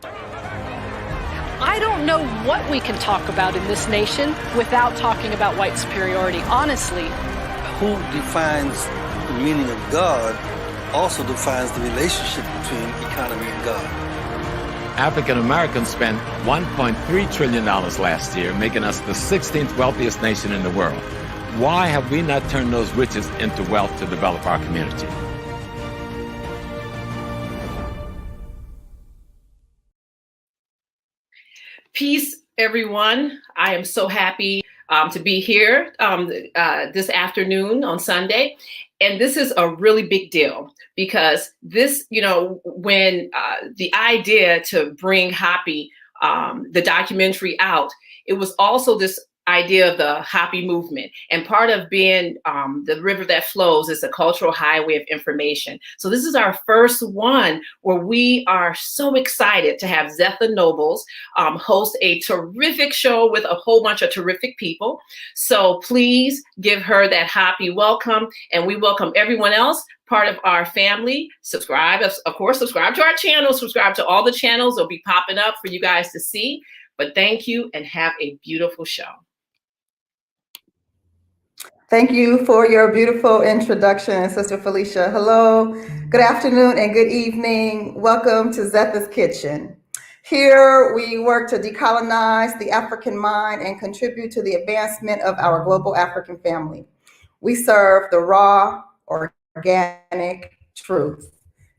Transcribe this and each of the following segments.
I don't know what we can talk about in this nation without talking about white superiority, honestly. Who defines the meaning of God also defines the relationship between economy and God. African Americans spent $1.3 trillion last year, making us the 16th wealthiest nation in the world. Why have we not turned those riches into wealth to develop our community? Peace, everyone. I am so happy to be here this afternoon on Sunday. And this is a really big deal because this, when the idea to bring HAPI, the documentary out, it was also this idea of the HAPI movement. And part of being the river that flows is a cultural highway of information. So this is our first one where we are so excited to have Zetha Nobles host a terrific show with a whole bunch of terrific people. So please give her that HAPI welcome, and we welcome everyone else, part of our family. Subscribe, of course, subscribe to our channel, subscribe to all the channels. They'll be popping up for you guys to see. But thank you and have a beautiful show. Thank you for your beautiful introduction, Sister Felicia. Hello, good afternoon, and good evening. Welcome to Zetha's Kitchen. Here we work to decolonize the African mind and contribute to the advancement of our global African family. We serve the raw, organic truth.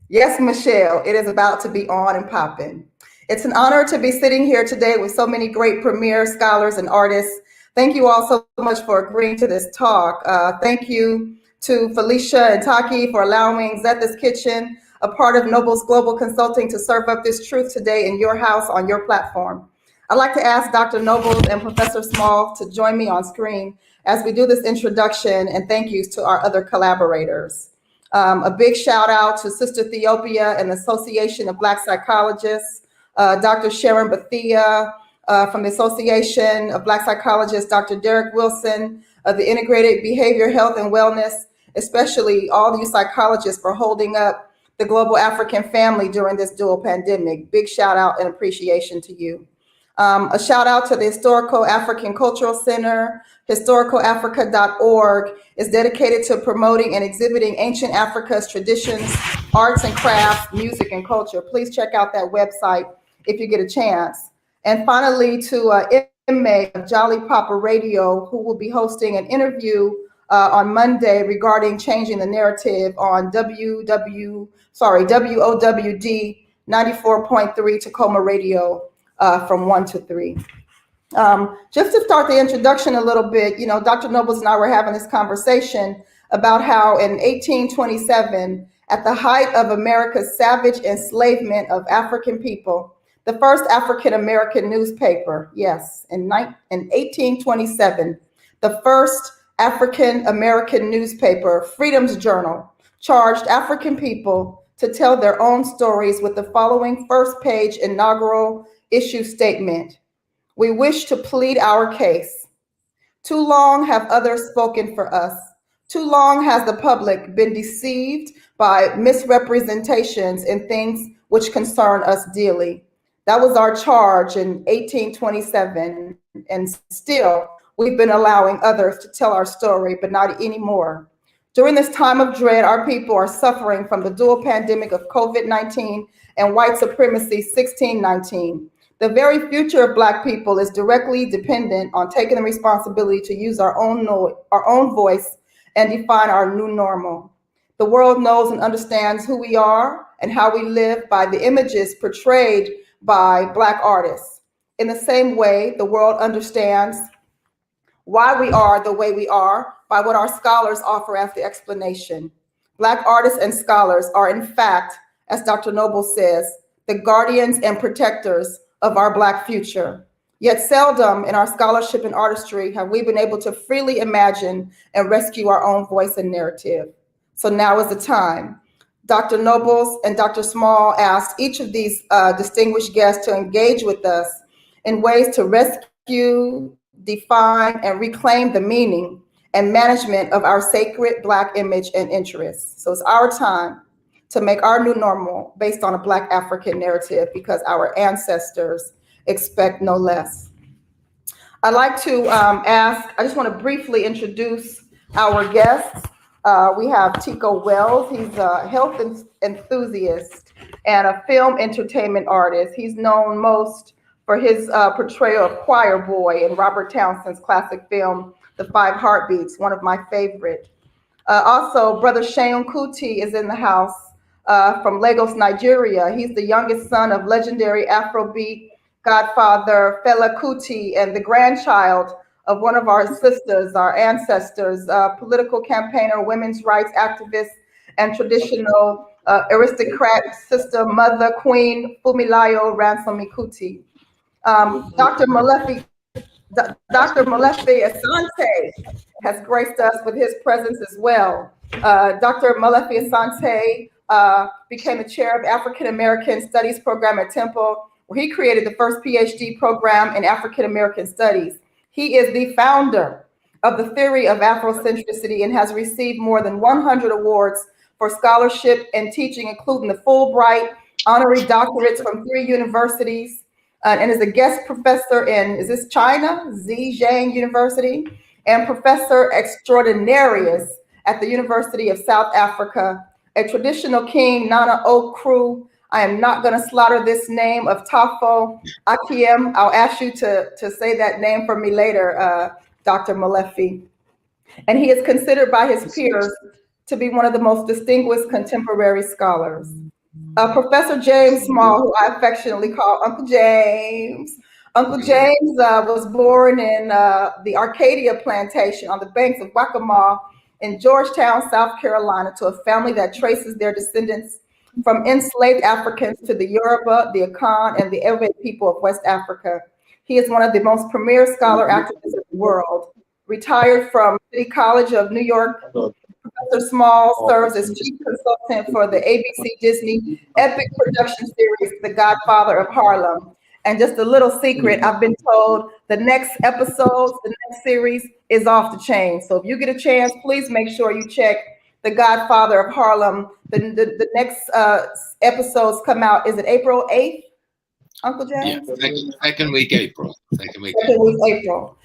Yes, Michelle, it is about to be on and popping. It's an honor to be sitting here today with so many great premier scholars and artists. Thank you all so much for agreeing to this talk. Thank you to Felicia and Taki for allowing Zetha's Kitchen, a part of Noble's Global Consulting, to serve up this truth today in your house on your platform. I'd like to ask Dr. Nobles and Professor Small to join me on screen as we do this introduction, and thank yous to our other collaborators. A big shout out to Sister Ethiopia and the Association of Black Psychologists, Dr. Sharon Bethia, from the Association of Black Psychologists, Dr. Derek Wilson, of the Integrated Behavior Health and Wellness, especially all you psychologists for holding up the global African family during this dual pandemic. Big shout out and appreciation to you. A shout out to the Historical African Cultural Center. HistoricalAfrica.org is dedicated to promoting and exhibiting ancient Africa's traditions, arts and crafts, music and culture. Please check out that website if you get a chance. And finally, to Inmate of Jolly Papa Radio, who will be hosting an interview on Monday regarding changing the narrative on WOWD 94.3 Tacoma Radio from 1 to 3. Just to start the introduction a little bit, Dr. Nobles and I were having this conversation about how in 1827, at the height of America's savage enslavement of African people, the first African-American newspaper, yes, in 1827, the first African-American newspaper, Freedom's Journal, charged African people to tell their own stories with the following first-page inaugural issue statement. We wish to plead our case. Too long have others spoken for us. Too long has the public been deceived by misrepresentations in things which concern us dearly. That was our charge in 1827, and still we've been allowing others to tell our story, but not anymore. During this time of dread, our people are suffering from the dual pandemic of COVID-19 and white supremacy 1619. The very future of Black people is directly dependent on taking the responsibility to use our own voice and define our new normal. The world knows and understands who we are and how we live by the images portrayed by Black artists. In the same way, the world understands why we are the way we are by what our scholars offer as the explanation. Black artists and scholars are, in fact, as Dr. Noble says, the guardians and protectors of our Black future. Yet seldom in our scholarship and artistry have we been able to freely imagine and rescue our own voice and narrative. So now is the time. Dr. Nobles and Dr. Small asked each of these distinguished guests to engage with us in ways to rescue, define, and reclaim the meaning and management of our sacred Black image and interests. So it's our time. to make our new normal based on a Black African narrative, because our ancestors expect no less. I'd like to I just want to briefly introduce our guests. We have Tico Wells. He's a health enthusiast and a film entertainment artist. He's known most for his portrayal of Choir Boy in Robert Townsend's classic film, The Five Heartbeats, one of my favorite. Also, Brother Seun Kuti is in the house from Lagos, Nigeria. He's the youngest son of legendary Afrobeat godfather Fela Kuti and the grandchild of one of our sisters, our ancestors, political campaigner, women's rights activist, and traditional aristocrat sister, mother, Queen Fumilayo Ransome Kuti. Dr. Molefi Asante has graced us with his presence as well. Dr. Molefi Asante became the chair of African American Studies program at Temple, where he created the first PhD program in African American Studies. He is the founder of the theory of Afrocentricity and has received more than 100 awards for scholarship and teaching, including the Fulbright honorary doctorates from 3 universities, and is a guest professor in, China? Zhejiang University, and professor extraordinarius at the University of South Africa, a traditional king, Nana Okru. I am not going to slaughter this name of Tafo Akiem. I'll ask you to say that name for me later, Dr. Molefi. And he is considered by his peers to be one of the most distinguished contemporary scholars. Professor James Small, who I affectionately call Uncle James. Uncle James was born in the Arcadia Plantation on the banks of Waccamaw in Georgetown, South Carolina, to a family that traces their descendants from enslaved Africans to the Yoruba, the Akan, and the Ewe people of West Africa. He is one of the most premier scholar activists in the world. Retired from City College of New York, Professor Small serves as chief consultant for the ABC Disney epic production series, The Godfather of Harlem. And just a little secret, I've been told the next episodes, the next series is off the chain. So if you get a chance, please make sure you check The Godfather of Harlem. The next episodes come out, is it April 8th, Uncle James? Yeah, second week April. Second week April.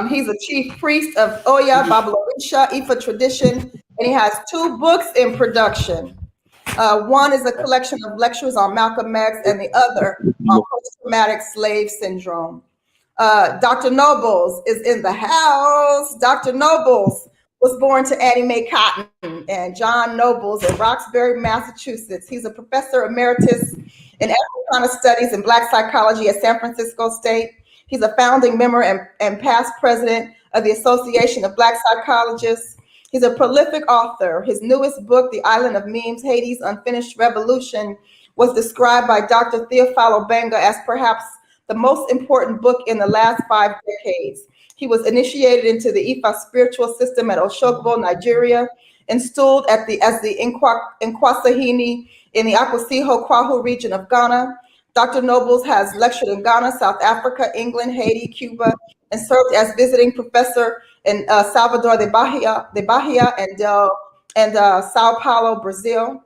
He's a chief priest of Oya, Babalorisha, Ifa tradition, and he has 2 books in production. One is a collection of lectures on Malcolm X, and the other on post-traumatic slave syndrome. Dr. Nobles is in the house. Dr. Nobles was born to Annie Mae Cotton and John Nobles in Roxbury, Massachusetts. He's a professor emeritus in Africana Studies and Black Psychology at San Francisco State. He's a founding member and past president of the Association of Black Psychologists. He's a prolific author. His newest book, The Island of Memes, Haiti's Unfinished Revolution, was described by Dr. Theophilo Benga as perhaps the most important book in the last 5 decades. He was initiated into the Ifa spiritual system at Oshogbo, Nigeria, installed as the Nkwasahini in the Akwasiho Kwahu region of Ghana. Dr. Nobles has lectured in Ghana, South Africa, England, Haiti, Cuba, and served as visiting professor in Salvador de Bahia and Sao Paulo, Brazil.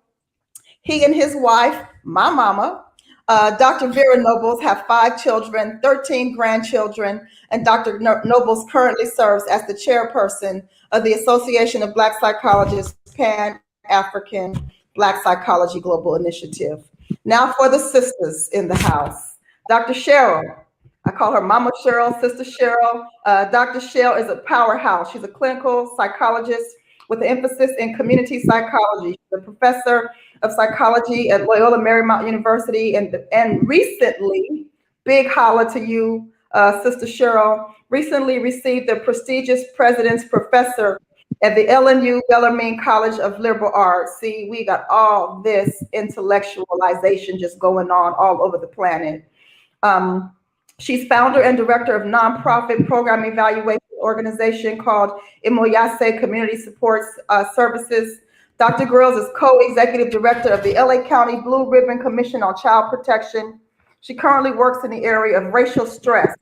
He and his wife, my mama, Dr. Vera Nobles, have 5 children, 13 grandchildren, and Dr. Nobles currently serves as the chairperson of the Association of Black Psychologists Pan-African Black Psychology Global Initiative. Now for the sisters in the house. Dr. Cheryl, I call her Mama Cheryl, Sister Cheryl. Dr. Cheryl is a powerhouse. She's a clinical psychologist with an emphasis in community psychology. She's a professor of psychology at Loyola Marymount University, and recently, big holla to you, Sister Cheryl, recently received the prestigious President's Professor at the LNU Bellarmine College of Liberal Arts. See, we got all this intellectualization just going on all over the planet. She's founder and director of nonprofit program evaluation organization called Imoyase Community Support Services. Dr. Grills is co-executive director of the LA County Blue Ribbon Commission on Child Protection. She currently works in the area of racial stress,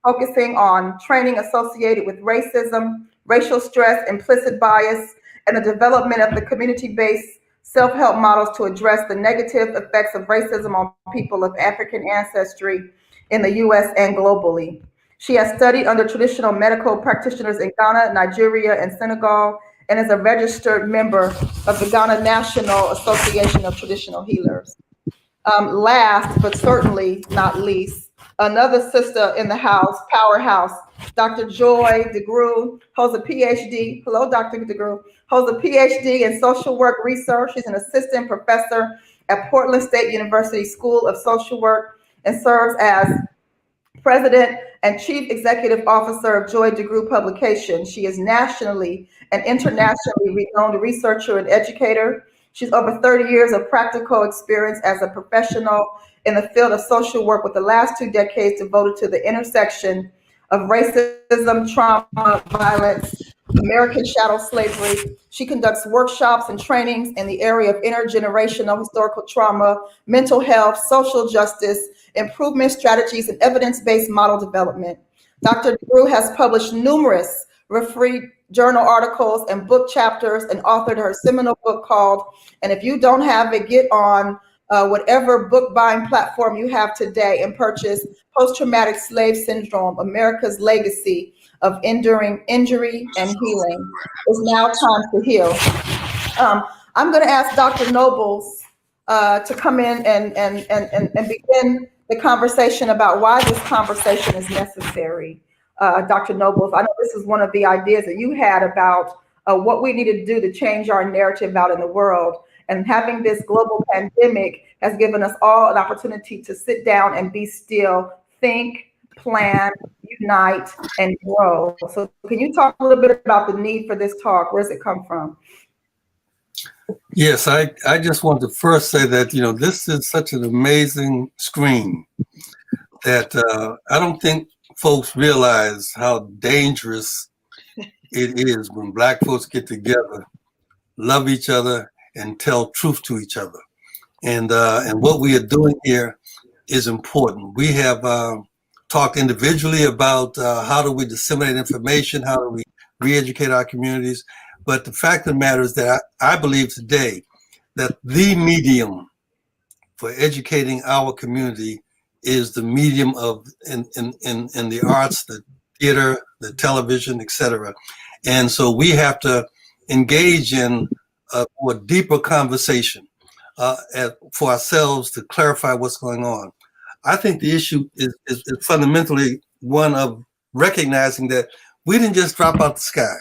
focusing on training associated with racism, racial stress, implicit bias, and the development of the community-based self-help models to address the negative effects of racism on people of African ancestry in the US and globally. She has studied under traditional medical practitioners in Ghana, Nigeria, and Senegal, and is a registered member of the Ghana National Association of Traditional Healers. Last, but certainly not least, another sister in the house, powerhouse, Dr. Joy DeGruy, holds a PhD. Hello, Dr. DeGruy. Holds a PhD in social work research. She's an assistant professor at Portland State University School of Social Work and serves as President and Chief Executive Officer of Joy DeGruy Publications. She is nationally and internationally renowned researcher and educator. She's over 30 years of practical experience as a professional in the field of social work, with the last 2 decades devoted to the intersection of racism, trauma, violence, American chattel slavery. She conducts workshops and trainings in the area of intergenerational historical trauma, mental health, social justice, improvement strategies, and evidence-based model development. Dr. DeGruy has published numerous refereed journal articles and book chapters and authored her seminal book called, and if you don't have it, get on whatever book buying platform you have today and purchase Post-Traumatic Slave Syndrome, America's Legacy of Enduring Injury and Healing. It's now time to heal. I'm going to ask Dr. Nobles to come in and begin the conversation about why this conversation is necessary. Dr. Nobles, I know this is one of the ideas that you had about what we need to do to change our narrative out in the world. And having this global pandemic has given us all an opportunity to sit down and be still, think, plan, unite, and grow. So can you talk a little bit about the need for this talk? Where does it come from? Yes, I just want to first say that, this is such an amazing screen that I don't think folks realize how dangerous it is when Black folks get together, love each other, and tell truth to each other. And what we are doing here is important. We have talked individually about how do we disseminate information, how do we re-educate our communities. But the fact of the matter is that I believe today that the medium for educating our community is the medium of in the arts, the theater, the television, etc. And so we have to engage in a more deeper conversation for ourselves to clarify what's going on. I think the issue is fundamentally one of recognizing that we didn't just drop out the sky.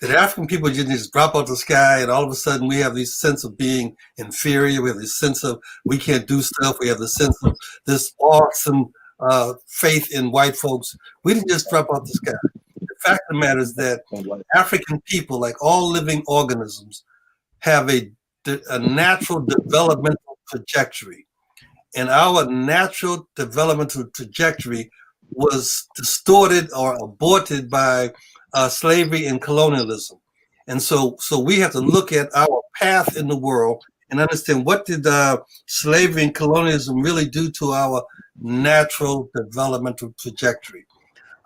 That African people didn't just drop out the sky and all of a sudden we have this sense of being inferior. We have this sense of we can't do stuff. We have the sense of this awesome faith in white folks. We didn't just drop out the sky. The fact of the matter is that African people, like all living organisms, have a natural developmental trajectory. And our natural developmental trajectory was distorted or aborted by slavery and colonialism. And so we have to look at our path in the world and understand what did slavery and colonialism really do to our natural developmental trajectory.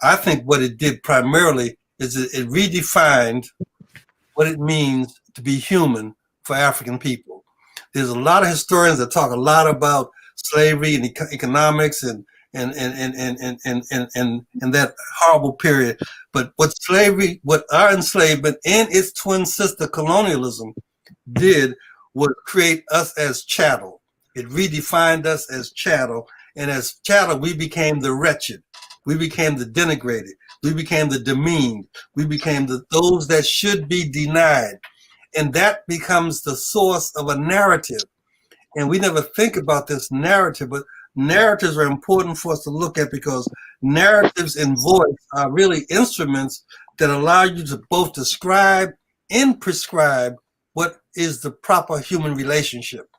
I think what it did primarily is it redefined what it means to be human for African people. There's a lot of historians that talk a lot about slavery and economics and that horrible period. But what our enslavement and its twin sister colonialism did was create us as chattel. It redefined us as chattel. And as chattel, we became the wretched. We became the denigrated. We became the demeaned. We became those that should be denied. And that becomes the source of a narrative. And we never think about this narrative, but narratives are important for us to look at because narratives and voice are really instruments that allow you to both describe and prescribe what is the proper human relationship.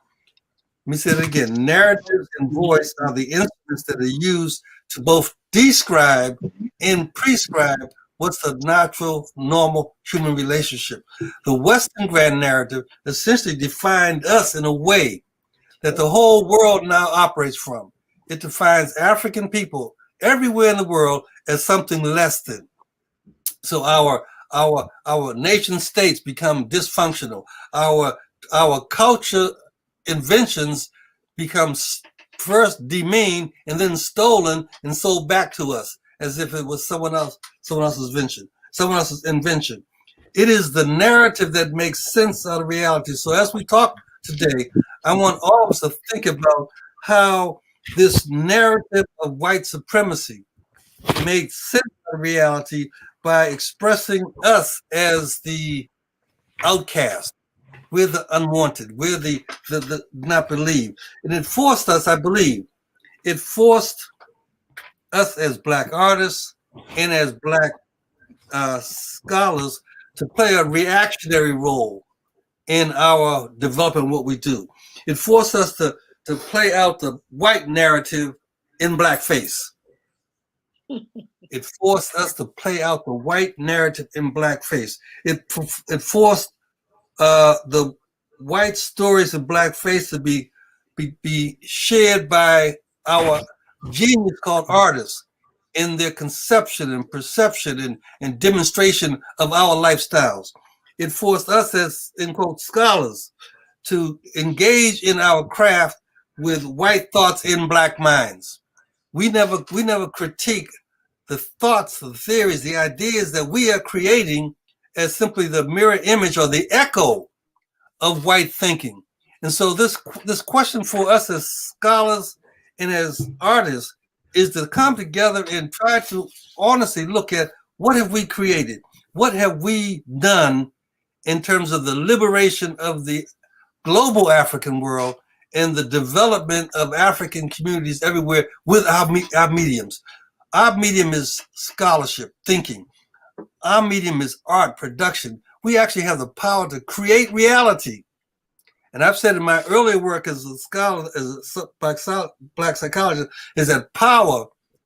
Let me say it again. Narratives and voice are the instruments that are used to both describe and prescribe what's the natural, normal human relationship. The Western grand narrative essentially defined us in a way that the whole world now operates from. It defines African people everywhere in the world as something less than. So our nation states become dysfunctional. Our our culture inventions become first demeaned and then stolen and sold back to us as if it was someone else's invention. It is the narrative that makes sense out of reality. So as we talk today, I want all of us to think about how this narrative of white supremacy makes sense of reality by expressing us as the outcast. We're the unwanted. We're the not believed. And it forced us, I believe, it forced us as Black artists and as Black scholars to play a reactionary role in our developing what we do. It forced us to play out the white narrative in blackface. It forced us to play out the white narrative in blackface. It forced the white stories of blackface to be shared by our genius called artists in their conception and perception and demonstration of our lifestyles. It forced us as, in quote, scholars to engage in our craft with white thoughts in Black minds. We never critique the thoughts, the theories, the ideas that we are creating as simply the mirror image or the echo of white thinking. And so this question for us as scholars and as artists is to come together and try to honestly look at what have we created? What have we done in terms of the liberation of the global African world and the development of African communities everywhere with our mediums? Our medium is scholarship, thinking. Our medium is art, production. We actually have the power to create reality. And I've said in my earlier work as a scholar, as a Black psychologist, is that power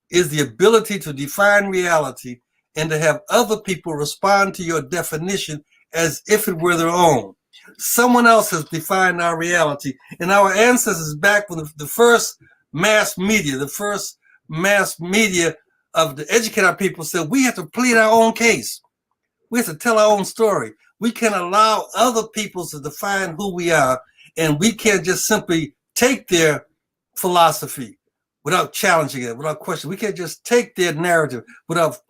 is the ability to define reality and to have other people respond to your definition as if it were their own. Someone else has defined our reality. And our ancestors back when the first mass media of the educated people said, we have to plead our own case. We have to tell our own story. We can allow other people to define who we are, and we can't just simply take their philosophy without challenging it, without questioning. We can't just take their narrative without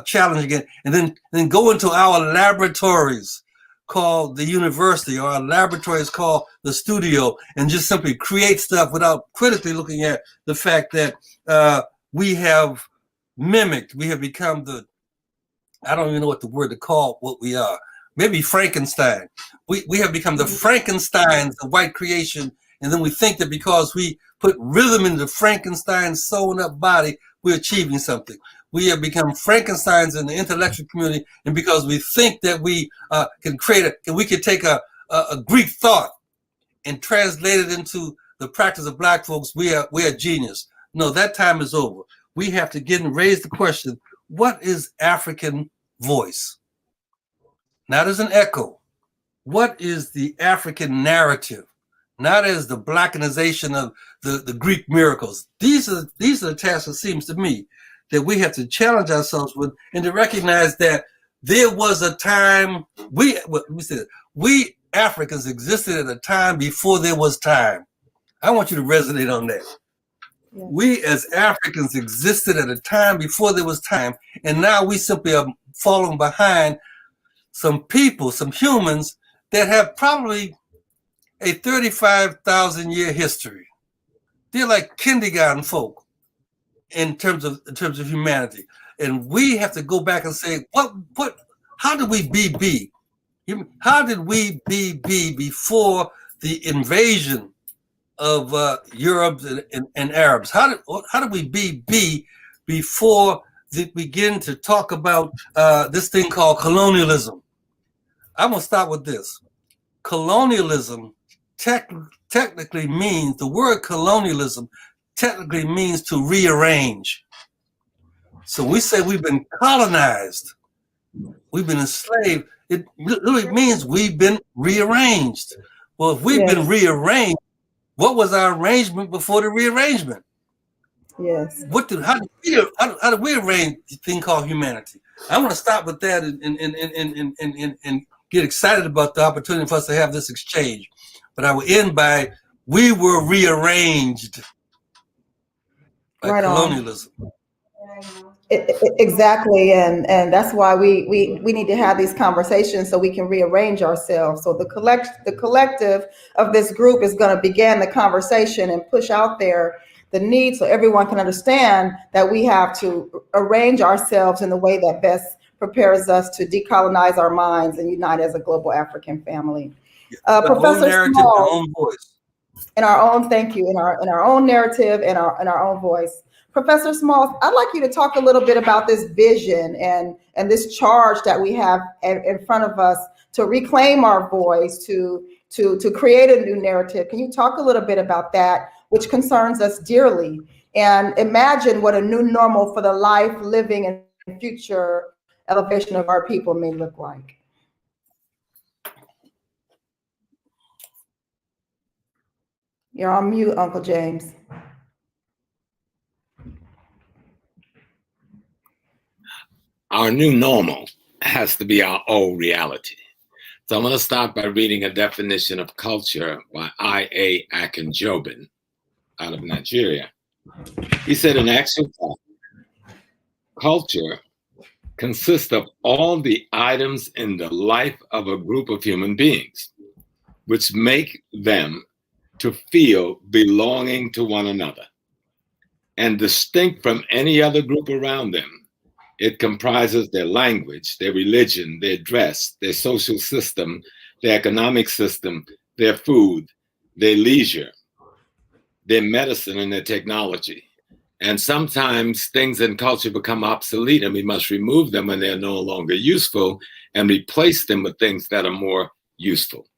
challenging it, and then go into our laboratories called the university or our laboratories called the studio and just simply create stuff without critically looking at the fact that we have mimicked, we have become I don't even know what the word to call what we are. Maybe Frankenstein. We have become the Frankensteins of white creation, and then we think that because we put rhythm into Frankenstein's sewn up body, we're achieving something. We have become Frankensteins in the intellectual community, and because we think that we can take a Greek thought and translate it into the practice of Black folks, we are genius. No, that time is over. We have to get and raise the question, what is African voice? Not as an echo. What is the African narrative? Not as the Blackanization of the Greek miracles. These are the tasks, it seems to me, that we have to challenge ourselves with and to recognize that there was a time, we Africans existed at a time before there was time. I want you to resonate on that. Yeah. We as Africans existed at a time before there was time, and now we simply are falling behind some people, some humans that have probably a 35,000 year history. They're like kindergarten folk in terms of humanity. And we have to go back and say, how did we be? How did we be before the invasion of Europe and Arabs? How did we be before they begin to talk about this thing called colonialism? I'm gonna start with this. Colonialism technically means, the word colonialism technically means to rearrange. So we say we've been colonized, we've been enslaved. It really means we've been rearranged. Well, if we've been rearranged, what was our arrangement before the rearrangement? Yes. How did we arrange the thing called humanity? I want to stop with that and get excited about the opportunity for us to have this exchange. But I will end by, we were rearranged by Right on. colonialism. Exactly, and that's why we need to have these conversations so we can rearrange ourselves. So the collective of this group is going to begin the conversation and push out there the need so everyone can understand that we have to arrange ourselves in the way that best prepares us to decolonize our minds and unite as a global African family. Professor narrative, Small, our own voice. in our own, thank you, in our own narrative, in our own voice. Professor Smalls, I'd like you to talk a little bit about this vision and this charge that we have in front of us to reclaim our voice, to create a new narrative. Can you talk a little bit about that, which concerns us dearly, and imagine what a new normal for the life, living, and future elevation of our people may look like? You're on mute, Uncle James. Our new normal has to be our old reality. So I'm going to start by reading a definition of culture by I.A. Akinjobin out of Nigeria. He said, in actual fact, culture consists of all the items in the life of a group of human beings, which make them to feel belonging to one another and distinct from any other group around them. It comprises their language, their religion, their dress, their social system, their economic system, their food, their leisure, their medicine, and their technology. And sometimes things in culture become obsolete and we must remove them when they're no longer useful and replace them with things that are more useful.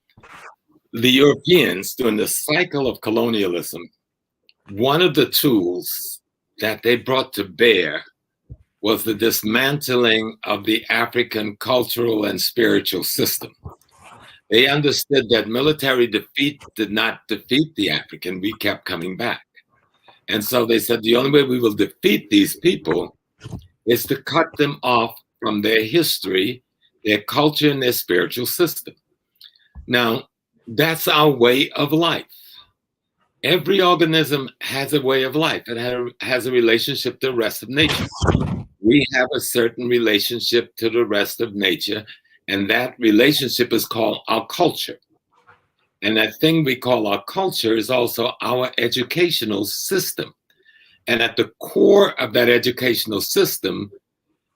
The Europeans, during the cycle of colonialism, one of the tools that they brought to bear was the dismantling of the African cultural and spiritual system. They understood that military defeat did not defeat the African. We kept coming back. And so they said the only way we will defeat these people is to cut them off from their history, their culture, and their spiritual system. Now, that's our way of life. Every organism has a way of life. It has a relationship to the rest of nature. We have a certain relationship to the rest of nature, and that relationship is called our culture. And that thing we call our culture is also our educational system. And at the core of that educational system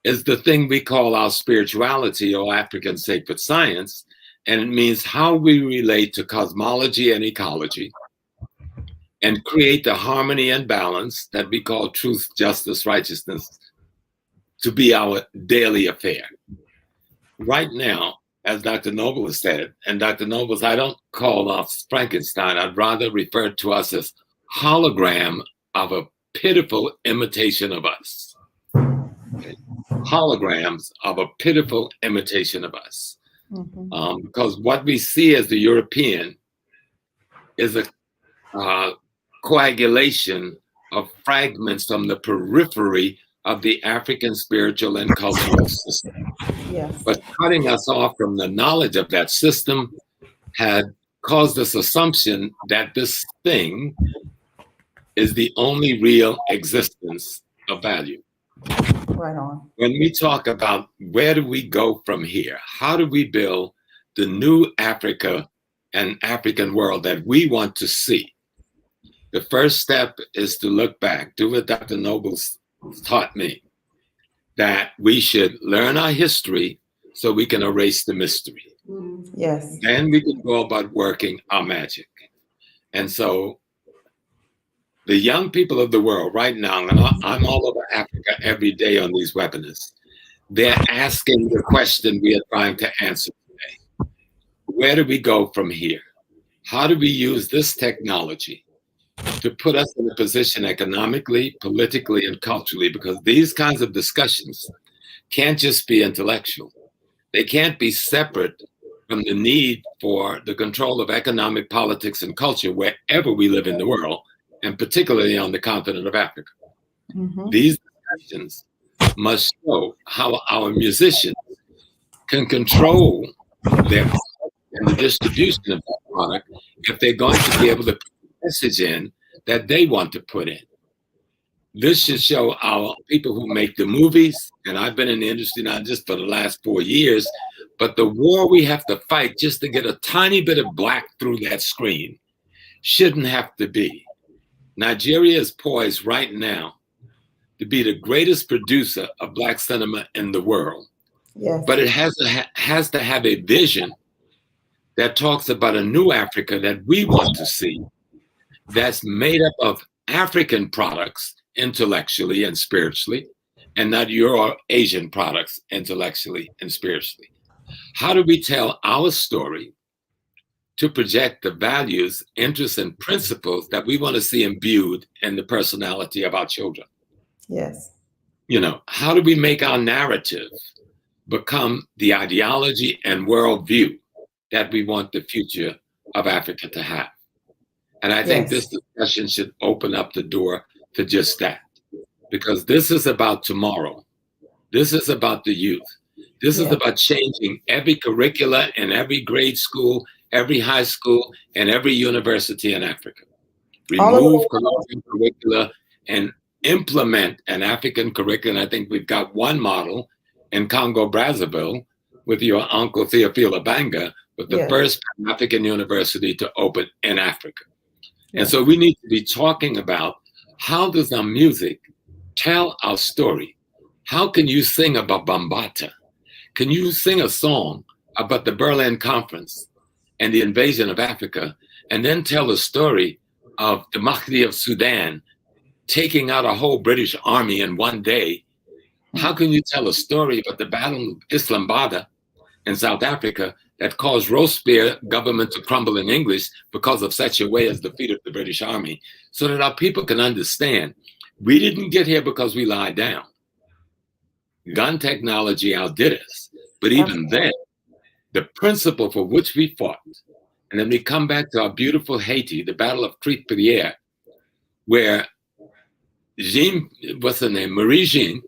is the thing we call our spirituality or African sacred science. And it means how we relate to cosmology and ecology and create the harmony and balance that we call truth, justice, righteousness to be our daily affair. Right now, as Dr. Noble has said, and Dr. Noble's, I don't call us Frankenstein, I'd rather refer to us as hologram of a pitiful imitation of us. Okay? Holograms of a pitiful imitation of us. Mm-hmm. Because what we see as the European is a coagulation of fragments from the periphery of the African spiritual and cultural system. Yes. But cutting us off from the knowledge of that system had caused this assumption that this thing is the only real existence of value. Right on. When we talk about where do we go from here, how do we build the new Africa and African world that we want to see? The first step is to look back, do what Dr. Noble's taught me, that we should learn our history so we can erase the mystery. Yes. Then we can go about working our magic. And so the young people of the world right now, and I'm all over Africa every day on these webinars, they're asking the question we are trying to answer today. Where do we go from here? How do we use this technology to put us in a position economically, politically, and culturally? Because these kinds of discussions can't just be intellectual. They can't be separate from the need for the control of economic, politics, and culture wherever we live in the world, and particularly on the continent of Africa. Mm-hmm. These discussions must show how our musicians can control their product and the distribution of that product if they're going to be able to put the message in that they want to put in. This should show our people who make the movies, and I've been in the industry not just for the last 4 years, but the war we have to fight just to get a tiny bit of black through that screen shouldn't have to be. Nigeria is poised right now to be the greatest producer of black cinema in the world. Yes. But it has to have a vision that talks about a new Africa that we want to see, that's made up of African products intellectually and spiritually, and not your Asian products intellectually and spiritually. How do we tell our story to project the values, interests, and principles that we want to see imbued in the personality of our children? Yes. You know, how do we make our narrative become the ideology and worldview that we want the future of Africa to have? And I think this discussion should open up the door to just that, because this is about tomorrow. This is about the youth. This is about changing every curricula in every grade school, every high school, and every university in Africa. Remove colonial curricula and implement an African curriculum. I think we've got one model in Congo, Brazzaville, with your uncle Theophile Banga, with the first African university to open in Africa. And so we need to be talking about, how does our music tell our story? How can you sing about Bambata? Can you sing a song about the Berlin Conference and the invasion of Africa, and then tell a story of the Mahdi of Sudan taking out a whole British army in one day? How can you tell a story about the Battle of Islamabad in South Africa that caused Robespierre government to crumble in English because of such a way as defeat of the British Army, so that our people can understand we didn't get here because we lied down. Gun technology outdid us, but even then, the principle for which we fought, and then we come back to our beautiful Haiti, the Battle of Triple-Pierre, where Marie Jean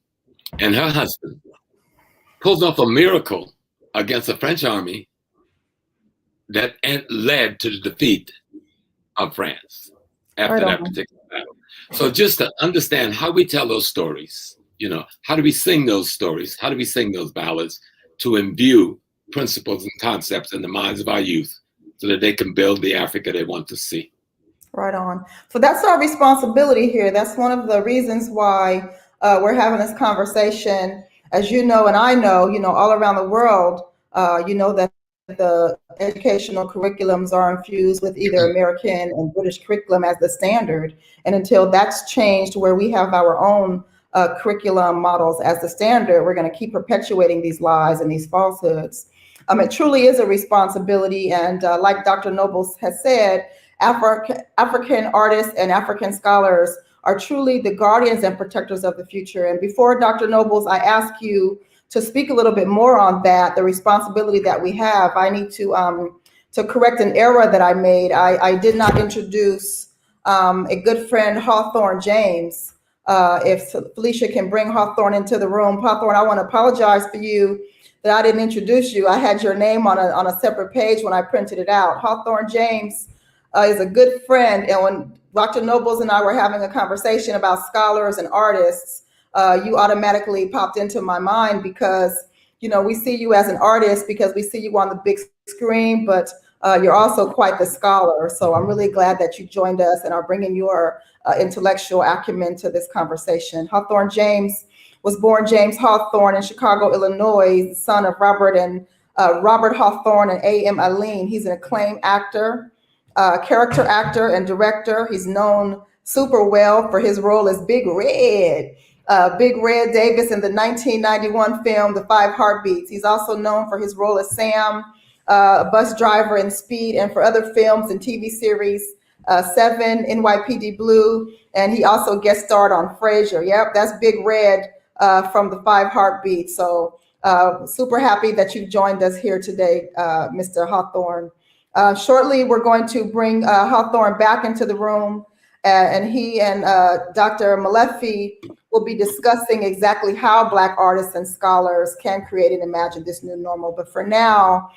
and her husband pulled off a miracle against the French army that led to the defeat of France after that particular battle. So just to understand how we tell those stories, you know, how do we sing those stories? How do we sing those ballads to imbue principles and concepts in the minds of our youth so that they can build the Africa they want to see? Right on. So that's our responsibility here. That's one of the reasons why we're having this conversation. As you know, and I know, you know, all around the world, you know, that the educational curriculums are infused with either American and British curriculum as the standard. And until that's changed, where we have our own curriculum models as the standard, we're going to keep perpetuating these lies and these falsehoods. It truly is a responsibility. And like Dr. Nobles has said, African artists and African scholars are truly the guardians and protectors of the future. And before Dr. Nobles, I ask you to speak a little bit more on that, the responsibility that we have. I need to correct an error that I made. I did not introduce a good friend, Hawthorne James. If Felicia can bring Hawthorne into the room. Hawthorne, I want to apologize for you that I didn't introduce you. I had your name on a separate page when I printed it out. Hawthorne James is a good friend. And when Dr. Nobles and I were having a conversation about scholars and artists, you automatically popped into my mind because, you know, we see you as an artist because we see you on the big screen, but you're also quite the scholar. So I'm really glad that you joined us and are bringing your intellectual acumen to this conversation. Hawthorne James was born James Hawthorne in Chicago, Illinois, the son of Robert Hawthorne and A.M. Aline. He's an acclaimed actor, character actor, and director. He's known super well for his role as Big Red Davis in the 1991 film, The Five Heartbeats. He's also known for his role as Sam, a bus driver in Speed, and for other films and TV series, Seven, NYPD Blue, and he also guest starred on Frasier. Yep, that's Big Red from The Five Heartbeats. So super happy that you've joined us here today, Mr. Hawthorne. Shortly, we're going to bring Hawthorne back into the room. and he and Dr. Molefi will be discussing exactly how Black artists and scholars can create and imagine this new normal. But for now,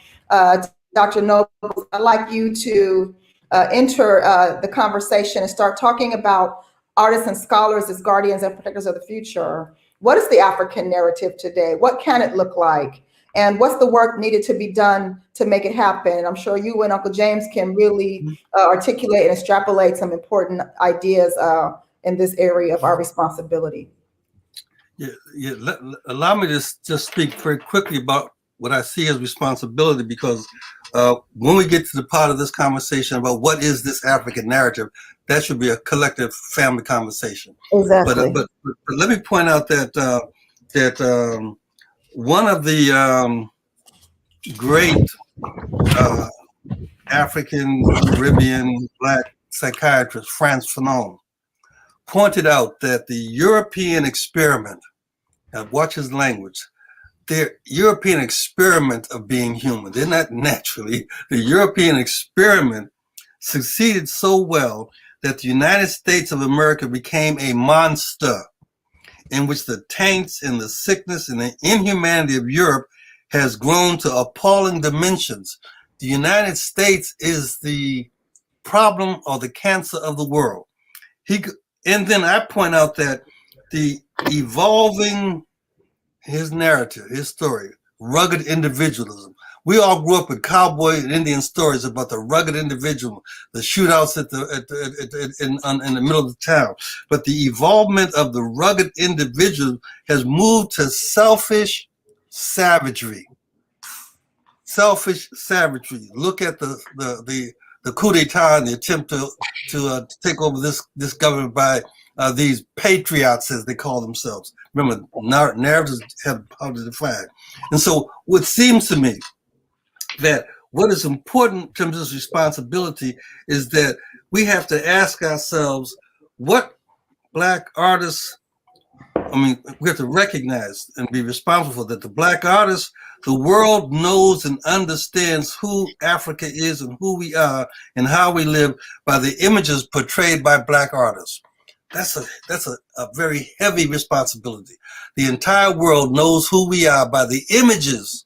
Dr. Noble, I'd like you to enter the conversation and start talking about artists and scholars as guardians and protectors of the future. What is the African narrative today? What can it look like? And what's the work needed to be done to make it happen? I'm sure you and Uncle James can really articulate and extrapolate some important ideas in this area of our responsibility. Allow me to just speak very quickly about what I see as responsibility, because when we get to the part of this conversation about what is this African narrative, that should be a collective family conversation. Exactly. But let me point out that one of the great African, Caribbean, Black psychiatrist, Frantz Fanon, pointed out that the European experiment, now watch his language, the European experiment of being human, they're not naturally, the European experiment succeeded so well that the United States of America became a monster in which the taints and the sickness and the inhumanity of Europe has grown to appalling dimensions. The United States is the problem or the cancer of the world. And then I point out that the evolving, his narrative, his story, rugged individualism. We all grew up with cowboy and Indian stories about the rugged individual, the shootouts in the middle of the town. But the evolvement of the rugged individual has moved to selfish savagery. Selfish savagery. Look at the coup d'etat and the attempt to take over this government by these patriots, as they call themselves. Remember, narratives have how to define. And so what seems to me that what is important in terms of this responsibility is that we have to ask ourselves what Black artists, we have to recognize and be responsible for that the Black artists, the world knows and understands who Africa is and who we are and how we live by the images portrayed by Black artists. That's a very heavy responsibility. The entire world knows who we are by the images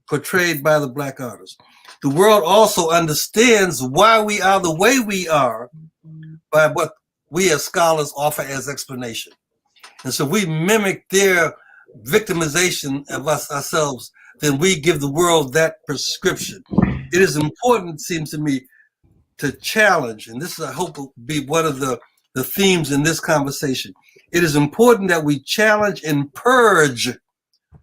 portrayed by the Black artists. The world also understands why we are the way we are by what we as scholars offer as explanation. And so we mimic their victimization of us ourselves, then we give the world that prescription. It is important, it seems to me, to challenge, and this I hope will be one of the themes in this conversation. It is important that we challenge and purge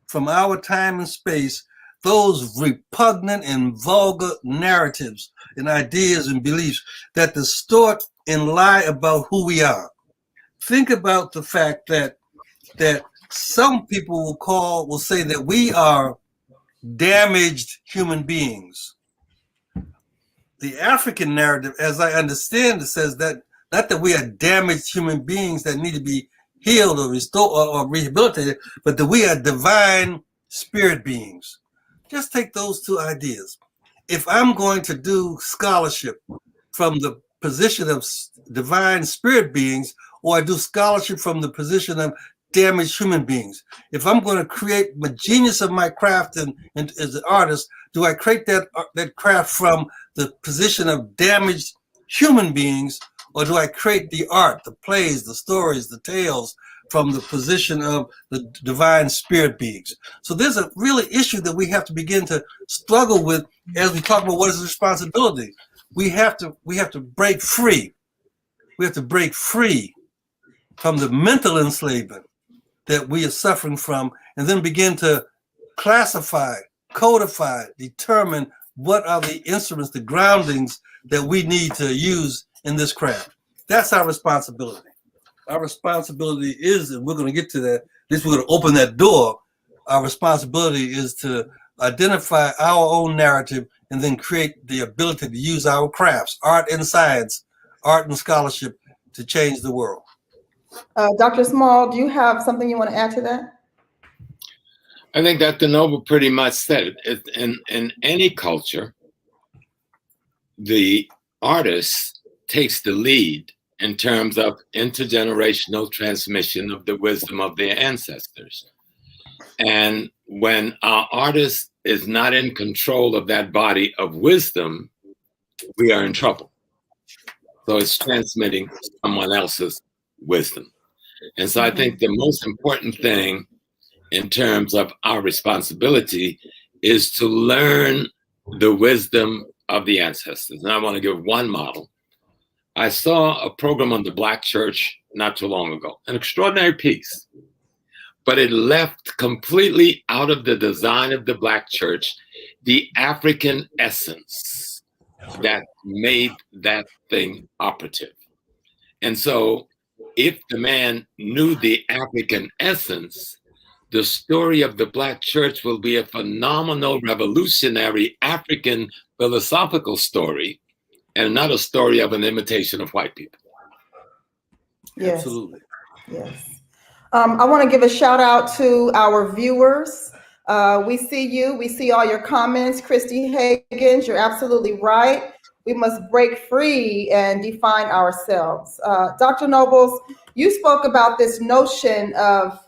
from our time and space those repugnant and vulgar narratives and ideas and beliefs that distort and lie about who we are. Think about the fact that some people will say that we are damaged human beings. The African narrative, as I understand it, says that not that we are damaged human beings that need to be healed or restored or rehabilitated, but that we are divine spirit beings. Just take those two ideas. If I'm going to do scholarship from the position of divine spirit beings, or I do scholarship from the position of damaged human beings, if I'm going to create the genius of my craft and as an artist, do I create that craft from the position of damaged human beings, or do I create the art, the plays, the stories, the tales from the position of the divine spirit beings? So there's a really issue that we have to begin to struggle with as we talk about what is responsibility. We have to break free. We have to break free from the mental enslavement that we are suffering from, and then begin to classify, codify, determine what are the instruments, the groundings that we need to use in this craft. That's our responsibility. Our responsibility is, and we're going to get to that, at least we're going to open that door. Our responsibility is to identify our own narrative and then create the ability to use our crafts, art and science, art and scholarship, to change the world. Dr. Small, do you have something you want to add to that? I think Dr. Noble pretty much said it. In any culture, the artist takes the lead in terms of intergenerational transmission of the wisdom of their ancestors. And when our artist is not in control of that body of wisdom, we are in trouble. So it's transmitting someone else's wisdom. And so I think the most important thing in terms of our responsibility is to learn the wisdom of the ancestors. And I want to give one model. I saw a program on the Black church not too long ago, an extraordinary piece, but it left completely out of the design of the Black church the African essence that made that thing operative. And so if the man knew the African essence, the story of the Black church will be a phenomenal, revolutionary African philosophical story, and not a story of an imitation of white people. Yes. Absolutely. Yes. I want to give a shout out to our viewers. We see you. We see all your comments. Christy Higgins, you're absolutely right. We must break free and define ourselves. Dr. Nobles, you spoke about this notion of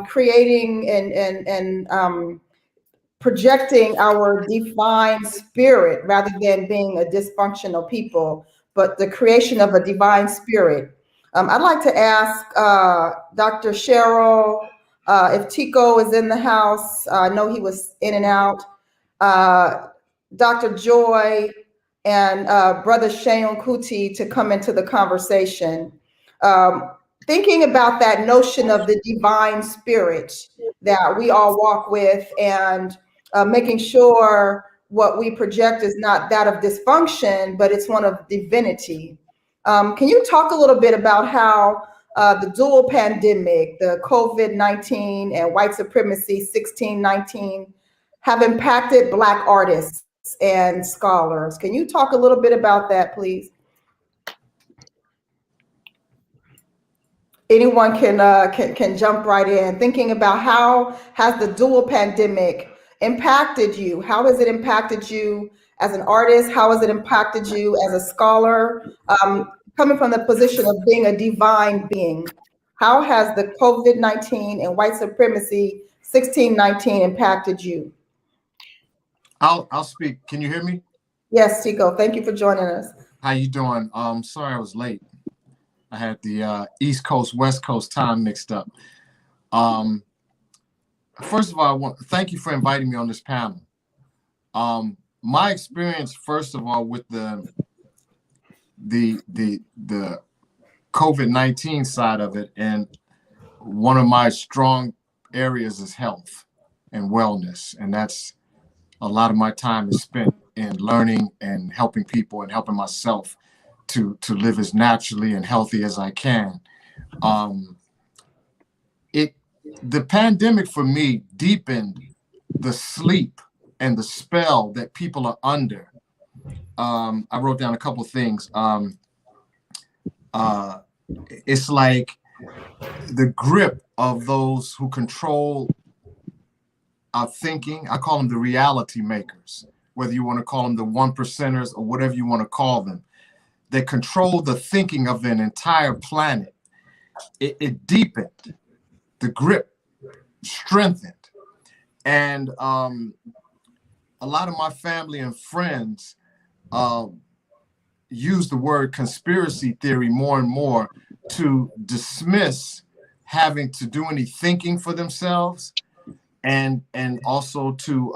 creating and projecting our divine spirit rather than being a dysfunctional people, but the creation of a divine spirit. I'd like to ask Dr. Cheryl if Tico is in the house. I know he was in and out. Dr. Joy and Brother Seun Kuti to come into the conversation. Thinking about that notion of the divine spirit that we all walk with, and making sure what we project is not that of dysfunction, but it's one of divinity. Can you talk a little bit about how the dual pandemic, the COVID-19 and white supremacy 1619 have impacted Black artists and scholars? Can you talk a little bit about that, please? Anyone can jump right in. Thinking about how has the dual pandemic impacted you? How has it impacted you as an artist? How has it impacted you as a scholar? Coming from the position of being a divine being, how has the COVID-19 and white supremacy 1619 impacted you? I'll speak. Can you hear me? Yes, Tico. Thank you for joining us. How you doing? Sorry I was late. I had the East Coast, West Coast time mixed up. First of all, thank you for inviting me on this panel. My experience, first of all, with the COVID-19 side of it, and one of my strong areas is health and wellness, and that's a lot of my time is spent in learning and helping people and helping myself to live as naturally and healthy as I can. The pandemic for me deepened the sleep and the spell that people are under. I wrote down a couple things. It's like the grip of those who control our thinking. I call them the reality makers, whether you want to call them the 1%ers or whatever you want to call them. They control the thinking of an entire planet. It deepened, the grip strengthened. And a lot of my family and friends use the word conspiracy theory more and more to dismiss having to do any thinking for themselves, and also to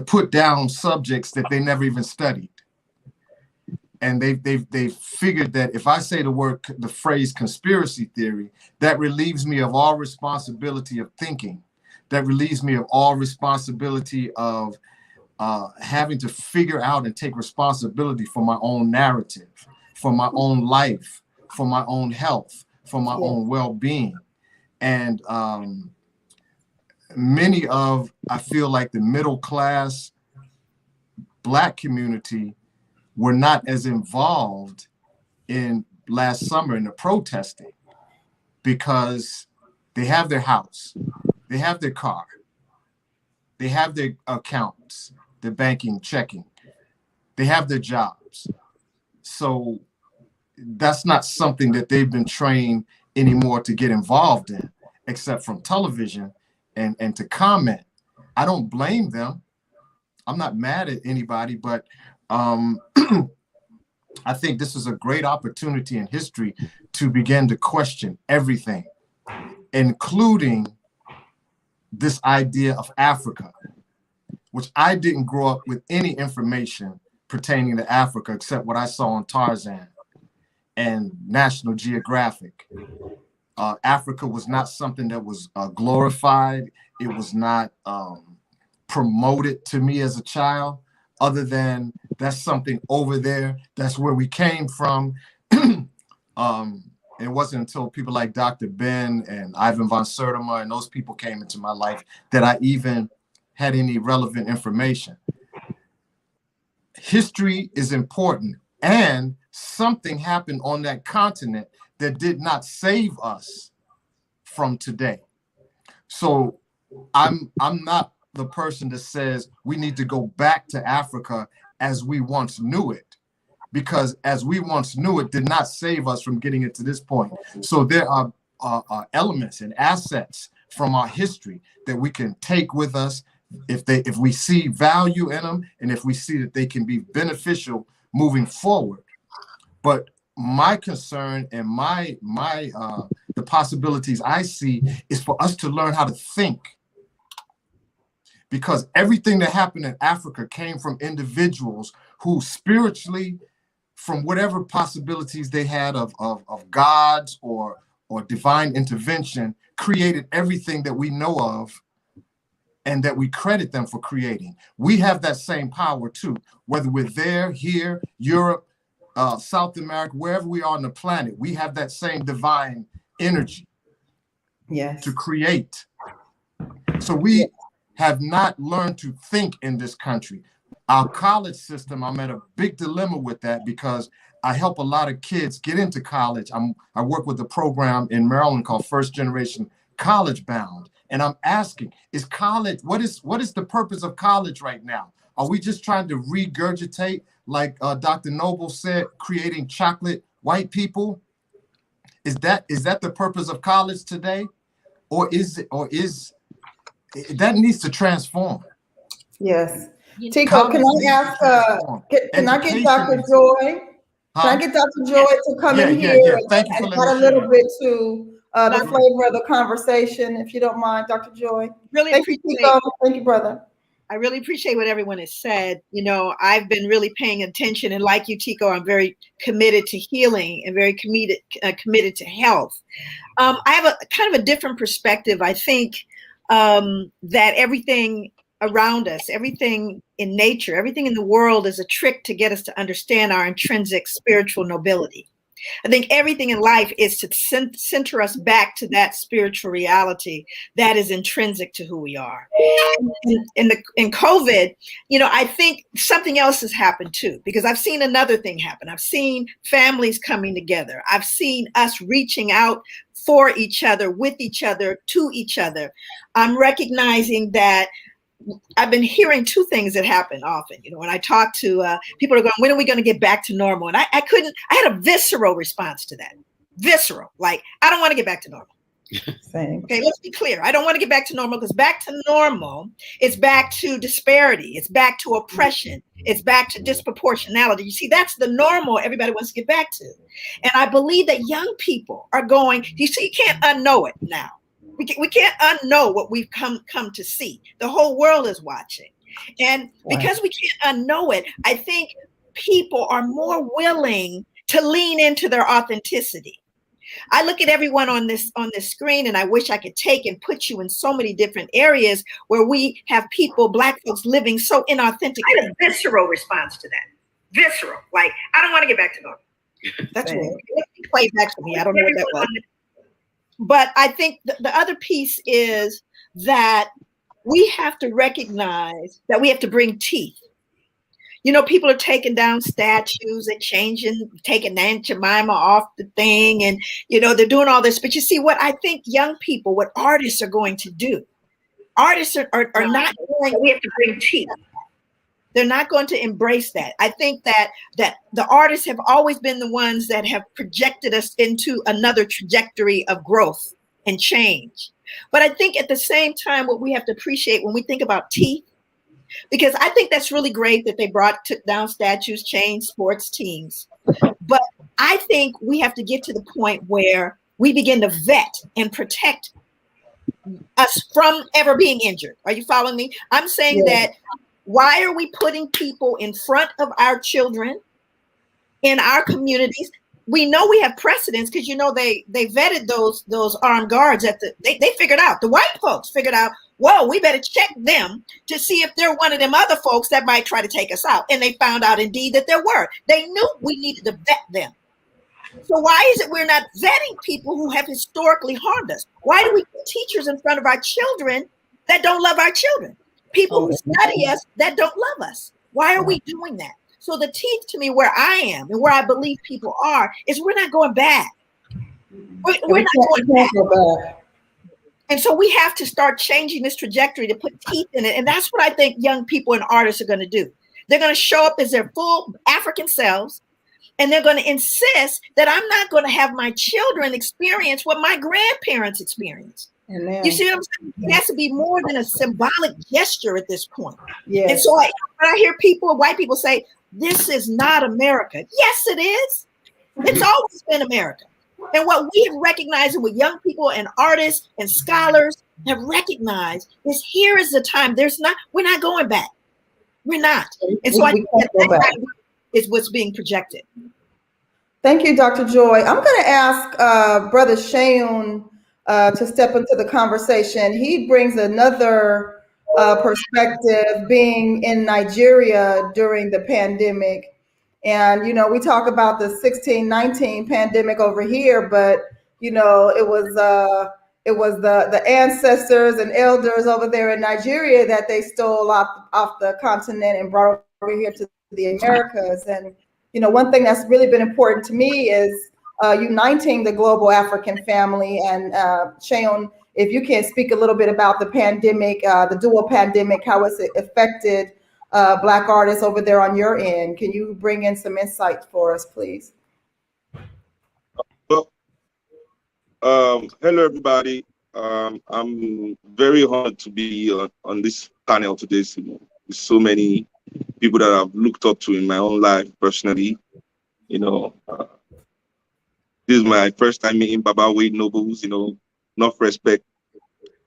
put down subjects that they never even studied. And they've figured that if I say the phrase conspiracy theory, that relieves me of all responsibility of thinking. That relieves me of all responsibility of having to figure out and take responsibility for my own narrative, for my own life, for my own health, for my own well-being. And many of, I feel like the middle class Black community were not as involved in last summer in the protesting, because they have their house, they have their car, they have their accounts, their banking, checking, they have their jobs. So that's not something that they've been trained anymore to get involved in, except from television and to comment. I don't blame them. I'm not mad at anybody, but I think this is a great opportunity in history to begin to question everything, including this idea of Africa, which I didn't grow up with any information pertaining to Africa except what I saw on Tarzan and National Geographic. Africa was not something that was glorified. It was not promoted to me as a child, other than that's something over there. That's where we came from. It wasn't until people like Dr. Ben and Ivan von Sertima and those people came into my life that I even had any relevant information. History is important, and something happened on that continent that did not save us from today. So I'm not the person that says we need to go back to Africa as we once knew it, because as we once knew it did not save us from getting it to this point. So there are elements and assets from our history that we can take with us if we see value in them, and if we see that they can be beneficial moving forward. But my concern and the possibilities I see is for us to learn how to think, because everything that happened in Africa came from individuals who spiritually, from whatever possibilities they had of gods or divine intervention, created everything that we know of and that we credit them for creating. We have that same power too, whether we're there, here, Europe, South America, wherever we are on the planet, we have that same divine energy to create. So we have not learned to think in this country. Our college system, I'm at a big dilemma with that, because I help a lot of kids get into college. I work with a program in Maryland called First Generation College Bound. And I'm asking, is college, what is the purpose of college right now? Are we just trying to regurgitate, like Dr. Noble said, creating chocolate white people? Is that the purpose of college today? Or is that needs to transform? Yes. Tico, can I ask, can I get Dr. Joy? Can I get Dr. Joy to come in here Thank you for and add a little bit to the flavor of the conversation, if you don't mind, Dr. Joy? Thank you, Tico. Thank you, brother. I really appreciate what everyone has said. You know, I've been really paying attention, and like you, Tico, I'm very committed to healing and very committed to health. I have a kind of a different perspective. I think that everything around us, everything in nature, everything in the world is a trick to get us to understand our intrinsic spiritual nobility. I think everything in life is to center us back to that spiritual reality that is intrinsic to who we are. In COVID, you know, I think something else has happened too, because I've seen another thing happen. I've seen families coming together. I've seen us reaching out for each other, with each other, to each other. I'm recognizing that I've been hearing two things that happen often. You know, when I talk to people are going, when are we going to get back to normal? And I had a visceral response to that. Visceral, like, I don't want to get back to normal. Same. Okay, let's be clear. I don't want to get back to normal, because back to normal, it's back to disparity. It's back to oppression. It's back to disproportionality. You see, that's the normal everybody wants to get back to. And I believe that young people are going, you see, you can't unknow it now. We can't unknow what we've come to see. The whole world is watching. And because we can't unknow it, I think people are more willing to lean into their authenticity. I look at everyone on this screen, and I wish I could take and put you in so many different areas where we have people, Black folks, living so inauthentic. I had a visceral response to that. Visceral, like, I don't want to get back to normal. That's what it played back to me. I don't know what that was. But I think the other piece is that we have to recognize that we have to bring teeth. You know, people are taking down statues and taking Aunt Jemima off the thing, and, you know, they're doing all this. But you see, what I think young people, what artists are going to do, artists are not going, we have to bring teeth. They're not going to embrace that. I think that the artists have always been the ones that have projected us into another trajectory of growth and change. But I think at the same time, what we have to appreciate when we think about teeth, because I think that's really great that they took down statues, changed sports teams. But I think we have to get to the point where we begin to vet and protect us from ever being injured. Are you following me? I'm saying that why are we putting people in front of our children in our communities? We know we have precedents because, you know, they vetted those armed guards they figured out, the white folks figured out, whoa, we better check them to see if they're one of them other folks that might try to take us out. And they found out indeed that there were. They knew we needed to vet them. So why is it we're not vetting people who have historically harmed us? Why do we put teachers in front of our children that don't love our children? People who study us that don't love us. Why are we doing that? So the teeth to me, where I am and where I believe people are, is we're not going back. We're not going back. And so we have to start changing this trajectory to put teeth in it. And that's what I think young people and artists are going to do. They're going to show up as their full African selves. And they're going to insist that I'm not going to have my children experience what my grandparents experienced. Amen. You see what I'm saying? It has to be more than a symbolic gesture at this point. Yes. And so when I hear white people say, this is not America. Yes, it is. It's always been America. And what we have recognized, and what young people and artists and scholars have recognized, is here is the time. We're not going back. We're not. And so I think that is what's being projected. Thank you, Dr. Joy. I'm going to ask Brother Seun to step into the conversation. He brings another perspective, being in Nigeria during the pandemic. And, you know, we talk about the 1619 pandemic over here, but, you know, it was the ancestors and elders over there in Nigeria that they stole off the continent and brought over here to the Americas. And, you know, one thing that's really been important to me is uniting the global African family. And Seun, if you can speak a little bit about the pandemic, the dual pandemic, how it's affected Black artists over there on your end. Can you bring in some insight for us, please? Well, hello, everybody. I'm very honored to be on this panel today. With so many people that I've looked up to in my own life personally. You know, this is my first time meeting Baba Wade Nobles, you know, enough respect.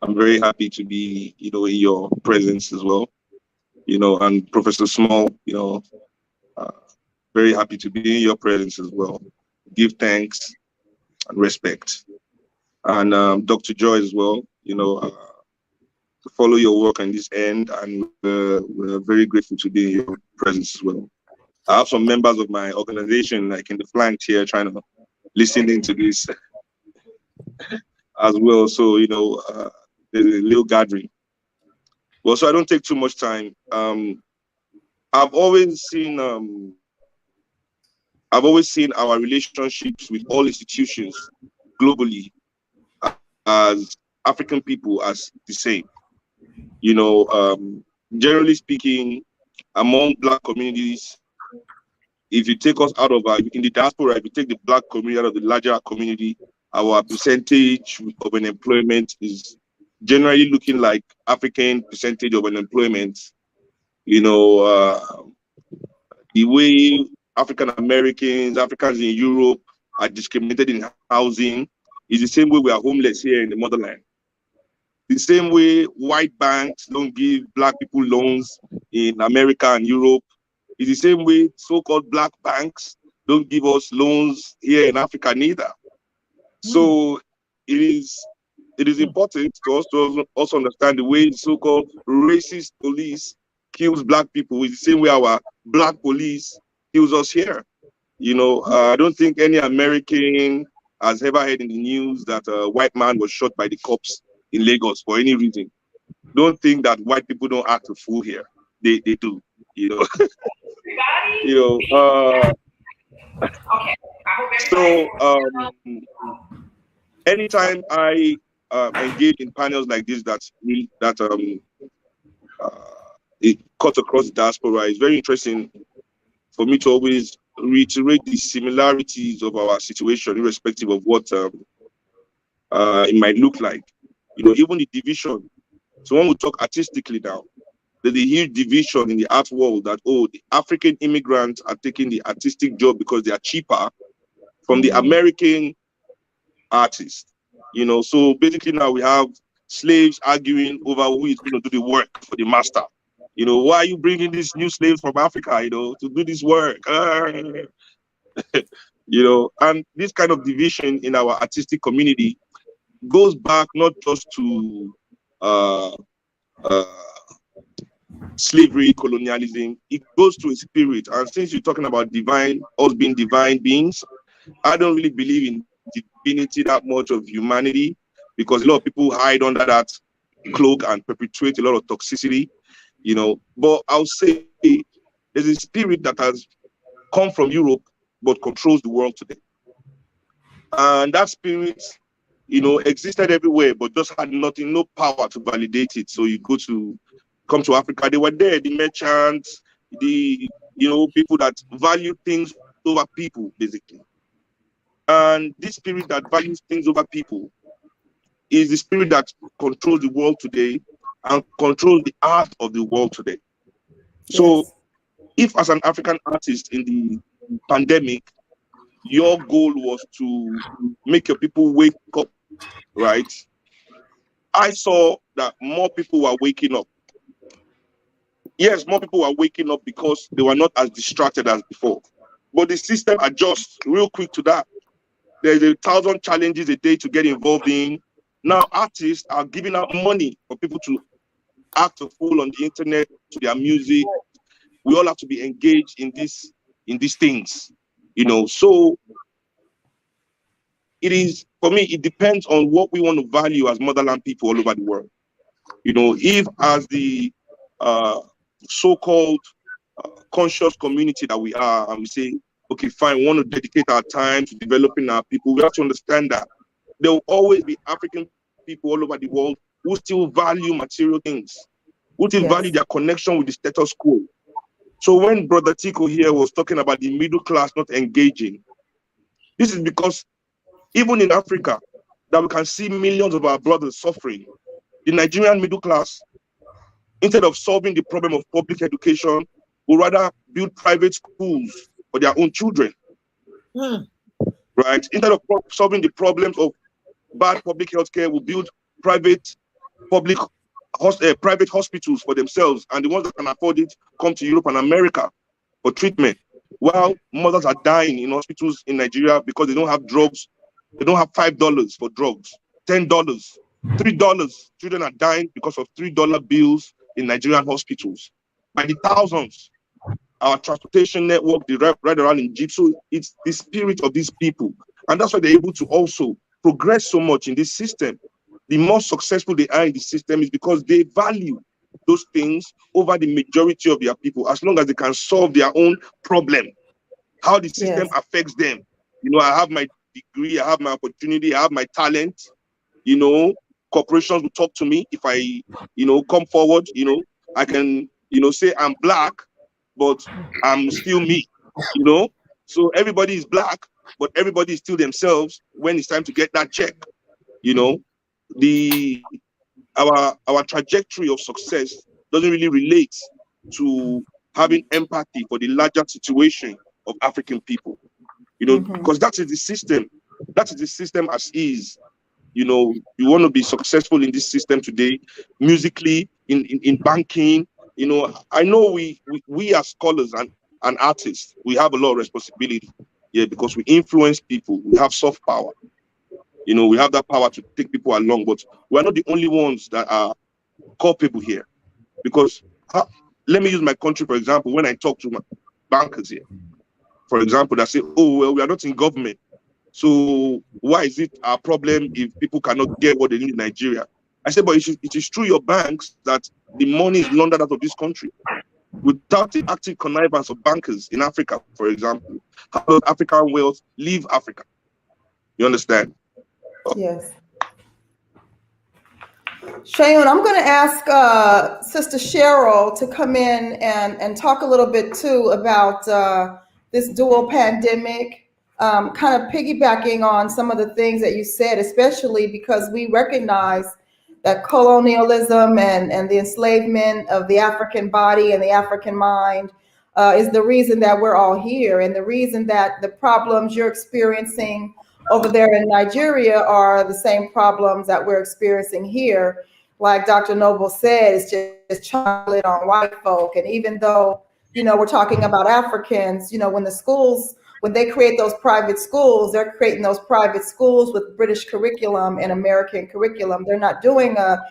I'm very happy to be, you know, in your presence as well. You know, and Professor Small, you know, very happy to be in your presence as well. Give thanks and respect. And Dr. Joy as well, you know, to follow your work on this end, and we're very grateful to be in your presence as well. I have some members of my organization, like in the flank here, trying to listen into this as well. So, you know, there's a little gathering. Well, so I don't take too much time. I've always seen our relationships with all institutions globally as African people as the same. You know, generally speaking, among Black communities, if you take us out of in the diaspora, if you take the Black community out of the larger community, our percentage of unemployment is generally looking like African percentage of unemployment. You know, the way African Americans, Africans in Europe are discriminated in housing is the same way we are homeless here in the motherland. The same way white banks don't give Black people loans in America and Europe is the same way so-called Black banks don't give us loans here in Africa neither. So it is important to us to also understand the way so-called racist police kills Black people is the same way our Black police kills us here. You know, I don't think any American has ever heard in the news that a white man was shot by the cops in Lagos for any reason. Don't think that white people don't act a fool here. They do, you know. You know, so anytime I engage in panels like this, it cuts across the diaspora. It's very interesting for me to always reiterate the similarities of our situation, irrespective of what it might look like. You know, even the division. So when we talk artistically now, there's a huge division in the art world that, oh, the African immigrants are taking the artistic job because they are cheaper from the American artists. You know, so basically now we have slaves arguing over who is going to do the work for the master. You know, why are you bringing these new slaves from Africa, you know, to do this work? You know, and this kind of division in our artistic community goes back not just to slavery, colonialism, it goes to a spirit. And since you're talking about divine, us being divine beings, I don't really believe in divinity that much of humanity, because a lot of people hide under that cloak and perpetuate a lot of toxicity, you know. But I'll say there's a spirit that has come from Europe but controls the world today. And that spirit, you know, existed everywhere but just had nothing, no power to validate it. So you come to Africa, they were there, the merchants, the, you know, people that value things over people, basically. And this spirit that values things over people is the spirit that controls the world today and controls the art of the world today. So if as an African artist in the pandemic, your goal was to make your people wake up, right? I saw that more people were waking up. Yes, more people were waking up because they were not as distracted as before. But the system adjusts real quick to that. There's 1,000 challenges a day to get involved in. Now artists are giving out money for people to act a fool on the internet, to their music. We all have to be engaged in these things, you know. So it is, for me, it depends on what we want to value as motherland people all over the world. You know, if as the so-called conscious community that we are, and we say, okay, fine, we want to dedicate our time to developing our people, we have to understand that there will always be African people all over the world who still value material things, who still value their connection with the status quo. So when Brother Tico here was talking about the middle class not engaging, this is because even in Africa, that we can see millions of our brothers suffering. The Nigerian middle class, instead of solving the problem of public education, will rather build private schools for their own children, right? Instead of solving the problems of bad public health care, will build private hospitals for themselves, and the ones that can afford it come to Europe and America for treatment, while mothers are dying in hospitals in Nigeria because they don't have drugs. They don't have $5 for drugs, $10, $3. Children are dying because of $3 bills in Nigerian hospitals by the thousands. Our transportation network, they ride around in jeeps. So it's the spirit of these people, and that's why they're able to also progress so much in this system. The more successful they are in the system is because they value those things over the majority of their people, as long as they can solve their own problem. How the system affects them. You know, I have my degree, I have my opportunity, I have my talent. You know, corporations will talk to me if I, you know, come forward. You know, I can, you know, say I'm black, but I'm still me. You know, so everybody is black, but everybody is still themselves when it's time to get that check. You know, our trajectory of success doesn't really relate to having empathy for the larger situation of African people, you know, because that is the system. That is the system as is. You know, you want to be successful in this system today, musically, in banking. You know, I know we as scholars and artists, we have a lot of responsibility, because we influence people. We have soft power. You know, we have that power to take people along, but we're not the only ones that are culpable here. Because let me use my country, for example. When I talk to my bankers here, for example, that say, oh, well, we are not in government. So why is it our problem if people cannot get what they need in Nigeria? I said, but it is through your banks that the money is laundered out of this country. Without the active connivance of bankers in Africa, for example, how does African wealth leave Africa? You understand? Yes. Seun, I'm going to ask Sister Cheryl to come in and talk a little bit too about this dual pandemic, kind of piggybacking on some of the things that you said, especially because we recognize that colonialism and the enslavement of the African body and the African mind is the reason that we're all here, and the reason that the problems you're experiencing over there in Nigeria are the same problems that we're experiencing here. Like Dr. Noble said, it's just chocolate on white folk. And even though, you know, we're talking about Africans, you know, when they create those private schools, they're creating those private schools with British curriculum and American curriculum. They're not doing a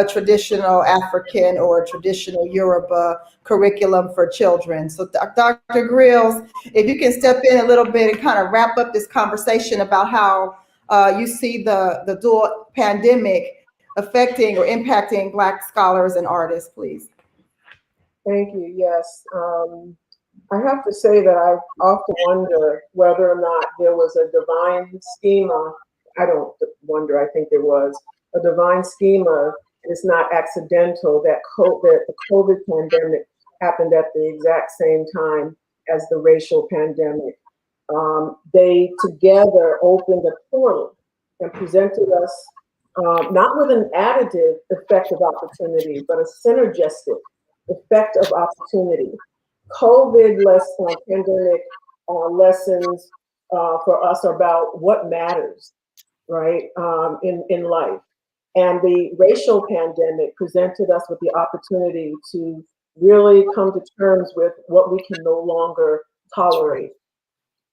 traditional African or a traditional Yoruba curriculum for children. So Dr. Grills, if you can step in a little bit and kind of wrap up this conversation about how you see the dual pandemic affecting or impacting Black scholars and artists, please. Thank you. Yes. I have to say that I often wonder whether or not there was a divine schema. I don't wonder, I think there was a divine schema. It's not accidental that the COVID pandemic happened at the exact same time as the racial pandemic. They together opened a portal and presented us not with an additive effect of opportunity, but a synergistic effect of opportunity. COVID pandemic lessons for us are about what matters, right, in life. And the racial pandemic presented us with the opportunity to really come to terms with what we can no longer tolerate.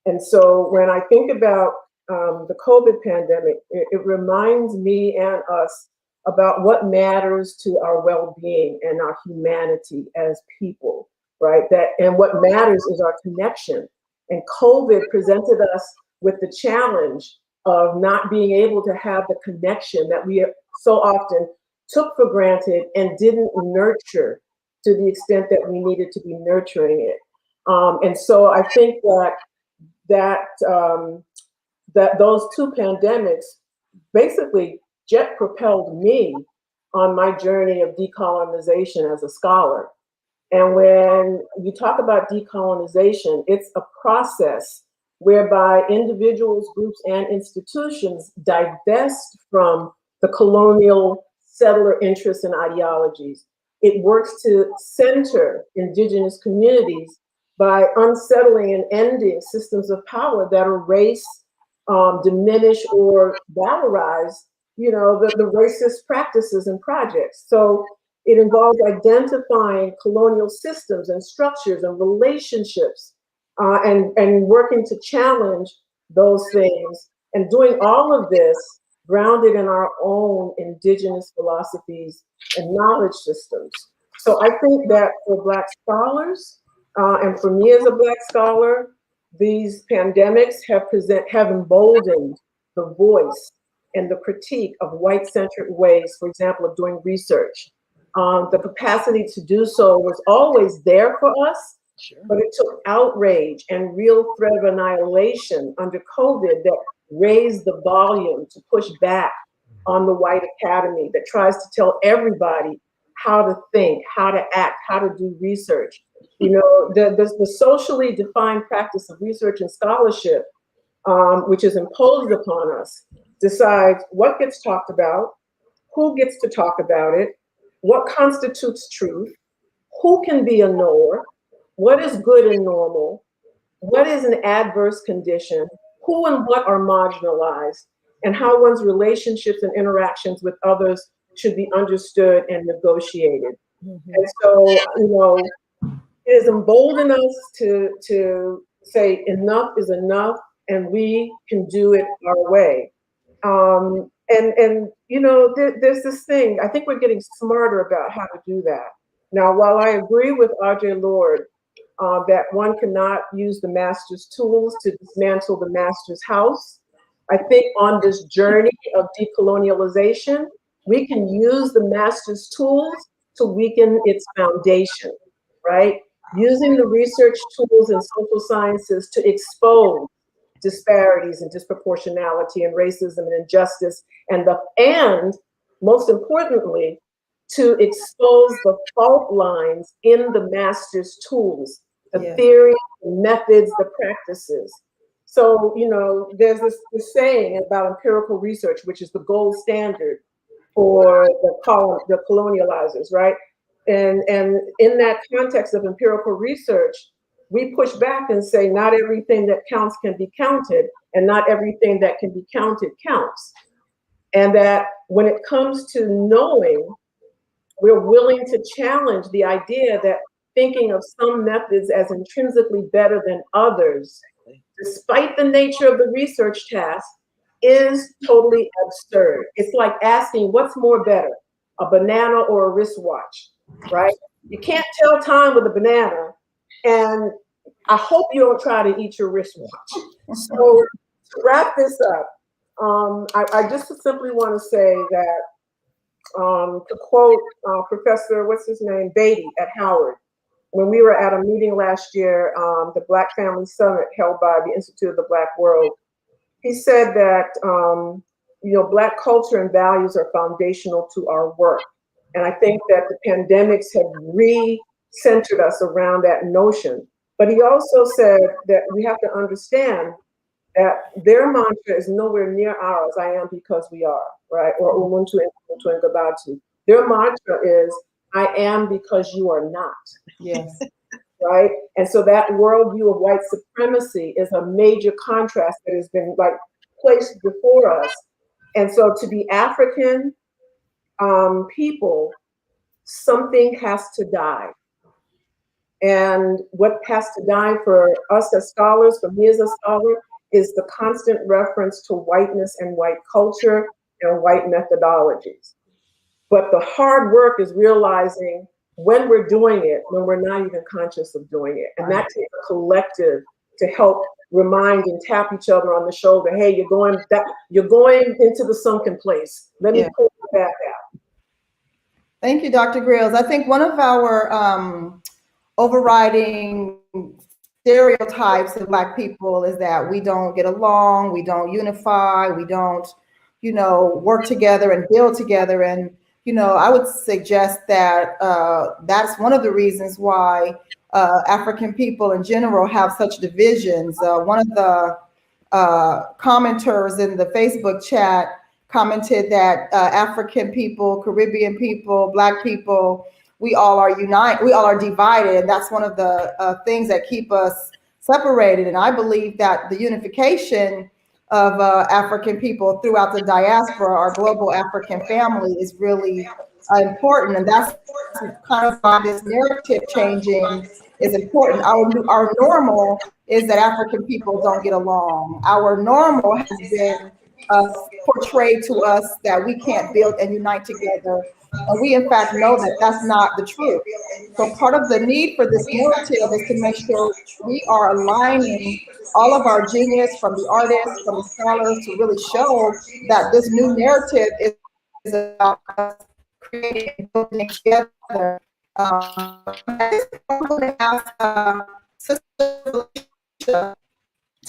And so when I think about the COVID pandemic, it reminds me and us about what matters to our well-being and our humanity as people, right? And what matters is our connection. And COVID presented us with the challenge of not being able to have the connection that we so often took for granted and didn't nurture to the extent that we needed to be nurturing it. And so I think that those two pandemics basically jet propelled me on my journey of decolonization as a scholar. And when you talk about decolonization, it's a process whereby individuals, groups, and institutions divest from the colonial settler interests and ideologies. It works to center indigenous communities by unsettling and ending systems of power that erase, diminish, or valorize, you know, the racist practices and projects. So it involves identifying colonial systems and structures and relationships, and working to challenge those things, and doing all of this grounded in our own indigenous philosophies and knowledge systems. So I think that for Black scholars, and for me as a Black scholar, these pandemics have emboldened the voice and the critique of white-centric ways, for example, of doing research. The capacity to do so was always there for us, but it took outrage and real threat of annihilation under COVID that raised the volume to push back on the white academy that tries to tell everybody how to think, how to act, how to do research. You know, the socially defined practice of research and scholarship, which is imposed upon us, decides what gets talked about, who gets to talk about it, what constitutes truth, who can be a knower, what is good and normal, what is an adverse condition, who and what are marginalized, and how one's relationships and interactions with others should be understood and negotiated. Mm-hmm. And so, you know, it has emboldened us to say enough is enough, and we can do it our way. And you know, there's this thing, I think we're getting smarter about how to do that. Now, while I agree with R.J. Lord that one cannot use the master's tools to dismantle the master's house, I think on this journey of decolonialization, we can use the master's tools to weaken its foundation, right? Using the research tools and social sciences to expose disparities and disproportionality and racism and injustice and most importantly, to expose the fault lines in the master's tools, the theory, the methods, the practices. So, you know, there's this saying about empirical research, which is the gold standard for the colonializers, right? And in that context of empirical research, we push back and say not everything that counts can be counted, and not everything that can be counted counts. And that when it comes to knowing, we're willing to challenge the idea that thinking of some methods as intrinsically better than others, despite the nature of the research task, is totally absurd. It's like asking what's more better, a banana or a wristwatch, right? You can't tell time with a banana, and I hope you don't try to eat your wristwatch. So to wrap this up, I just simply want to say that, to quote Professor, what's his name, Beatty at Howard, when we were at a meeting last year, the Black Family Summit held by the Institute of the Black World, he said that, you know, Black culture and values are foundational to our work. And I think that the pandemics have re-centered us around that notion. But he also said that we have to understand that their mantra is nowhere near ours. I am because we are, right? Or Ubuntu and Ngabatu. Their mantra is, I am because you are not. Yes. Right? And so that worldview of white supremacy is a major contrast that has been like placed before us. And so to be African people, something has to die. And what has to die for us as scholars, for me as a scholar, is the constant reference to whiteness and white culture and white methodologies. But the hard work is realizing when we're doing it, when we're not even conscious of doing it. And that takes a collective to help remind and tap each other on the shoulder. Hey, you're going into the sunken place. Let me pull you back out. Thank you, Dr. Grills. I think one of our overriding stereotypes of Black people is that we don't get along, we don't unify, we don't, you know, work together and build together. And, you know, I would suggest that that's one of the reasons why African people in general have such divisions. One of the commenters in the Facebook chat commented that African people, Caribbean people, Black people, we all are divided, and that's one of the things that keep us separated. And I believe that the unification of African people throughout the diaspora, our global African family, is really important. And that's kind of why this narrative changing is important. Our normal is that African people don't get along. Our normal has been portrayed to us that we can't build and unite together. And we in fact know that that's not the truth. So part of the need for this narrative is to make sure we are aligning all of our genius, from the artists, from the scholars, to really show that this new narrative is about us creating and building together. I'm going to ask Sister to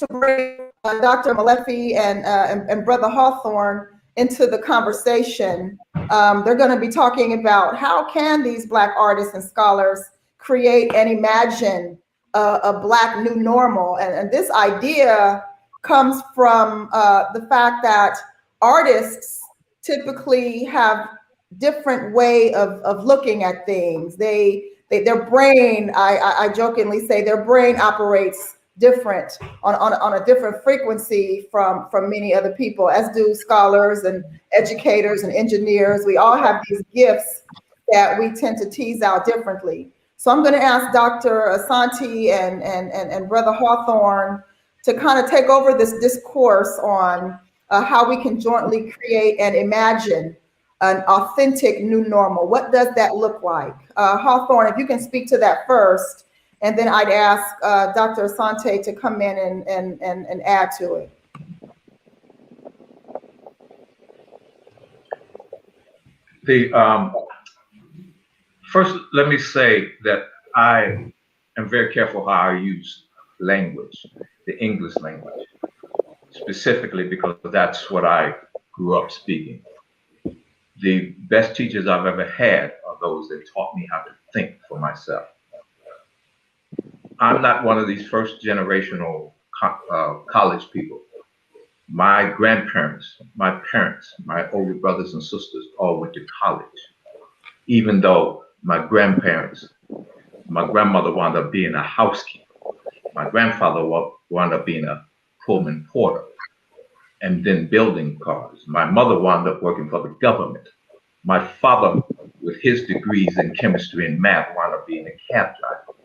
bring Dr. Molefi and Brother Hawthorne into the conversation. They're going to be talking about how can these Black artists and scholars create and imagine a Black new normal. And this idea comes from the fact that artists typically have different way of looking at things. Their brain, I jokingly say, their brain operates different on a different frequency from many other people, as do scholars and educators and engineers. We all have these gifts that we tend to tease out differently. So I'm going to ask Dr. Asante and Brother Hawthorne to kind of take over this discourse on how we can jointly create and imagine an authentic new normal. What does that look like? Hawthorne, if you can speak to that first, and then I'd ask Dr. Asante to come in and add to it. First, let me say that I am very careful how I use language, the English language, specifically because that's what I grew up speaking. The best teachers I've ever had are those that taught me how to think for myself. I'm not one of these first generational college people. My grandparents, my parents, my older brothers and sisters all went to college, even though my grandparents, my grandmother wound up being a housekeeper. My grandfather wound up being a Pullman porter and then building cars. My mother wound up working for the government. My father, with his degrees in chemistry and math, wound up being a cab driver.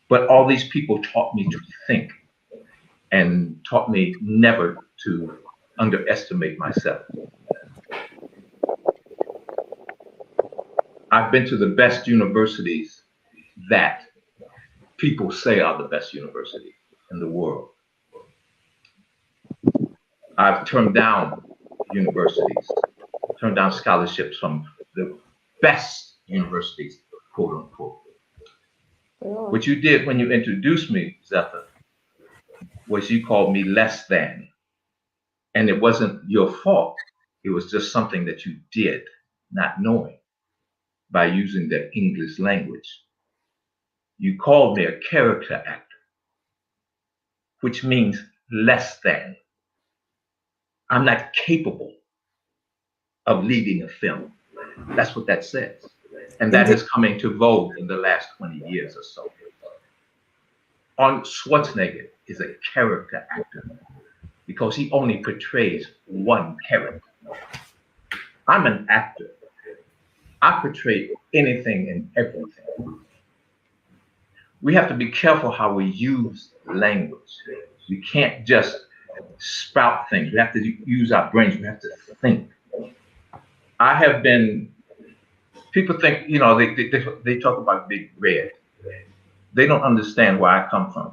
But all these people taught me to think and taught me never to underestimate myself. I've been to the best universities that people say are the best universities in the world. I've turned down universities, turned down scholarships from the best universities, quote unquote. What you did when you introduced me, Zetha, was you called me less than. And it wasn't your fault. It was just something that you did, not knowing, by using the English language. You called me a character actor, which means less than. I'm not capable of leading a film. That's what that says. And that has come into vogue in the last 20 years or so. Arnold Schwarzenegger is a character actor because he only portrays one character. I'm an actor. I portray anything and everything. We have to be careful how we use language. We can't just spout things. We have to use our brains. We have to think. I have been, people think, you know, they talk about Big Red. They don't understand where I come from.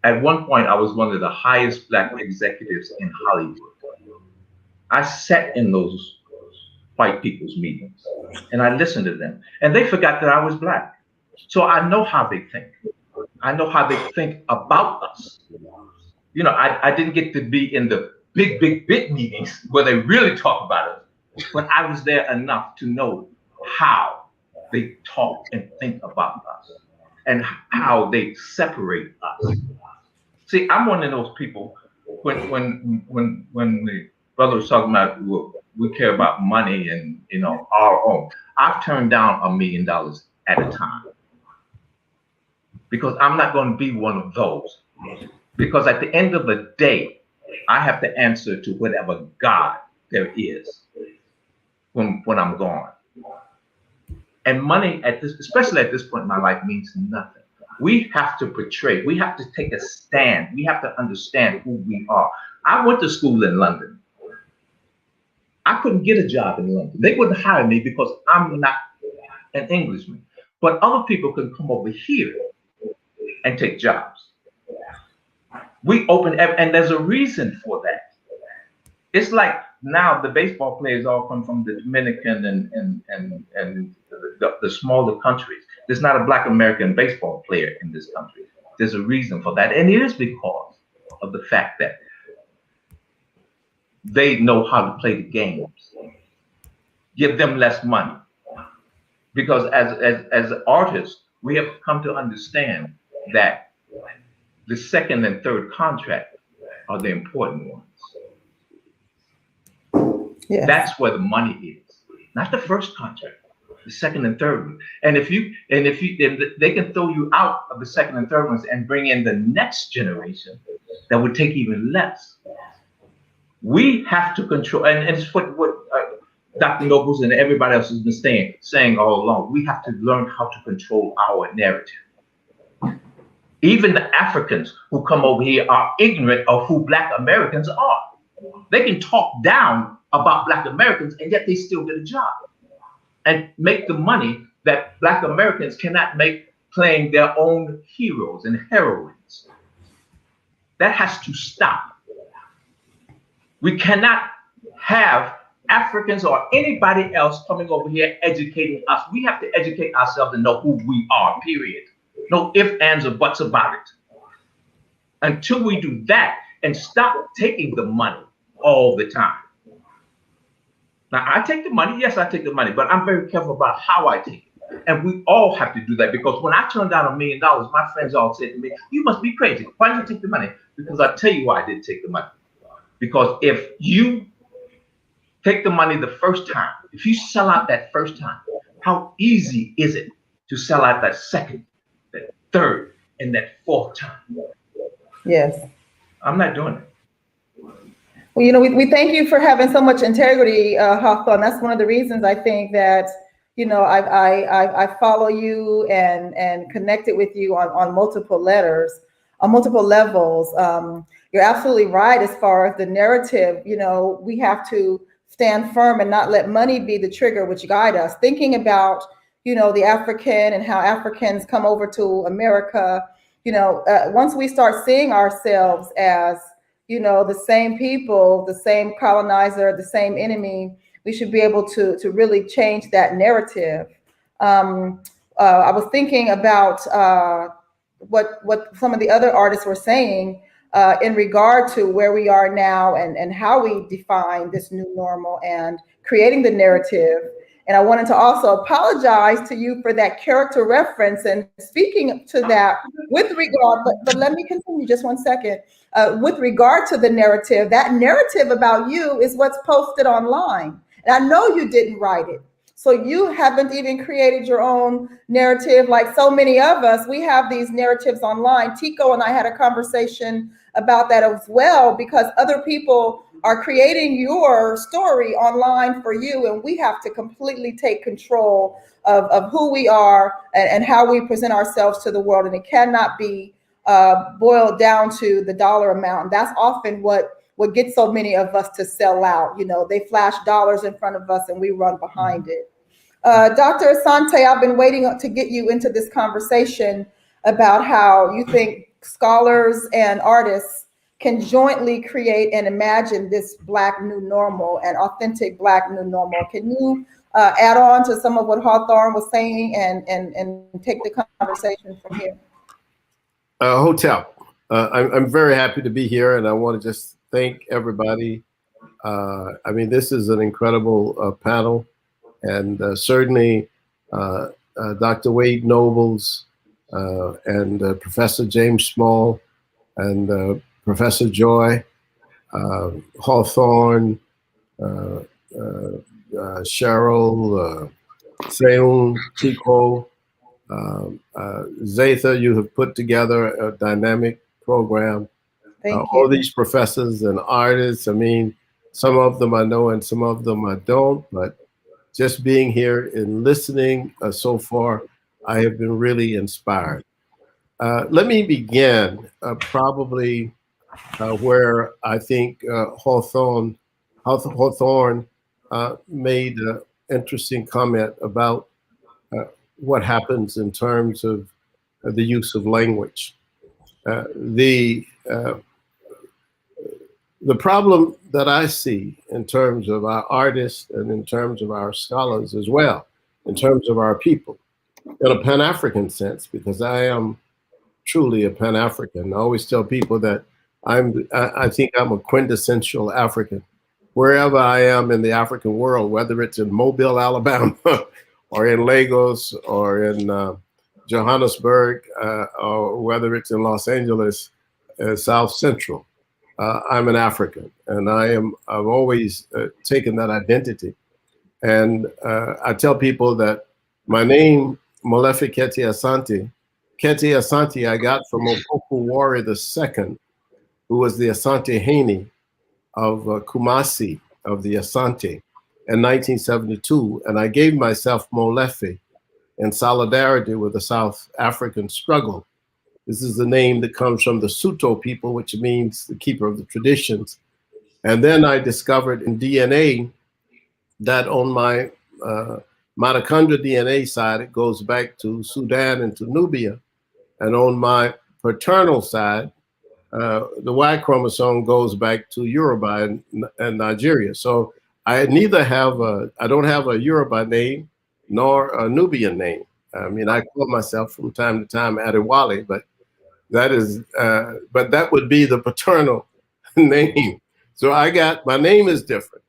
At one point, I was one of the highest Black executives in Hollywood. I sat in those white people's meetings and I listened to them, and they forgot that I was Black. So I know how they think. I know how they think about us. You know, I didn't get to be in the big meetings where they really talk about it, but I was there enough to know how they talk and think about us and how they separate us. See, I'm one of those people, when the brother was talking about, we care about money and, you know, our own. I've turned down $1 million at a time because I'm not going to be one of those. Because at the end of the day, I have to answer to whatever God there is when I'm gone. And money, especially at this point in my life, means nothing. We have to portray, we have to take a stand. We have to understand who we are. I went to school in London. I couldn't get a job in London. They wouldn't hire me because I'm not an Englishman. But other people can come over here and take jobs. We open, and there's a reason for that. It's like now the baseball players all come from the Dominican and the smaller countries. There's not a Black American baseball player in this country. There's a reason for that. And it is because of the fact that they know how to play the games. Give them less money. Because as artists, we have come to understand that the second and third contract are the important ones. Yeah. That's where the money is, not the first contract, the second and third one. And if they can throw you out of the second and third ones and bring in the next generation that would take even less. We have to control, and it's what Dr. Nobles and everybody else has been saying all along. We have to learn how to control our narrative. Even the Africans who come over here are ignorant of who Black Americans are. They can talk down about Black Americans and yet they still get a job and make the money that Black Americans cannot make playing their own heroes and heroines. That has to stop. We cannot have Africans or anybody else coming over here educating us. We have to educate ourselves and know who we are, period. No ifs, ands, or buts about it. Until we do that and stop taking the money all the time. Now, I take the money. Yes, I take the money, but I'm very careful about how I take it. And we all have to do that, because when I turned down $1 million, my friends all said to me, "You must be crazy. Why did you take the money?" Because I tell you why I did take the money. Because if you take the money the first time, if you sell out that first time, how easy is it to sell out that second, that third, and that fourth time? Yes. I'm not doing it. Well, you know, we thank you for having so much integrity, Hawthorne. That's one of the reasons I think that, you know, I follow you and connected with you on multiple levels. You're absolutely right as far as the narrative. You know, we have to stand firm and not let money be the trigger which guide us. Thinking about, you know, the African and how Africans come over to America. You know, once we start seeing ourselves as, you know, the same people, the same colonizer, the same enemy, we should be able to really change that narrative. I was thinking about what some of the other artists were saying in regard to where we are now and how we define this new normal and creating the narrative. And I wanted to also apologize to you for that character reference and speaking to that with regard, but let me continue just one second. With regard to the narrative, that narrative about you is what's posted online. And I know you didn't write it. So you haven't even created your own narrative like so many of us. We have these narratives online. Tico and I had a conversation about that as well, because other people are creating your story online for you, and we have to completely take control of who we are and how we present ourselves to the world. And it cannot be boiled down to the dollar amount. And that's often what gets so many of us to sell out. You know, they flash dollars in front of us and we run behind it. Dr. Asante, I've been waiting to get you into this conversation about how you think scholars and artists can jointly create and imagine this Black new normal and authentic Black new normal. Can you add on to some of what Hawthorne was saying and take the conversation from here? Hotel. I'm very happy to be here, and I want to just thank everybody. I mean, this is an incredible panel, and certainly Dr. Wade Nobles and Professor James Small and Professor Joy, Hawthorne, Cheryl, Seun, Tico, Zetha, you have put together a dynamic program. All these professors and artists, I mean, some of them I know and some of them I don't, but just being here and listening so far, I have been really inspired. Let me begin probably where I think Hawthorne made an interesting comment about what happens in terms of the use of language. The problem that I see in terms of our artists and in terms of our scholars as well, in terms of our people, in a Pan-African sense, because I am truly a Pan-African. I always tell people that I think I'm a quintessential African. Wherever I am in the African world, whether it's in Mobile, Alabama, or in Lagos, or in Johannesburg, or whether it's in Los Angeles, South Central, I'm an African, and I've always taken that identity. And I tell people that my name, Molefi Keti Asante, I got from Opoku Warrior II, who was the Asante Haney of Kumasi, of the Asante, in 1972. And I gave myself Molefi in solidarity with the South African struggle. This is the name that comes from the Suto people, which means the keeper of the traditions. And then I discovered in DNA that on my mitochondrial DNA side, it goes back to Sudan and to Nubia. And on my paternal side, the Y chromosome goes back to Yoruba and Nigeria. So I don't have a Yoruba name nor a Nubian name. I mean, I call myself from time to time Adewale, but that would be the paternal name. So my name is different.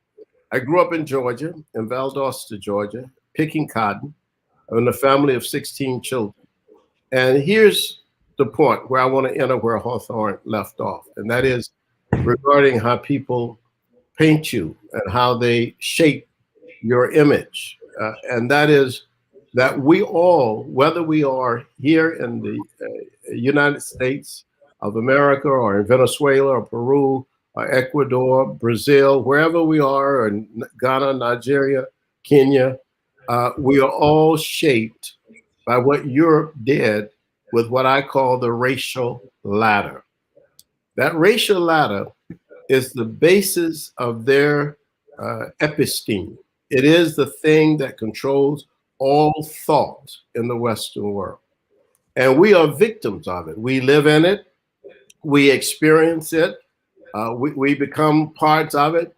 I grew up in Georgia, in Valdosta, Georgia, picking cotton. I'm in a family of 16 children. And here's the point where I want to enter where Hawthorne left off, and that is regarding how people paint you and how they shape your image. And that is that we all, whether we are here in the United States of America or in Venezuela or Peru or Ecuador, Brazil, wherever we are, in Ghana, Nigeria, Kenya, we are all shaped by what Europe did with what I call the racial ladder. That racial ladder is the basis of their episteme. It is the thing that controls all thought in the Western world. And we are victims of it. We live in it. We experience it. We become parts of it.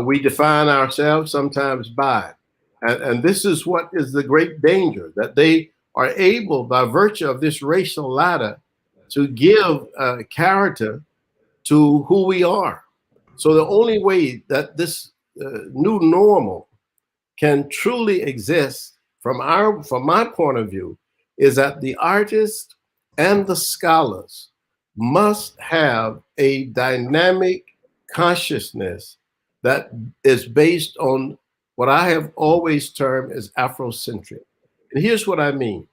We define ourselves sometimes by it. And this is what is the great danger, that they are able, by virtue of this racial ladder, to give character to who we are. So the only way that this new normal can truly exist from my point of view is that the artists and the scholars must have a dynamic consciousness that is based on what I have always termed as Afrocentric. And here's what I mean.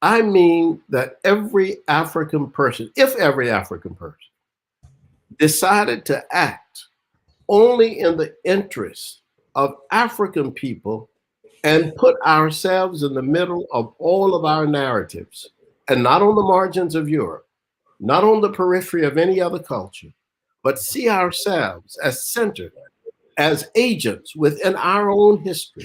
I mean that every African person, if every African person decided to act only in the interest of African people and put ourselves in the middle of all of our narratives, and not on the margins of Europe, not on the periphery of any other culture, but see ourselves as centered, as agents within our own history,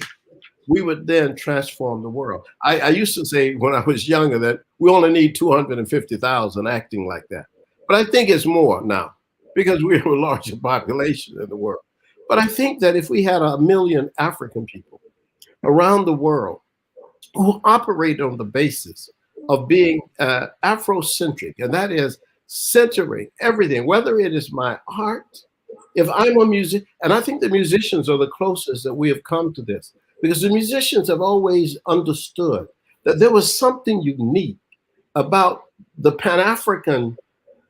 we would then transform the world. I used to say when I was younger that we only need 250,000 acting like that. But I think it's more now because we're a larger population in the world. But I think that if we had 1 million African people around the world who operate on the basis of being Afrocentric, and that is centering everything, whether it is my art, if I'm a musician, and I think the musicians are the closest that we have come to this, because the musicians have always understood that there was something unique about the Pan-African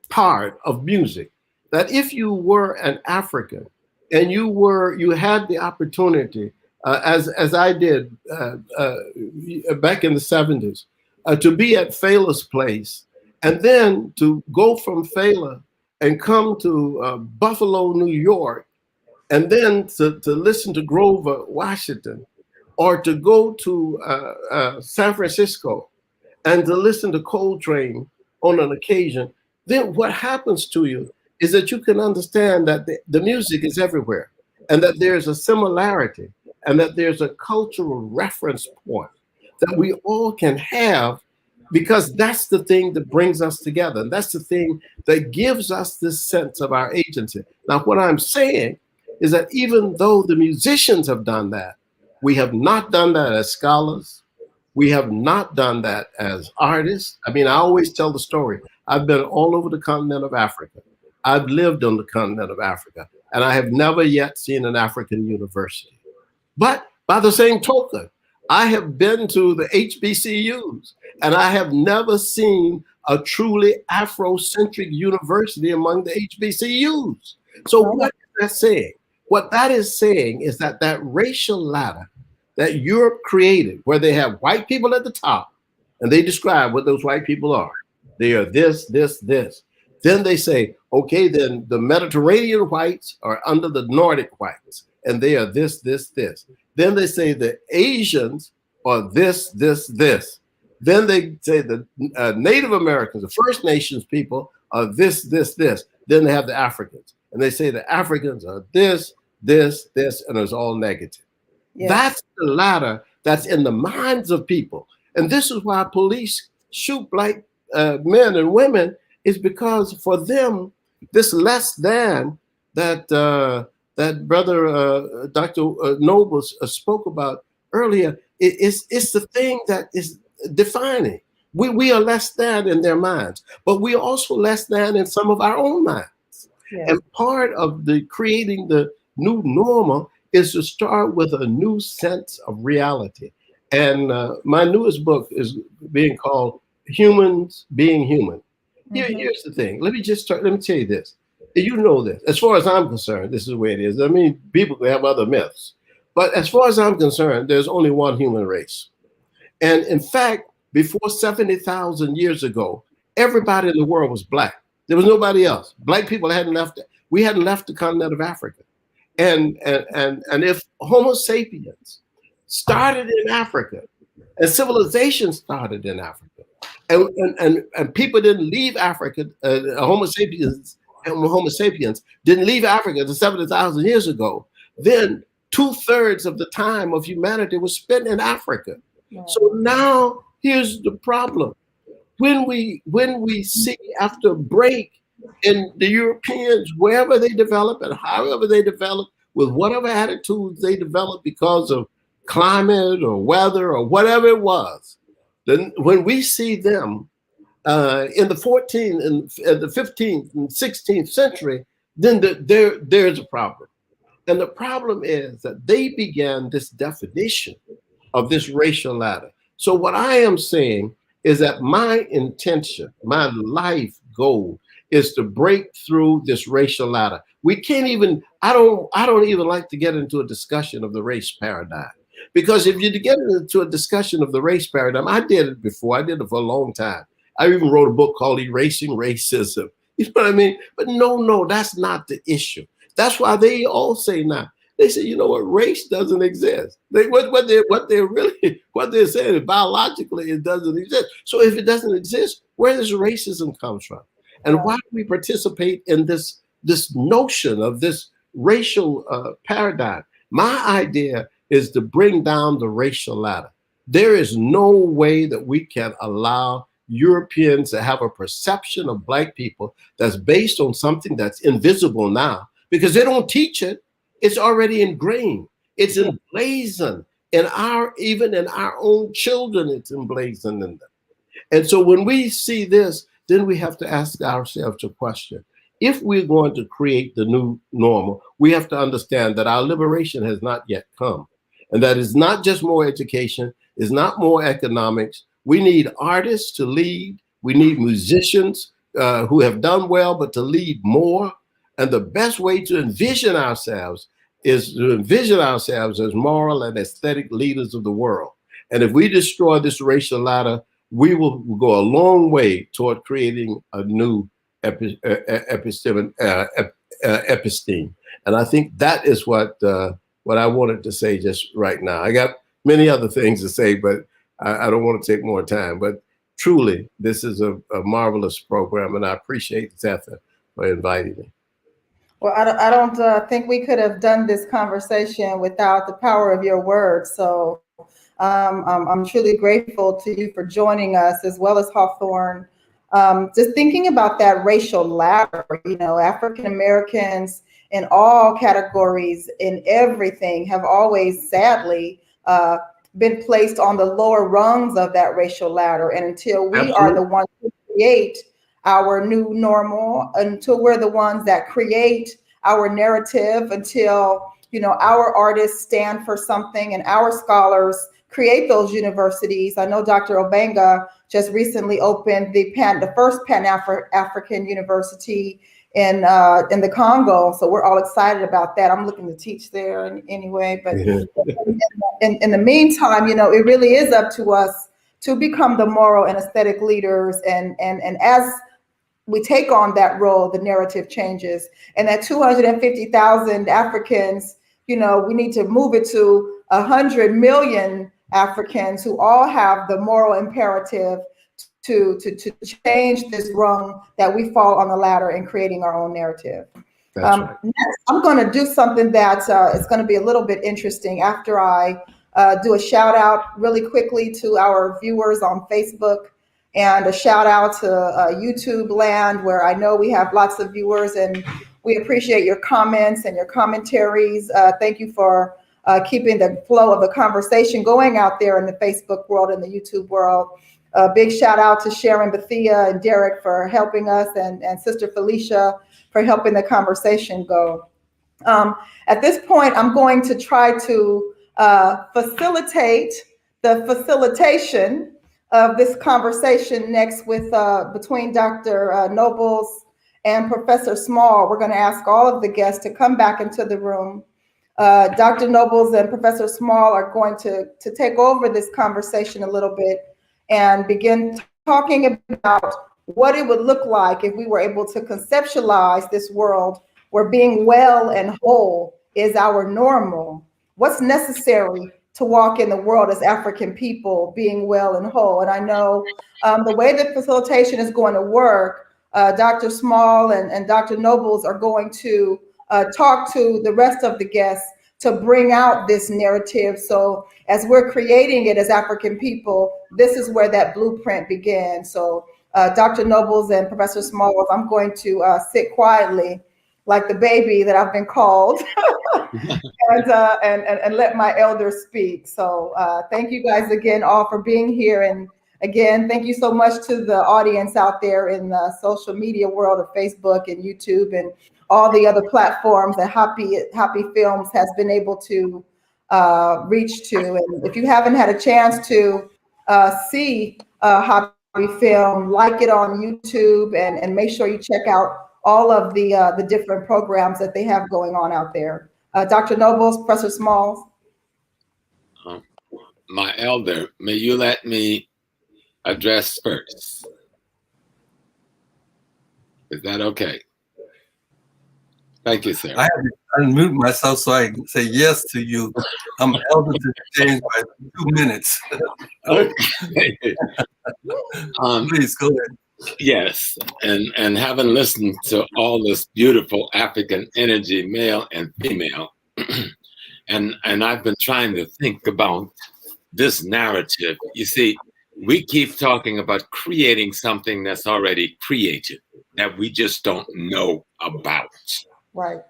part of music, that if you were an African and you had the opportunity, as I did back in the 70s, to be at Fela's place, and then to go from Fela and come to Buffalo, New York, and then to listen to Grover Washington, or to go to San Francisco and to listen to Coltrane on an occasion, then what happens to you is that you can understand that the music is everywhere, and that there's a similarity, and that there's a cultural reference point that we all can have, because that's the thing that brings us together. And that's the thing that gives us this sense of our agency. Now, what I'm saying is that even though the musicians have done that, we have not done that as scholars. We have not done that as artists. I mean, I always tell the story. I've been all over the continent of Africa. I've lived on the continent of Africa, and I have never yet seen an African university. But by the same token, I have been to the HBCUs, and I have never seen a truly Afrocentric university among the HBCUs. So what is that saying? What that is saying is that that racial ladder that Europe created, where they have white people at the top, and they describe what those white people are. They are this, this, this. Then they say, okay, then the Mediterranean whites are under the Nordic whites, and they are this, this, this. Then they say the Asians are this, this, this. Then they say the Native Americans, the First Nations people are this, this, this. Then they have the Africans, and they say the Africans are this, this, this, and it's all negative. Yes. That's the ladder that's in the minds of people. And this is why police shoot black men and women, is because for them, this less than that that brother Dr. Noble spoke about earlier, it's the thing that is defining. We are less than in their minds, but we are also less than in some of our own minds. Yes. And part of the creating the new normal is to start with a new sense of reality. And my newest book is being called Humans Being Human. Here's the thing. Let me tell you this. You know this. As far as I'm concerned, this is the way it is. I mean, people have other myths. But as far as I'm concerned, there's only one human race. And in fact, before 70,000 years ago, everybody in the world was black. There was nobody else. Black people hadn't left. We hadn't left the continent of Africa. And if Homo sapiens started in Africa, and civilization started in Africa, and people didn't leave Africa, Homo sapiens didn't leave Africa to 70,000 years ago, then 2/3 of the time of humanity was spent in Africa. So now here's the problem. When we see after a break in the Europeans, wherever they develop and however they develop, with whatever attitudes they develop because of climate or weather or whatever it was, then when we see them in the 14th and the 15th and 16th century, then there's a problem. And the problem is that they began this definition of this racial ladder. So what I am saying is that my intention, my life goal is to break through this racial ladder. We can't even, I don't even like to get into a discussion of the race paradigm. Because if you get into a discussion of the race paradigm, I did it before, I did it for a long time. I even wrote a book called Erasing Racism. You know what I mean? But no, that's not the issue. That's why they all say now, they say, you know what, race doesn't exist. What they're saying is biologically it doesn't exist. So if it doesn't exist, where does racism come from? And why do we participate in this notion of this racial paradigm? My idea is to bring down the racial ladder. There is no way that we can allow Europeans to have a perception of Black people that's based on something that's invisible now, because they don't teach it. It's already ingrained. It's emblazoned even in our own children, it's emblazoned in them. And so when we see this, then we have to ask ourselves a question. If we're going to create the new normal, we have to understand that our liberation has not yet come. And that is not just more education, it's not more economics. We need artists to lead. We need musicians who have done well, but to lead more. And the best way to envision ourselves is to envision ourselves as moral and aesthetic leaders of the world. And if we destroy this racial ladder, we will go a long way toward creating a new episteme. And I think that is what I wanted to say just right now. I got many other things to say, but I don't want to take more time. But truly, this is a marvelous program, and I appreciate Zetha for inviting me. Well, I don't think we could have done this conversation without the power of your words. So I'm truly grateful to you for joining us, as well as Hawthorne. Just thinking about that racial ladder, African Americans in all categories, in everything, have always sadly been placed on the lower rungs of that racial ladder. And until we are the ones who create our new normal, until we're the ones that create our narrative, until our artists stand for something and our scholars create those universities. I know Dr. Obenga just recently opened the first Pan-African university in the Congo, so we're all excited about that. I'm looking to teach there anyway. But in the meantime, it really is up to us to become the moral and aesthetic leaders, and as we take on that role, the narrative changes, and that 250,000 Africans, we need to move it to 100 million Africans who all have the moral imperative to change this rung that we fall on the ladder in creating our own narrative. Right. Next, I'm going to do something that is going to be a little bit interesting after I do a shout out really quickly to our viewers on Facebook, and a shout out to YouTube land, where I know we have lots of viewers, and we appreciate your comments and your commentaries. Thank you for keeping the flow of the conversation going out there in the Facebook world and the YouTube world. Big shout out to Sharon, Bethia, and Derek for helping us, and Sister Felicia for helping the conversation go. At this point, I'm going to try to facilitate the facilitation of this conversation next with between Dr. Nobles and Professor Small. We're going to ask all of the guests to come back into the room. Dr. Nobles and Professor Small are going to take over this conversation a little bit and begin talking about what it would look like if we were able to conceptualize this world where being well and whole is our normal. What's necessary to walk in the world as African people, being well and whole? And I know the way that facilitation is going to work, Dr. Small and Dr. Nobles are going to talk to the rest of the guests to bring out this narrative. So as we're creating it as African people, this is where that blueprint began. So Dr. Nobles and Professor Small, I'm going to sit quietly like the baby that I've been called and let my elders speak. So thank you guys again all for being here. And again, thank you so much to the audience out there in the social media world of Facebook and YouTube and all the other platforms that HAPI Films has been able to reach to. And if you haven't had a chance to see HAPI Film, like it on YouTube and make sure you check out all of the different programs that they have going on out there. Dr. Nobles, Professor Smalls. My elder, may you let me address first? Is that okay? Thank you, sir. I have to unmute myself so I can say yes to you. I'm elder to James by 2 minutes. Okay. Please go ahead. Yes, and having listened to all this beautiful African energy, male and female, and I've been trying to think about this narrative. You see, we keep talking about creating something that's already created that we just don't know about. Right.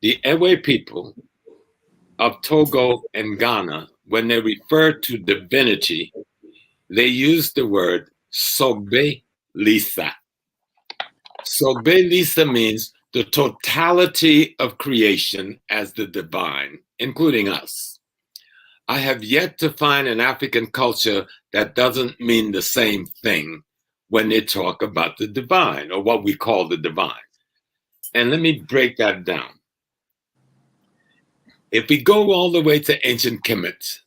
The Ewe people of Togo and Ghana, when they refer to divinity, they use the word Sobe Lisa. Sobe Lisa means the totality of creation as the divine, including us. I have yet to find an African culture that doesn't mean the same thing when they talk about the divine or what we call the divine. And let me break that down. If we go all the way to ancient Kemet,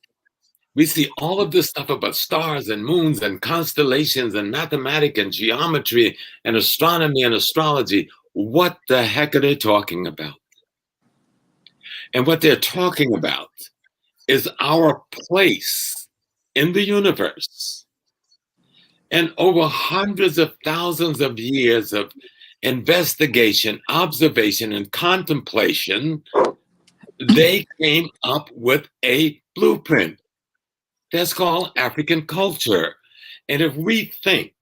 we see all of this stuff about stars and moons and constellations and mathematics and geometry and astronomy and astrology. What the heck are they talking about? And what they're talking about is our place in the universe. And over hundreds of thousands of years of investigation, observation, and contemplation, they came up with a blueprint. That's called African culture. And if we think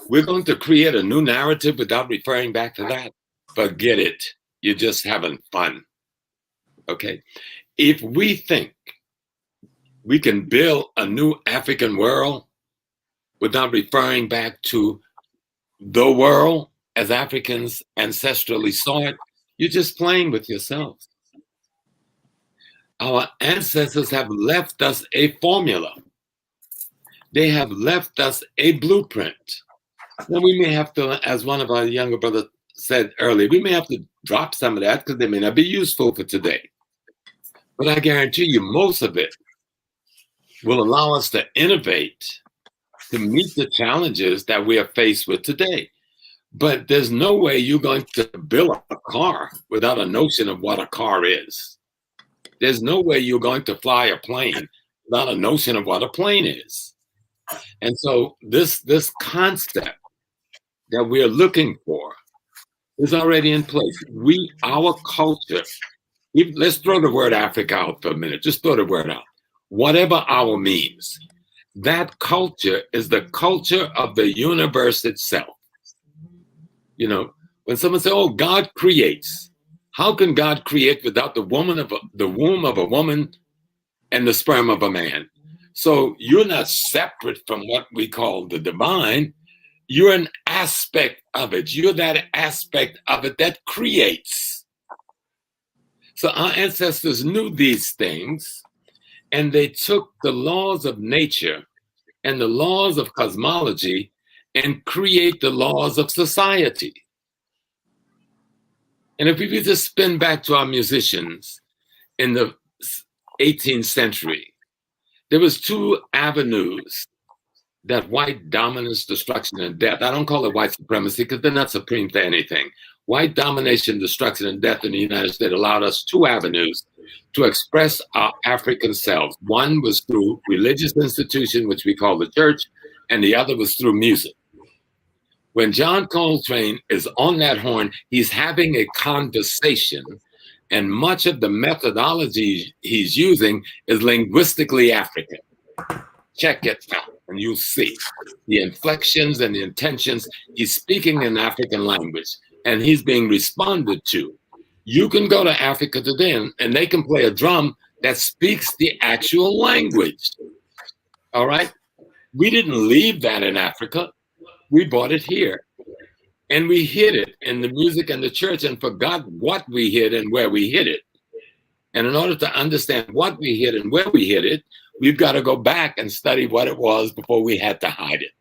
we're going to create a new narrative without referring back to that, forget it. You're just having fun. Okay? If we think we can build a new African world without referring back to the world as Africans ancestrally saw it, you're just playing with yourself. Our ancestors have left us a formula. They have left us a blueprint. Now we may have to, as one of our younger brothers said earlier, we may have to drop some of that because they may not be useful for today. But I guarantee you most of it will allow us to innovate to meet the challenges that we are faced with today. But there's no way you're going to build a car without a notion of what a car is. There's no way you're going to fly a plane without a notion of what a plane is. And so this concept that we're looking for is already in place. Our culture, let's throw the word Africa out for a minute. Just throw the word out. Whatever our means, that culture is the culture of the universe itself. You know, when someone says, "Oh, God creates," how can God create without the womb of a woman and the sperm of a man? So you're not separate from what we call the divine. You're an aspect of it. You're that aspect of it that creates. So our ancestors knew these things, and they took the laws of nature and the laws of cosmology and create the laws of society. And if we could just spin back to our musicians in the 18th century, there was two avenues that white dominance, destruction, and death. I don't call it white supremacy because they're not supreme to anything. White domination, destruction, and death in the United States allowed us two avenues to express our African selves. One was through religious institution, which we call the church, and the other was through music. When John Coltrane is on that horn, he's having a conversation, and much of the methodology he's using is linguistically African. Check it out, and you'll see the inflections and the intentions. He's speaking in African language, and he's being responded to. You can go to Africa today, and they can play a drum that speaks the actual language. All right? We didn't leave that in Africa. We brought it here. And we hid it in the music and the church and forgot what we hid and where we hid it. And in order to understand what we hid and where we hid it, we've got to go back and study what it was before we had to hide it.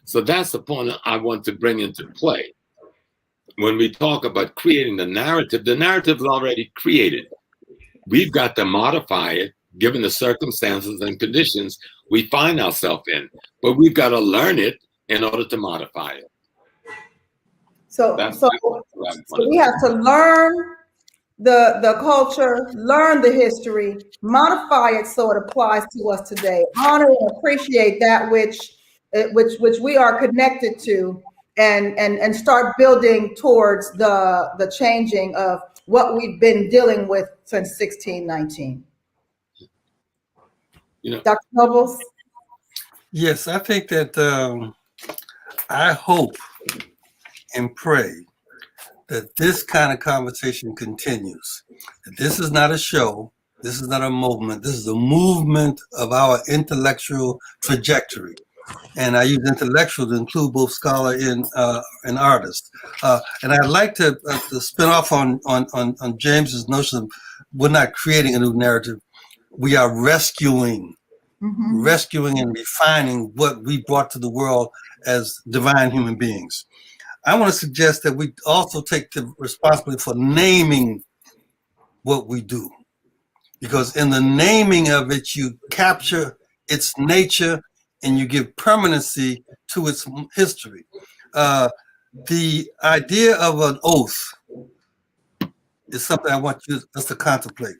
So that's the point I want to bring into play. When we talk about creating the narrative is already created. We've got to modify it given the circumstances and conditions we find ourselves in. But we've got to learn it in order to modify it. So we have to learn the culture, learn the history, modify it so it applies to us today, honor and appreciate that which we are connected to, and start building towards the changing of what we've been dealing with since 1619. Dr. Nobles? Yes, I think that I hope and pray that this kind of conversation continues. That this is not a show. This is not a movement. This is a movement of our intellectual trajectory. And I use intellectual to include both scholar and artist. And I'd like to spin off on James's notion of we're not creating a new narrative. We are rescuing and refining what we brought to the world as divine human beings. I want to suggest that we also take the responsibility for naming what we do, because in the naming of it, you capture its nature and you give permanency to its history. The idea of an oath is something I want you just to contemplate.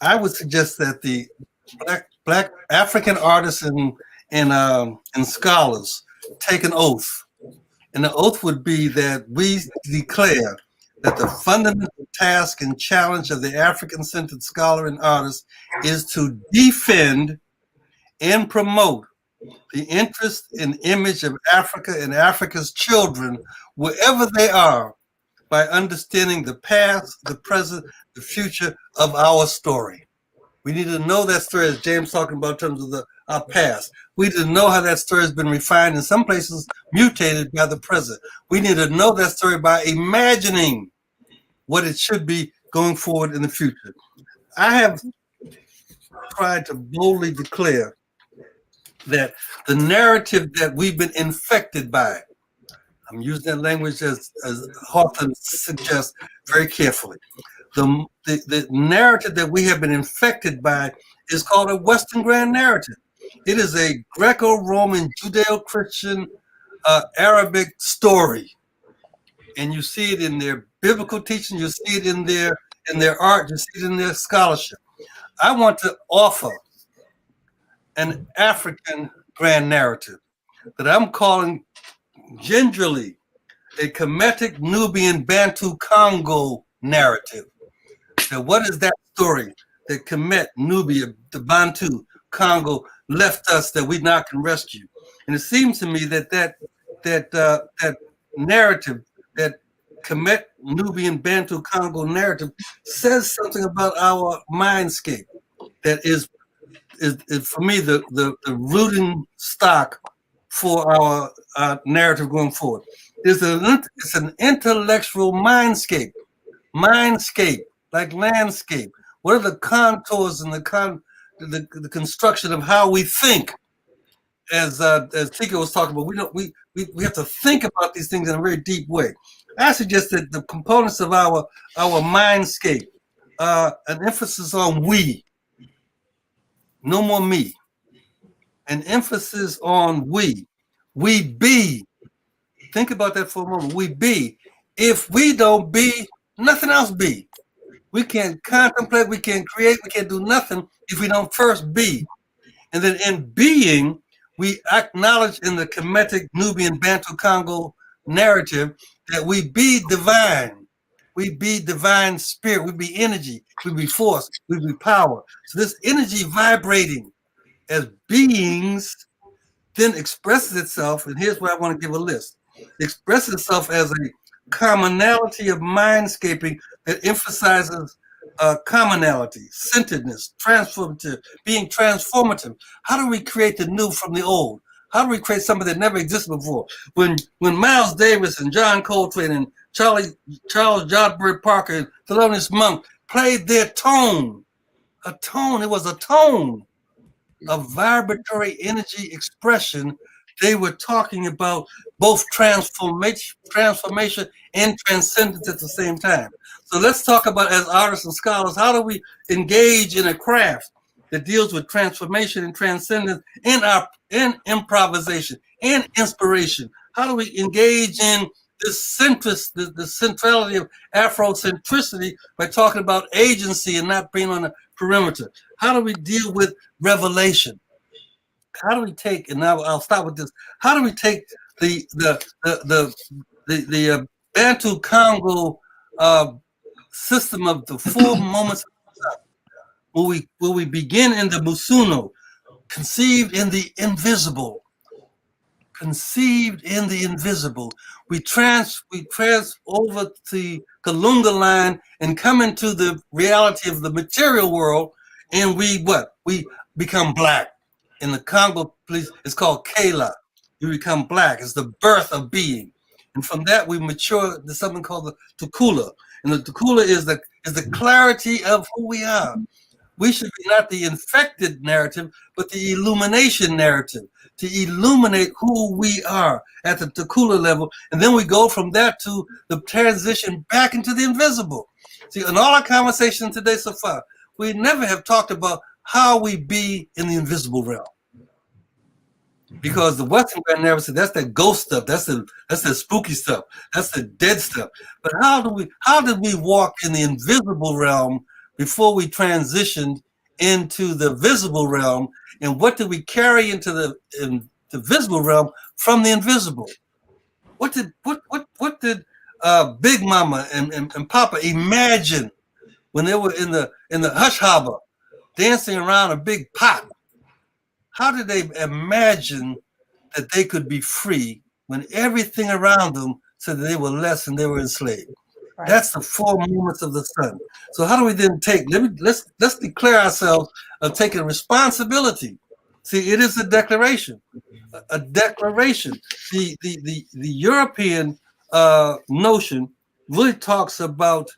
I would suggest that the Black African artists and scholars take an oath. And the oath would be that we declare that the fundamental task and challenge of the African-centered scholar and artist is to defend and promote the interest and image of Africa and Africa's children, wherever they are, by understanding the past, the present, the future of our story. We need to know that story, as James talking about in terms of our past. We need to know how that story has been refined, in some places mutated by the present. We need to know that story by imagining what it should be going forward in the future. I have tried to boldly declare that the narrative that we've been infected by, I'm using that language as Hawthorne suggests very carefully. The narrative that we have been infected by is called a Western Grand Narrative. It is a Greco-Roman, Judeo-Christian, Arabic story. And you see it in their biblical teaching, you see it in their art, you see it in their scholarship. I want to offer an African grand narrative that I'm calling gingerly a Kemetic, Nubian, Bantu, Congo narrative. Now, what is that story that Kemet, Nubia, the Bantu, Congo left us that we now can rescue? And it seems to me that narrative, that Kemet, Nubian, Bantu, Congo narrative, says something about our mindscape that is for me the rooting stock for our narrative going forward. It's an intellectual mindscape, like landscape. What are the contours and the construction of how we think? As Tico was talking about, we have to think about these things in a very deep way. I suggest that the components of our mindscape, an emphasis on we, no more me, an emphasis on we be. Think about that for a moment. We be. If we don't be, nothing else be. We can't contemplate, we can't create, we can't do nothing if we don't first be. And then in being, we acknowledge in the Kemetic, Nubian, Bantu, Congo narrative that we be divine. We be divine spirit. We be energy. We be force. We be power. So this energy vibrating as beings then expresses itself, and here's where I want to give a list. It expresses itself as a commonality of mindscaping that emphasizes commonality, centeredness, transformative, being transformative. How do we create the new from the old? How do we create something that never existed before? When Miles Davis and John Coltrane and Charles Jodbury Parker and Thelonious Monk played their tone, it was a tone of vibratory energy expression. They were talking about both transformation and transcendence at the same time. So let's talk about, as artists and scholars, how do we engage in a craft that deals with transformation and transcendence in improvisation and inspiration? How do we engage in this the centrality of Afrocentricity by talking about agency and not being on the perimeter? How do we deal with revelation? How do we take, and now I'll start with this, how do we take the Bantu Congo system of the 4 moments where we begin in the Musuno, conceived in the invisible. We trans over the Kalunga line and come into the reality of the material world, and we become black. In the Congo, it's called Kela. You become black. It's the birth of being. And from that, we mature to something called the Tukula. And the Tukula is the clarity of who we are. We should be not the infected narrative, but the illumination narrative, to illuminate who we are at the Tukula level. And then we go from that to the transition back into the invisible. See, in all our conversation today so far, we never have talked about how we be in the invisible realm. Because the Western grand narrative said that's that ghost stuff, that's the spooky stuff, that's the dead stuff. But how did we walk in the invisible realm before we transitioned into the visible realm? And what did we carry into the visible realm from the invisible? What did Big Mama and Papa imagine when they were in the hush harbor dancing around a big pot? How did they imagine that they could be free when everything around them said that they were less and they were enslaved? Right. That's the 4 moments of the sun. So how do we then let's declare ourselves of taking responsibility. See, it is a declaration. A declaration. The European notion really talks about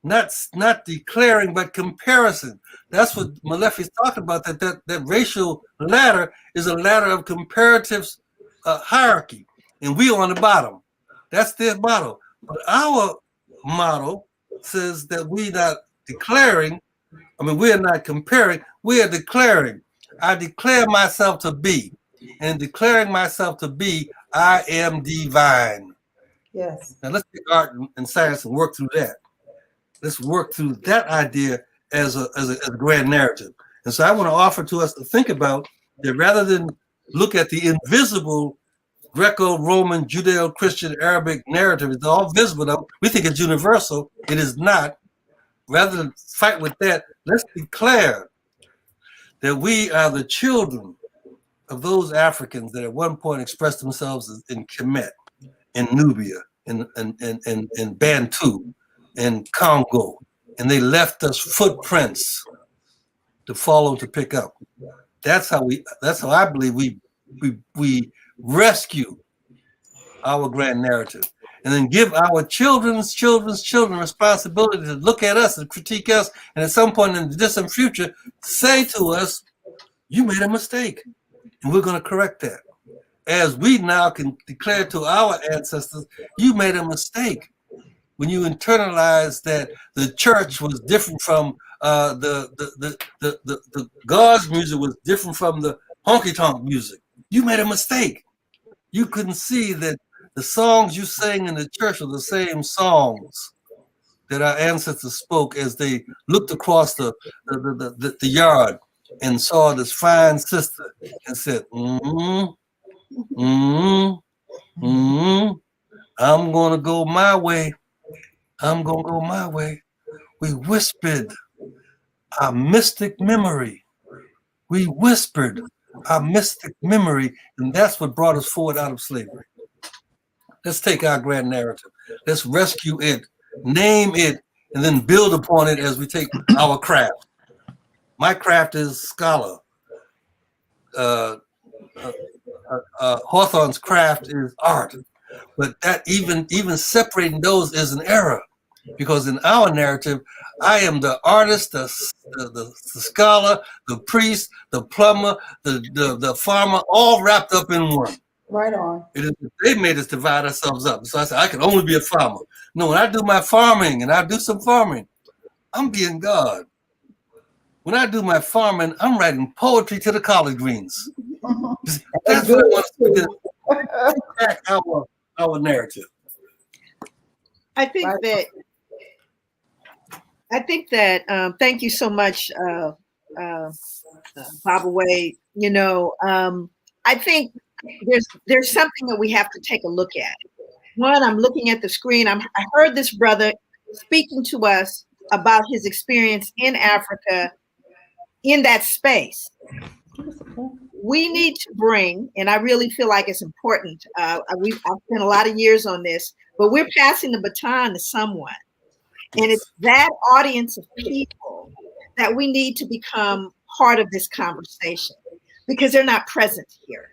not declaring, but comparison. That's what Molefi is talking about, that racial ladder is a ladder of comparative hierarchy, and we are on the bottom. That's their motto. But our motto says that we're not declaring, we are not comparing, we are declaring. I declare myself to be, and declaring myself to be, I am divine. Yes. Now let's take art and science and work through that. Let's work through that idea as a grand narrative. And so I want to offer to us to think about that rather than look at the invisible Greco-Roman, Judeo-Christian, Arabic narrative. It's all visible. We think it's universal. It is not. Rather than fight with that, let's declare that we are the children of those Africans that at one point expressed themselves in Kemet, in Nubia, in Bantu, in Congo, and they left us footprints to follow, to pick up. That's how I believe we rescue our grand narrative, and then give our children's children responsibility to look at us and critique us, and at some point in the distant future, say to us, you made a mistake, and we're going to correct that. As we now can declare to our ancestors, you made a mistake when you internalized that the church was different from the God's music was different from the honky-tonk music. You made a mistake. You couldn't see that the songs you sang in the church are the same songs that our ancestors spoke as they looked across the yard and saw this fine sister and said, I'm gonna go my way. I'm gonna go my way. We whispered our mystic memory. We whispered our mystic memory, and that's what brought us forward out of slavery. Let's take our grand narrative. Let's rescue it, name it, and then build upon it as we take our craft. My craft is scholar. Hawthorne's craft is art, but that even separating those is an error, because in our narrative, I am the artist, the scholar, the priest, the plumber, the farmer, all wrapped up in one. Right on. They made us divide ourselves up. So I said, I can only be a farmer. No, when I do my farming and I do some farming, I'm being God. When I do my farming, I'm writing poetry to the collard greens. That's what I want to do. Back our narrative. I think that thank you so much, Baba Wade. You know, I think there's something that we have to take a look at. One, I'm looking at the screen. I heard this brother speaking to us about his experience in Africa in that space. We need to bring, and I really feel like it's important. I've spent a lot of years on this, but we're passing the baton to someone. And it's that audience of people that we need to become part of this conversation, because they're not present here.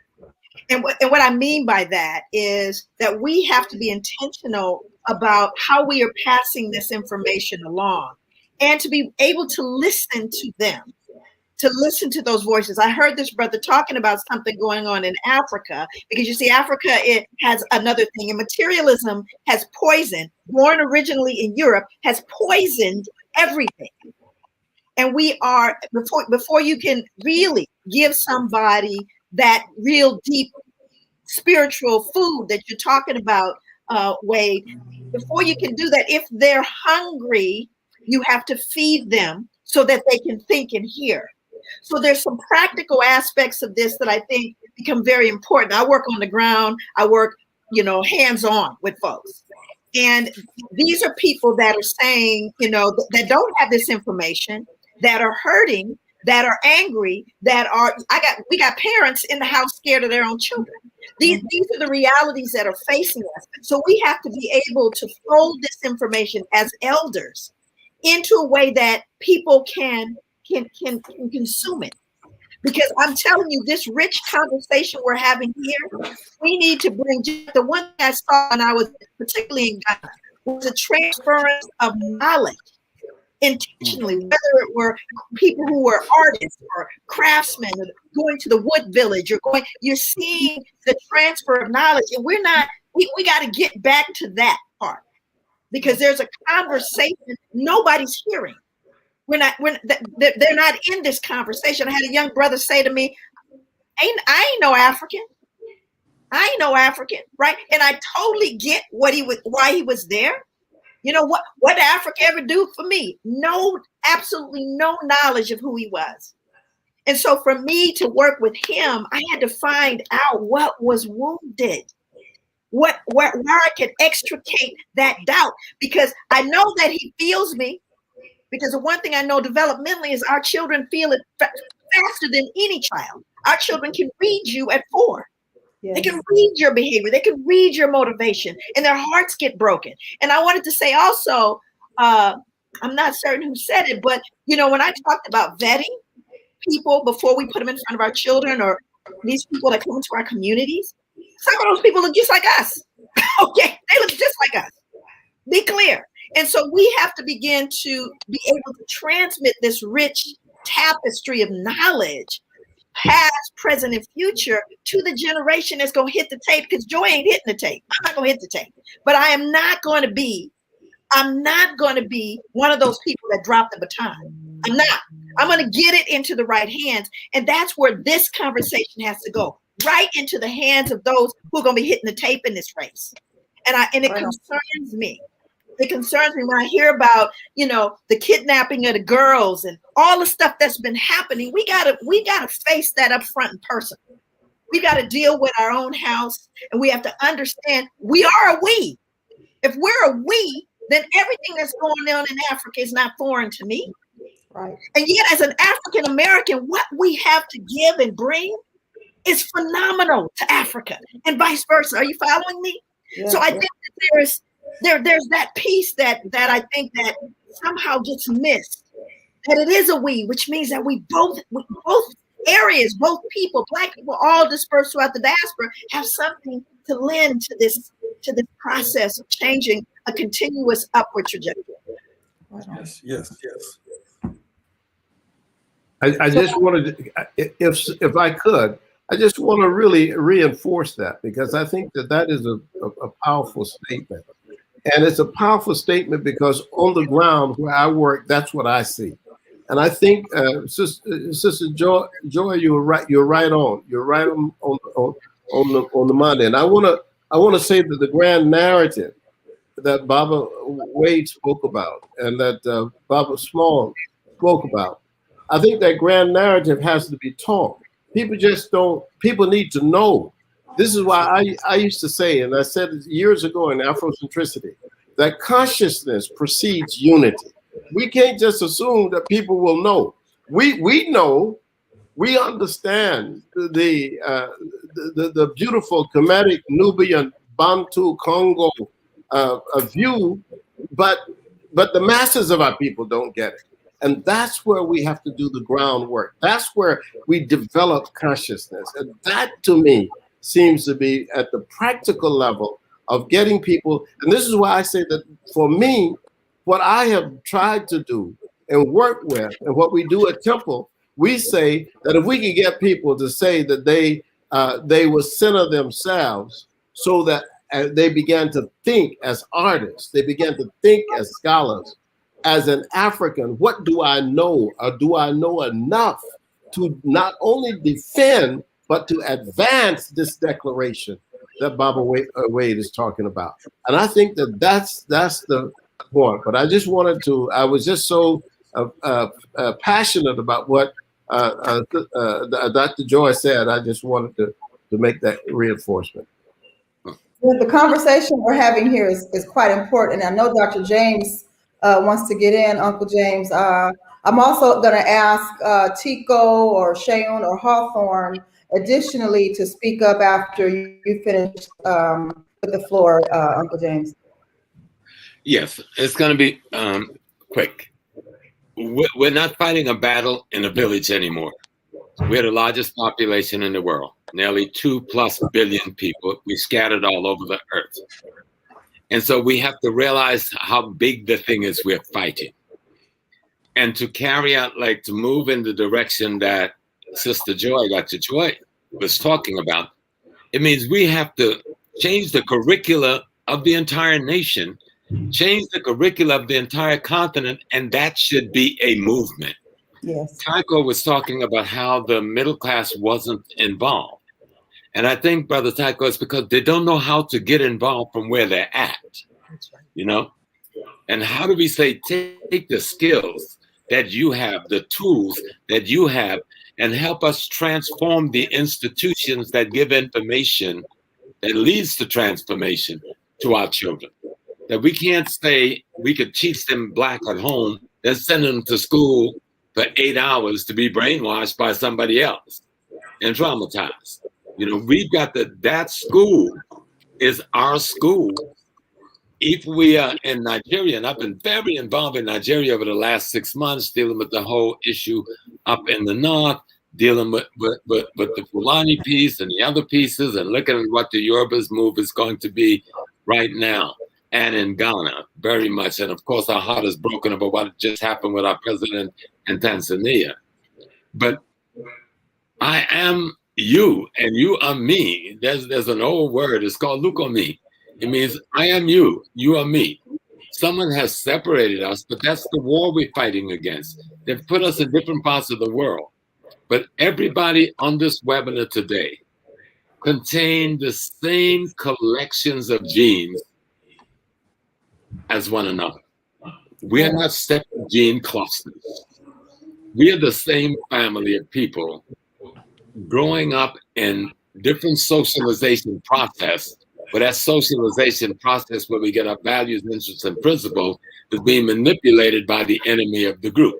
And what I mean by that is that we have to be intentional about how we are passing this information along, and to be able to listen to them, to listen to those voices. I heard this brother talking about something going on in Africa, because you see, Africa, it has another thing, and materialism has poisoned, born originally in Europe, has poisoned everything. And we are, before you can really give somebody that real deep spiritual food that you're talking about, Wade, before you can do that, if they're hungry, you have to feed them so that they can think and hear. So there's some practical aspects of this that I think become very important. I work on the ground. I work, hands-on with folks. And these are people that are saying, that don't have this information, that are hurting, that are angry, we got parents in the house scared of their own children. These are the realities that are facing us. So we have to be able to fold this information as elders into a way that people can consume it. Because I'm telling you, this rich conversation we're having here, we need to bring, the one I saw when I was particularly in Ghana was a transference of knowledge intentionally, whether it were people who were artists or craftsmen or going to the wood village, you're seeing the transfer of knowledge. And we got to get back to that part, because there's a conversation nobody's hearing. They're not in this conversation. I had a young brother say to me, I ain't no African. I ain't no African, right? And I totally get why he was there. What did Africa ever do for me? No, absolutely no knowledge of who he was. And so for me to work with him, I had to find out what was wounded, where I could extricate that doubt, because I know that he feels me. Because the one thing I know developmentally is our children feel it faster than any child. Our children can read you at 4. Yes. They can read your behavior. They can read your motivation, and their hearts get broken. And I wanted to say also, I'm not certain who said it, but when I talked about vetting people before we put them in front of our children, or these people that come into our communities, some of those people look just like us. Okay, they look just like us. Be clear. And so we have to begin to be able to transmit this rich tapestry of knowledge, past, present, and future, to the generation that's going to hit the tape, because Joy ain't hitting the tape. I'm not going to hit the tape. But I'm not going to be one of those people that drop the baton. I'm not. I'm going to get it into the right hands. And that's where this conversation has to go, right into the hands of those who are going to be hitting the tape in this race. And it concerns me. It concerns me when I hear about, the kidnapping of the girls and all the stuff that's been happening. We gotta face that up front and personal. We gotta deal with our own house, and we have to understand we are a we. If we're a we, then everything that's going on in Africa is not foreign to me. Right. And yet, as an African American, what we have to give and bring is phenomenal to Africa, and vice versa. Are you following me? Yeah, so I think that there's that piece that I think that somehow gets missed, that it is a we, which means that we both areas, both people, Black people, all dispersed throughout the diaspora, have something to lend to this process of changing a continuous upward trajectory. Yes. I just wanted to, if I could, I just want to really reinforce that, because I think that is a powerful statement. And it's a powerful statement because on the ground where I work, that's what I see. And I think, Sister Joy, you're right. You're right on. You're right on the Monday. And I want to say that the grand narrative that Baba Wade spoke about and that Baba Small spoke about, I think that grand narrative has to be taught. People just don't. People need to know. This is why I used to say, and I said it years ago in Afrocentricity, that consciousness precedes unity. We can't just assume that people will know. We know, we understand the beautiful Kemetic, Nubian, Bantu, Congo view, but the masses of our people don't get it. And that's where we have to do the groundwork. That's where we develop consciousness. And that, to me, seems to be at the practical level of getting people. And this is why I say that for me, what I have tried to do and work with, and what we do at Temple, we say that if we can get people to say that they will center themselves, so that they began to think as artists, they began to think as scholars. As an African, what do I know, or do I know enough to not only defend, but to advance this declaration that Baba Wade is talking about? And I think that that's the point. But I just wanted to, I was just so passionate about what Dr. Joy said. I just wanted to make that reinforcement. The conversation we're having here is quite important. I know Dr. James wants to get in, Uncle James. I'm also going to ask Tico or Seun or Hawthorne additionally to speak up after you finish with the floor, Uncle James. Yes, it's going to be quick. We're not fighting a battle in a village anymore. We're the largest population in the world, nearly 2+ billion people. We scattered all over the earth. And so we have to realize how big the thing is we're fighting. And to carry out, to move in the direction that Sister Joy, Dr. Joy, was talking about, it means we have to change the curricula of the entire nation, change the curricula of the entire continent, and that should be a movement. Yes. Tico was talking about how the middle class wasn't involved. And I think, Brother Tico, it's because they don't know how to get involved from where they're at. That's right. And how do we say, take the skills that you have, the tools that you have, and help us transform the institutions that give information that leads to transformation to our children. That we can't say we could teach them Black at home, then send them to school for 8 hours to be brainwashed by somebody else and traumatized. We've got that school is our school. If we are in Nigeria, and I've been very involved in Nigeria over the last 6 months, dealing with the whole issue up in the north, dealing with the Fulani piece and the other pieces, and looking at what the Yorubas move is going to be right now, and in Ghana, very much. And of course, our heart is broken about what just happened with our president in Tanzania. But I am you, and you are me. There's an old word, it's called lukomi. It means I am you, you are me. Someone has separated us, but that's the war we're fighting against. They've put us in different parts of the world. But everybody on this webinar today contain the same collections of genes as one another. We are not separate gene clusters. We are the same family of people growing up in different socialization process, but that socialization process where we get our values, interests, and principles is being manipulated by the enemy of the group.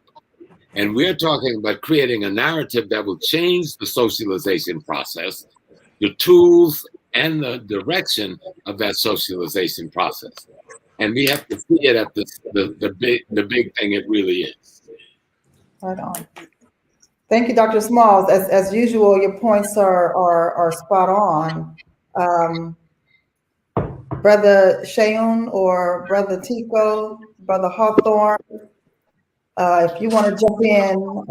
And we're talking about creating a narrative that will change the socialization process, the tools and the direction of that socialization process. And we have to see it at the big thing it really is. Right on. Thank you, Dr. Smalls. As usual, your points are spot on. Brother Seun or Brother Tico, Brother Hawthorne, if you want to jump in,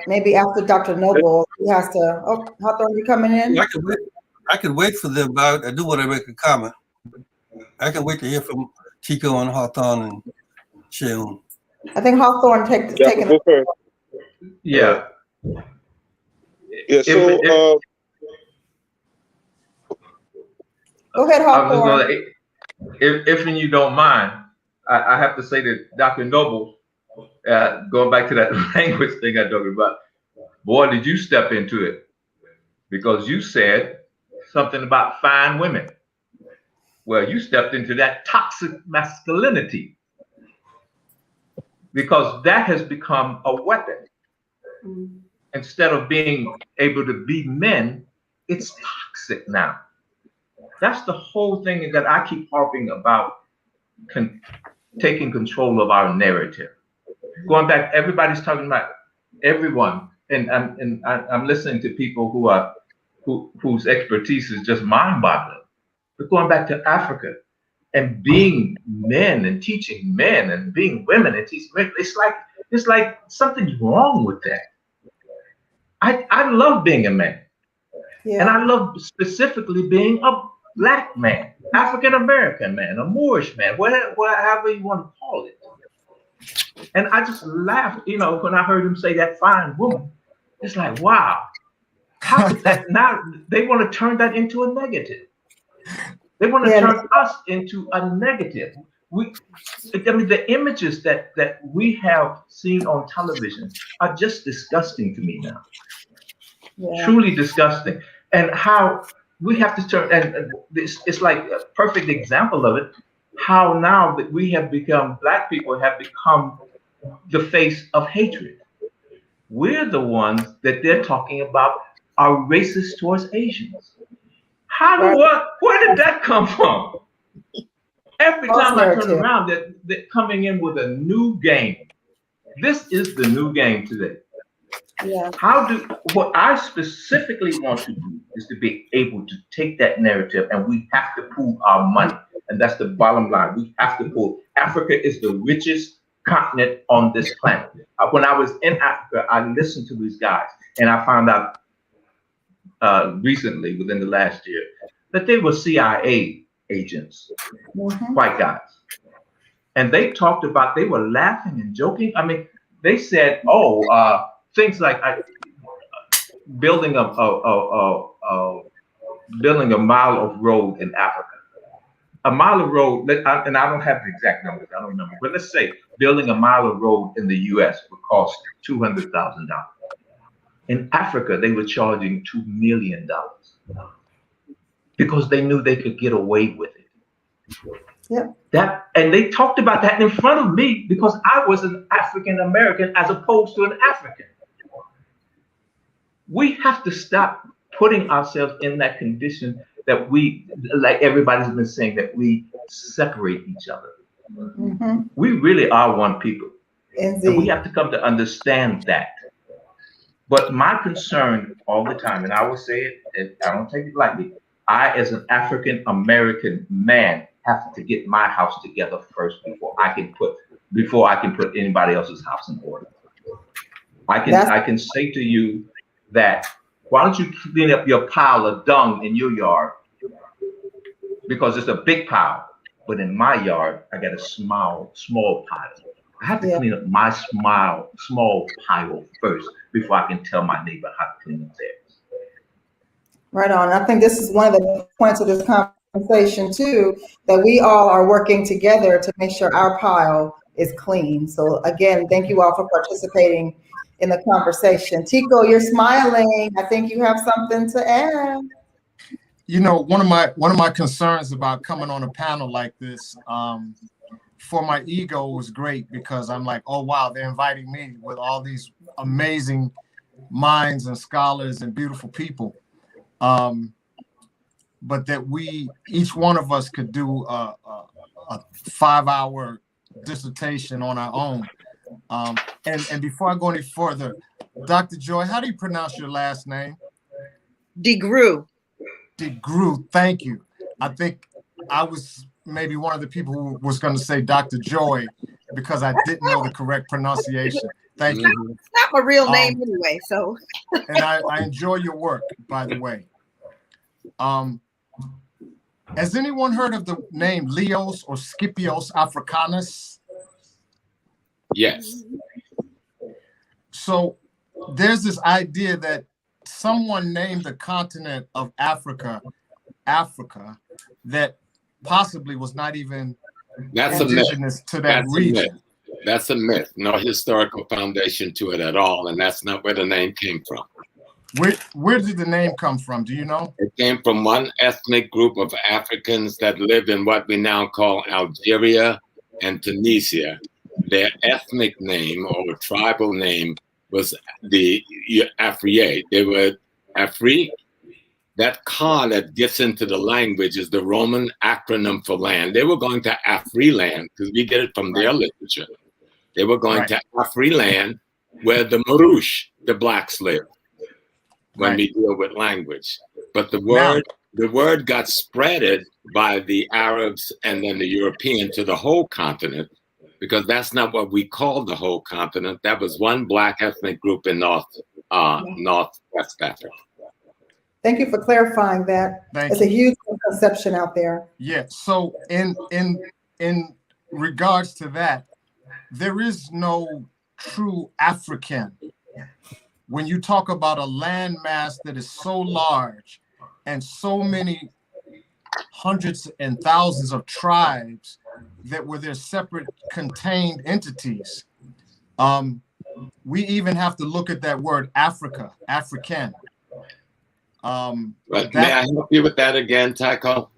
maybe after Dr. Noble, he has to. Oh, Hawthorne, you coming in? I could wait for them, but I do want to make a comment. I can wait to hear from Tico and Hawthorne and Cheryl. I think Hawthorne taking. Yeah. Yeah. So. Go ahead, Hawthorne. If you don't mind, I have to say that Dr. Noble, going back to that language thing I talked about, boy, did you step into it, because you said something about fine women. Well, you stepped into that toxic masculinity, because that has become a weapon. Instead of being able to be men, it's toxic now. That's the whole thing that I keep harping about, taking control of our narrative. Going back, everybody's talking about everyone, and I'm listening to people whose expertise is just mind-boggling. But going back to Africa and being men and teaching men and being women and teaching men, it's like something's wrong with that. I love being a man, and I love specifically being a Black man, African American man, a Moorish man, whatever you want to call it. And I just laughed, when I heard him say that fine woman. It's like, wow, how could that now? They want to turn that into a negative. They want to turn us into a negative. The images that we have seen on television are just disgusting to me now. Truly disgusting. And how we have to turn, and it's like a perfect example of it, how now that we have become, Black people have become the face of hatred. We're the ones that they're talking about are racist towards Asians. Where did that come from? Every time I turn around, they're coming in with a new game. This is the new game today. Yeah. What I specifically want to do is to be able to take that narrative, and we have to pool our money. And that's the bottom line. We have to pool. Africa is the richest continent on this planet. When I was in Africa, I listened to these guys, and I found out recently, within the last year, that they were CIA agents, white guys. And they talked about, they were laughing and joking. I mean, they said, things like building a mile of road in Africa. A mile of road, and I don't have the exact numbers, I don't remember, but let's say building a mile of road in the US would cost $200,000. In Africa, they were charging $2 million because they knew they could get away with it. Yeah. And they talked about that in front of me because I was an African American as opposed to an African. We have to stop putting ourselves in that condition that we, like everybody's been saying, that we separate each other. We really are one people. And we have to come to understand that. But my concern all the time, and I will say it, and I don't take it lightly, I, as an African American man, have to get my house together first before I can put anybody else's house in order. I can say to you that, why don't you clean up your pile of dung in your yard? Because it's a big pile, but in my yard, I got a small pile. I have to clean up my small pile first before I can tell my neighbor how to clean up theirs. Right on. I think this is one of the points of this conversation too, that we all are working together to make sure our pile is clean. So again, thank you all for participating in the conversation. Tico, you're smiling. I think you have something to add. You know, one of my concerns about coming on a panel like this, for my ego, was great, because I'm like, oh wow, they're inviting me with all these amazing minds and scholars and beautiful people. But that each one of us could do a 5-hour dissertation on our own. And before I go any further, Dr. Joy, how do you pronounce your last name? DeGruy. DeGruy, thank you. I think I was maybe one of the people who was going to say Dr. Joy because I didn't know the correct pronunciation. Thank you. It's not my real name anyway, so. And I enjoy your work, by the way. Has anyone heard of the name Leos or Scipios Africanus? Yes. So there's this idea that someone named the continent of Africa, that possibly was not even indigenous to that region. That's a myth. No historical foundation to it at all, and that's not where the name came from. Where did the name come from? Do you know? It came from one ethnic group of Africans that lived in what we now call Algeria and Tunisia. Their ethnic name or tribal name was the Afriye. They were Afri. That ka that gets into the language is the Roman acronym for land. They were going to Afri land because we get it from their literature. They were going to Afri land where the Marouche, the blacks, live when we deal with language. But the word got spreaded by the Arabs and then the European to the whole continent, because that's not what we called the whole continent. That was one black ethnic group in Northwest Africa. Thank you for clarifying that. It's a huge misconception out there. Yeah. So in regards to that, there is no true African. When you talk about a landmass that is so large and so many hundreds and thousands of tribes that were their separate contained entities, we even have to look at that word Africa, African. But may I help you with that again, Tico?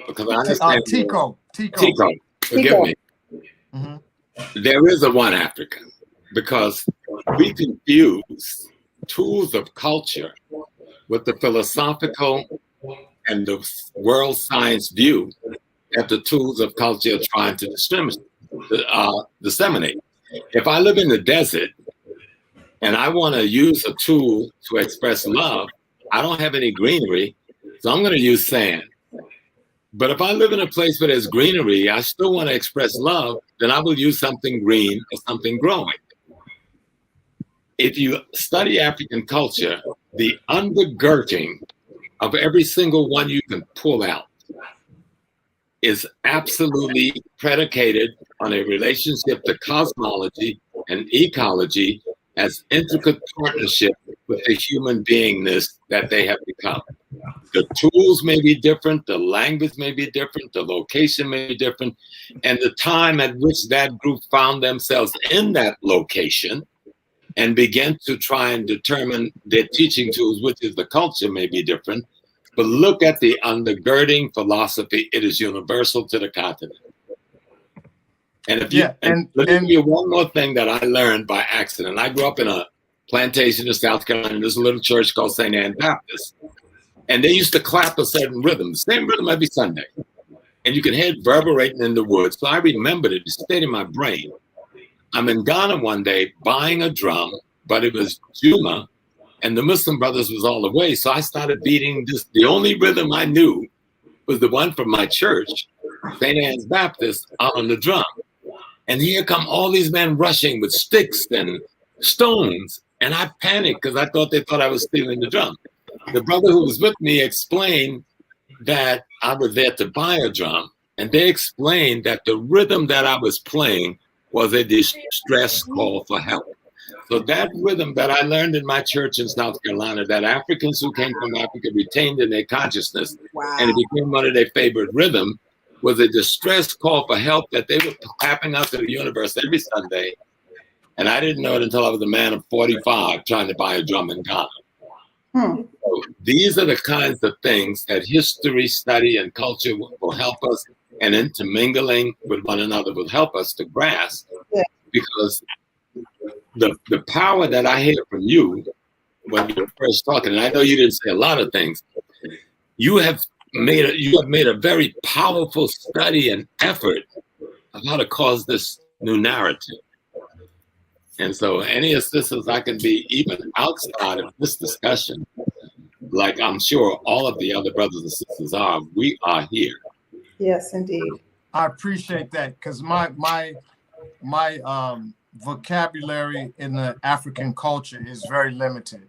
Because I understand. Tico. Forgive me. Mm-hmm. There is a one Africa, because we confuse tools of culture with the philosophical and the world science view that the tools of culture are trying to disseminate. If I live in the desert and I want to use a tool to express love, I don't have any greenery, so I'm going to use sand. But if I live in a place where there's greenery, I still want to express love, then I will use something green or something growing. If you study African culture, the undergirding of every single one you can pull out is absolutely predicated on a relationship to cosmology and ecology as intricate partnership with the human beingness that they have become. The tools may be different, the language may be different, the location may be different, and the time at which that group found themselves in that location and began to try and determine their teaching tools, which is the culture, may be different. But look at the undergirding philosophy. It is universal to the continent. And if you, and let me give you one more thing that I learned by accident. I grew up in a plantation in South Carolina. There's a little church called St. Anne Baptist. And they used to clap a certain rhythm, the same rhythm every Sunday. And you can hear it reverberating in the woods. So I remembered it. It stayed in my brain. I'm in Ghana one day buying a drum, but it was Juma, and the Muslim brothers was all the way. So I started beating this. The only rhythm I knew was the one from my church, St. Anne's Baptist, out on the drum. And here come all these men rushing with sticks and stones. And I panicked because I thought they thought I was stealing the drum. The brother who was with me explained that I was there to buy a drum. And they explained that the rhythm that I was playing was a distress call for help. So that rhythm that I learned in my church in South Carolina, that Africans who came from Africa retained in their consciousness, and it became one of their favorite rhythm, was a distress call for help that they were tapping out to the universe every Sunday. And I didn't know it until I was a man of 45 trying to buy a drum in Ghana. So these are the kinds of things that history, study, and culture will help us, and intermingling with one another will help us to grasp, because the power that I hear from you when you were first talking, and I know you didn't say a lot of things, you have made a very powerful study and effort of how to cause this new narrative. And so any assistance I can be, even outside of this discussion, like I'm sure all of the other brothers and sisters are, we are here. Yes, indeed. I appreciate that, because my vocabulary in the African culture is very limited.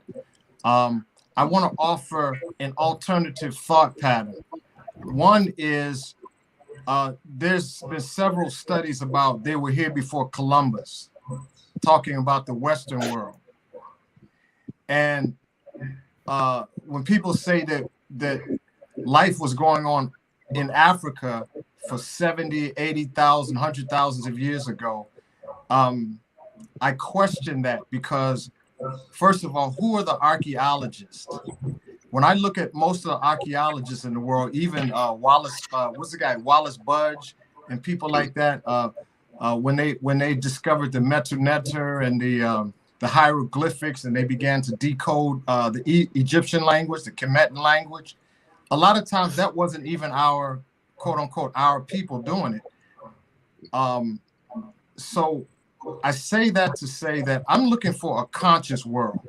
I want to offer an alternative thought pattern. One is there's been several studies about they were here before Columbus, talking about the Western world. And when people say that life was going on in Africa for 70, 80,000, 100,000 of years ago, I question that, because first of all, who are the archaeologists? When I look at most of the archaeologists in the world, even Wallace, what's the guy, Wallace Budge and people like that, when they discovered the Metu Neter and the hieroglyphics, and they began to decode the Egyptian language, the Kemetan language, a lot of times that wasn't even our, quote unquote, our people doing it. So I say that to say that I'm looking for a conscious world.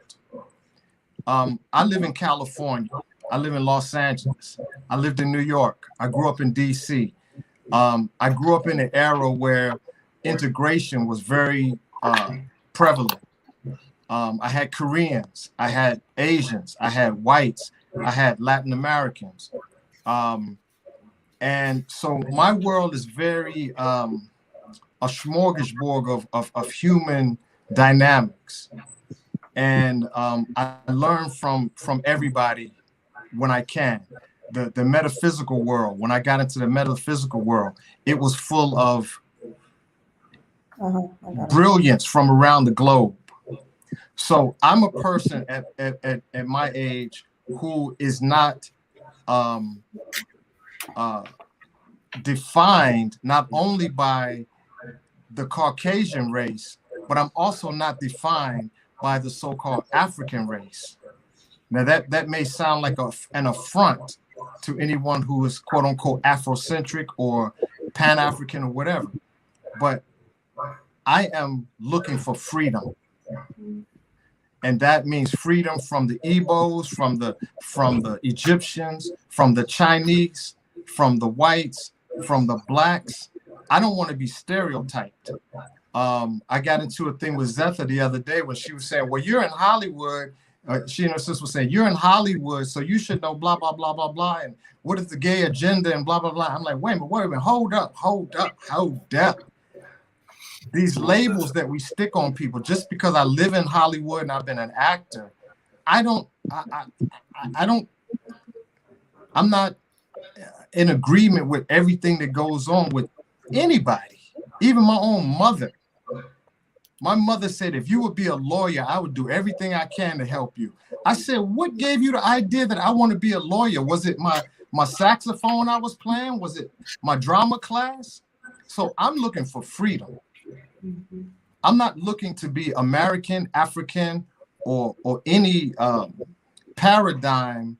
I live in California. I live in Los Angeles. I lived in New York. I grew up in DC. I grew up in an era where integration was very prevalent. I had Koreans, I had Asians, I had whites, I had Latin Americans. And so my world is very a smorgasbord of human dynamics. And I learn from everybody when I can. The metaphysical world, when I got into the metaphysical world, it was full of brilliance from around the globe. So I'm a person at my age who is not defined not only by the Caucasian race, but I'm also not defined by the so-called African race. Now that may sound like an affront to anyone who is quote unquote Afrocentric or Pan-African or whatever, but I am looking for freedom. And that means freedom from the Igbos, from the Egyptians, from the Chinese, from the whites, from the blacks. I don't want to be stereotyped. I got into a thing with Zetha the other day when she was saying, well, you're in Hollywood. She and her sister was saying, you're in Hollywood, so you should know blah, blah, blah, blah, blah. And what is the gay agenda and blah, blah, blah. I'm like, wait a minute, hold up. These labels that we stick on people, just because I live in Hollywood and I've been an actor, I'm not in agreement with everything that goes on with anybody, even my own mother. My mother said, if you would be a lawyer, I would do everything I can to help you. I said, what gave you the idea that I want to be a lawyer? Was it my saxophone I was playing? Was it my drama class? So I'm looking for freedom. I'm not looking to be American, African, or any paradigm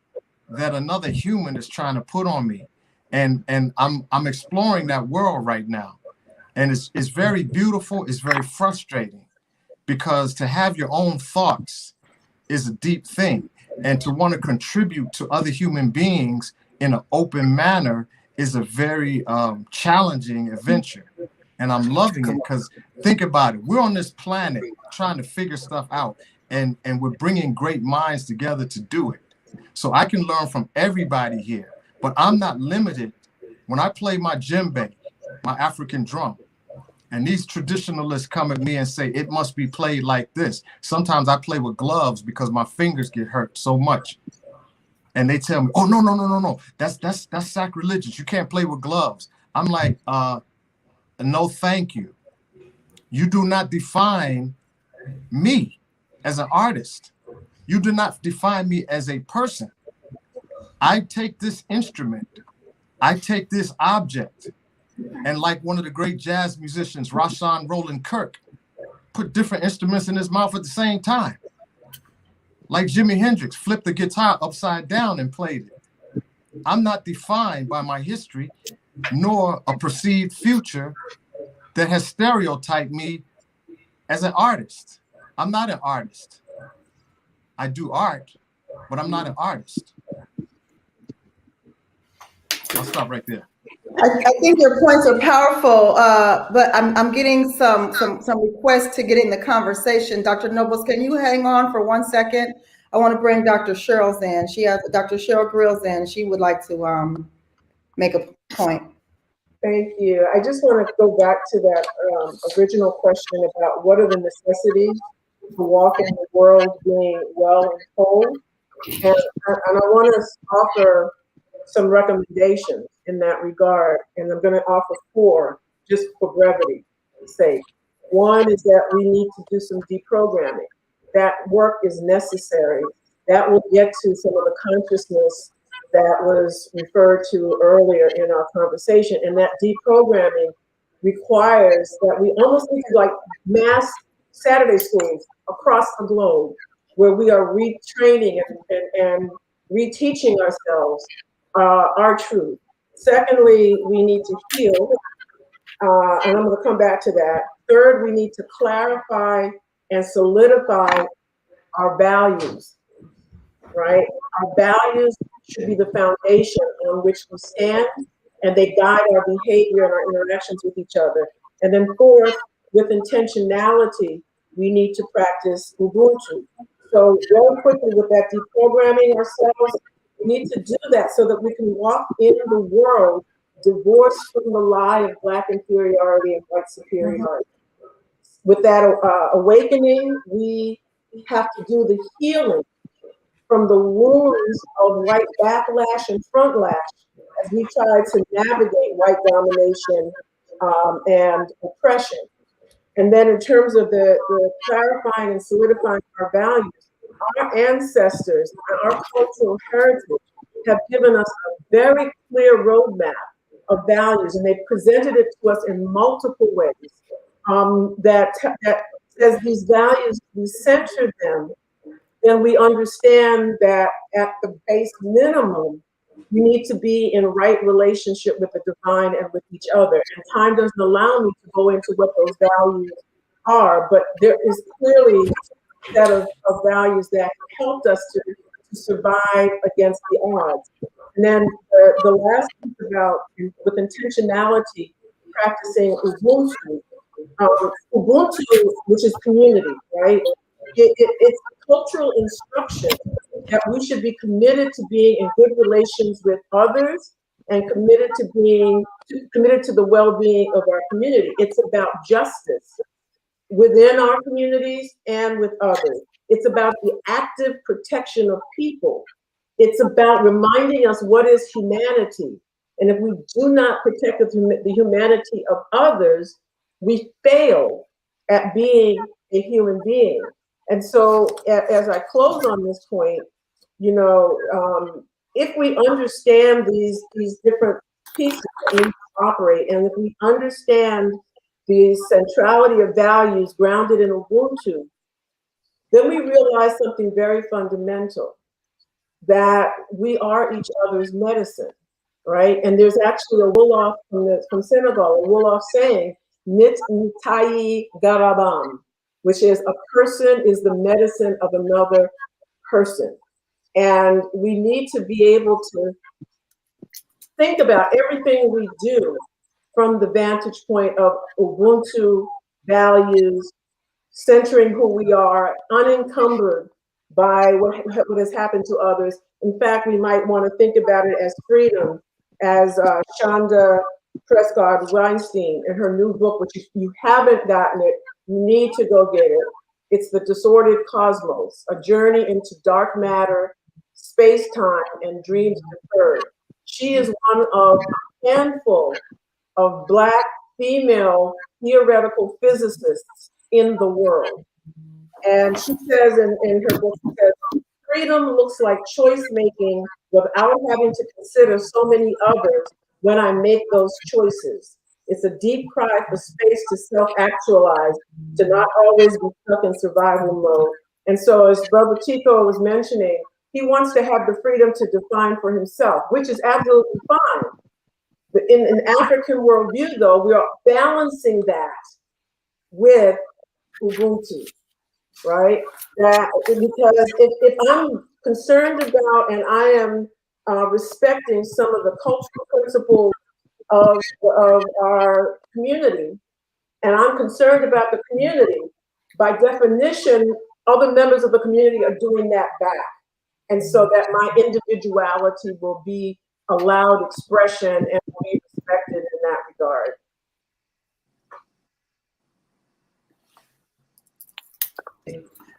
that another human is trying to put on me. And I'm exploring that world right now. And it's very beautiful. It's very frustrating, because to have your own thoughts is a deep thing. And to want to contribute to other human beings in an open manner is a very challenging adventure. And I'm loving it because think about it. We're on this planet trying to figure stuff out, and we're bringing great minds together to do it. So I can learn from everybody here, but I'm not limited. When I play my djembe, my African drum, and these traditionalists come at me and say, it must be played like this. Sometimes I play with gloves because my fingers get hurt so much. And they tell me, oh, no. That's sacrilegious. You can't play with gloves. I'm like, no, thank you. You do not define me as an artist. You do not define me as a person. I take this instrument, I take this object, and like one of the great jazz musicians, Rashawn Roland Kirk, put different instruments in his mouth at the same time. Like Jimi Hendrix flipped the guitar upside down and played it. I'm not defined by my history, nor a perceived future that has stereotyped me as an artist. I'm not an artist. I do art, but I'm not an artist. I'll stop right there. I think your points are powerful, but I'm getting some requests to get in the conversation. Dr. Nobles, can you hang on for 1 second? I want to bring Dr. Cheryl's in. She has Dr. Cheryl Grills in. She would like to make a point. Thank you. I just want to go back to that original question about what are the necessities to walk in the world being well and whole. And I want to offer some recommendations in that regard. And I'm going to offer 4 just for brevity's sake. One is that we need to do some deprogramming. That work is necessary. That will get to some of the consciousness that was referred to earlier in our conversation. And that deprogramming requires that we almost need to like mass Saturday schools across the globe where we are retraining and reteaching ourselves our truth. Secondly, we need to heal, and I'm going to come back to that. Third, we need to clarify and solidify our values, right? Our values should be the foundation on which we stand, and they guide our behavior and our interactions with each other. And then fourth, with intentionality, we need to practice Ubuntu. So very quickly with that deprogramming ourselves, we need to do that so that we can walk in the world divorced from the lie of Black inferiority and white superiority. With that awakening, we have to do the healing from the wounds of white backlash and frontlash as we try to navigate white domination and oppression. And then in terms of the clarifying and solidifying our values, our ancestors and our cultural heritage have given us a very clear roadmap of values, and they've presented it to us in multiple ways. That says these values, we center them, then we understand that at the base minimum, we need to be in right relationship with the divine and with each other. And time doesn't allow me to go into what those values are, but there is clearly a set of values that helped us to survive against the odds. And then the last piece about, with intentionality, practicing Ubuntu. Ubuntu, which is community, right? It's cultural instruction that we should be committed to being in good relations with others and committed to the well-being of our community. It's about justice within our communities and with others. It's about the active protection of people. It's about reminding us what is humanity. And if we do not protect the humanity of others, we fail at being a human being. And so as I close on this point, you know, if we understand these different pieces that we operate, and if we understand the centrality of values grounded in Ubuntu, then we realize something very fundamental, that we are each other's medicine, right? And there's actually a Wolof from Senegal, a Wolof saying, Nit Ntayi Garabam, which is a person is the medicine of another person. And we need to be able to think about everything we do from the vantage point of Ubuntu values, centering who we are, unencumbered by what has happened to others. In fact, we might want to think about it as freedom, as Shonda Prescott Weinstein in her new book, which if you haven't gotten it, you need to go get it. It's The Disordered Cosmos, a journey into dark matter, space-time, and dreams deferred. She is one of a handful of Black female theoretical physicists in the world. And she says in her book, she says, freedom looks like choice making without having to consider so many others when I make those choices. It's a deep cry for space to self-actualize, to not always be stuck in survival mode. And so as Brother Tico was mentioning, he wants to have the freedom to define for himself, which is absolutely fine. But in an African worldview, though, we are balancing that with Ubuntu, right? That because if I'm concerned about and I am respecting some of the cultural principles of our community, and I'm concerned about the community, by definition, other members of the community are doing that back. And so that my individuality will be allowed expression and will be respected in that regard.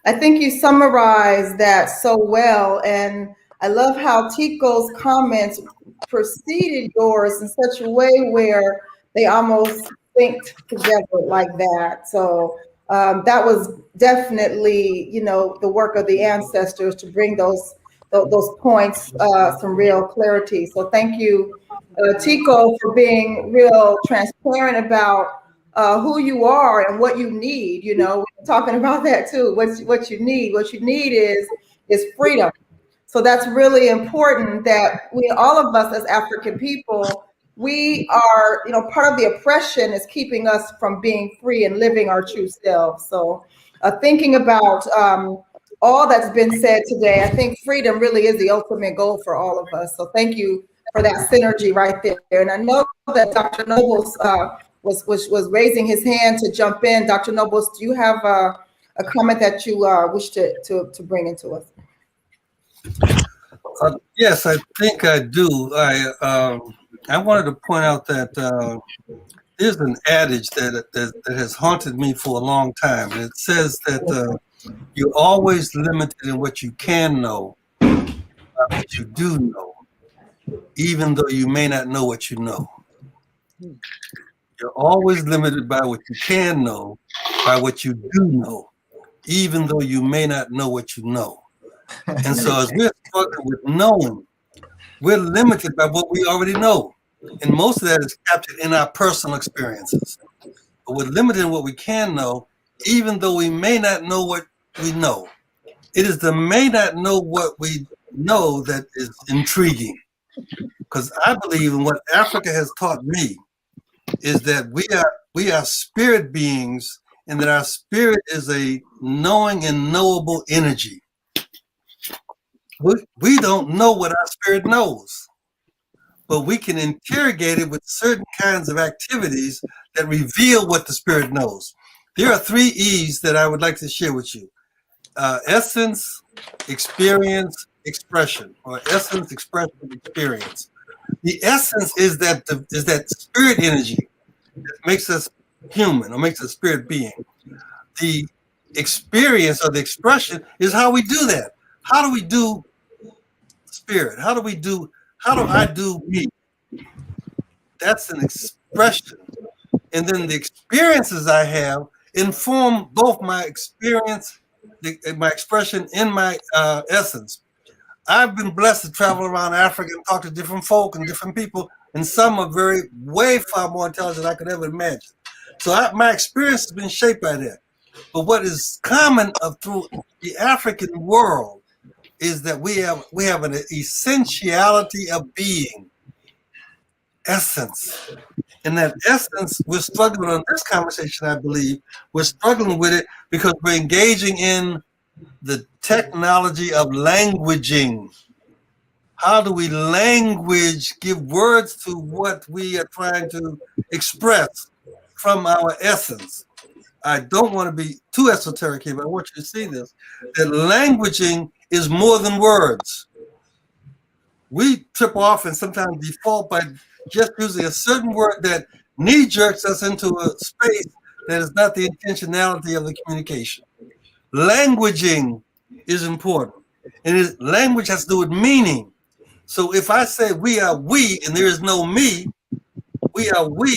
I think you summarized that so well, and I love how Tico's comments preceded yours in such a way where they almost synced together like that. So that was definitely, you know, the work of the ancestors to bring those points some real clarity. So thank you, Tico, for being real transparent about who you are and what you need. You know, we're talking about that too. What you need. What you need is freedom. So that's really important that we, all of us as African people, we are, you know, part of the oppression is keeping us from being free and living our true selves. So thinking about all that's been said today, I think freedom really is the ultimate goal for all of us. So thank you for that synergy right there. And I know that Dr. Nobles was raising his hand to jump in. Dr. Nobles, do you have a comment that you wish to bring into us? Yes, I think I do. I wanted to point out that there's an adage that has haunted me for a long time. And it says that you're always limited in what you can know, not what you do know, even though you may not know what you know. You're always limited by what you can know, by what you do know, even though you may not know what you know. And so as we're struggling with knowing, we're limited by what we already know. And most of that is captured in our personal experiences. But we're limited in what we can know, even though we may not know what we know. It is the may not know what we know that is intriguing. Because I believe in what Africa has taught me is that we are spirit beings, and that our spirit is a knowing and knowable energy. We don't know what our spirit knows, but we can interrogate it with certain kinds of activities that reveal what the spirit knows. There are 3 E's that I would like to share with you. Essence, experience, expression, or essence, expression, experience. The essence is that spirit energy that makes us human or makes us spirit being. The experience or the expression is how we do that. How do we do spirit? How do I do me? That's an expression. And then the experiences I have inform both my experience, my expression, and my essence. I've been blessed to travel around Africa and talk to different folk and different people, and some are way far more intelligent than I could ever imagine. So my experience has been shaped by that. But what is common through the African world is that we have an essentiality of being, essence. And that essence, we're struggling on this conversation, I believe. We're struggling with it because we're engaging in the technology of languaging. How do we language, give words to what we are trying to express from our essence? I don't want to be too esoteric here, but I want you to see this, that languaging is more than words. We trip off and sometimes default by just using a certain word that knee-jerks us into a space that is not the intentionality of the communication. Languaging is important, and language has to do with meaning. So if I say we are we and there is no me, we are we,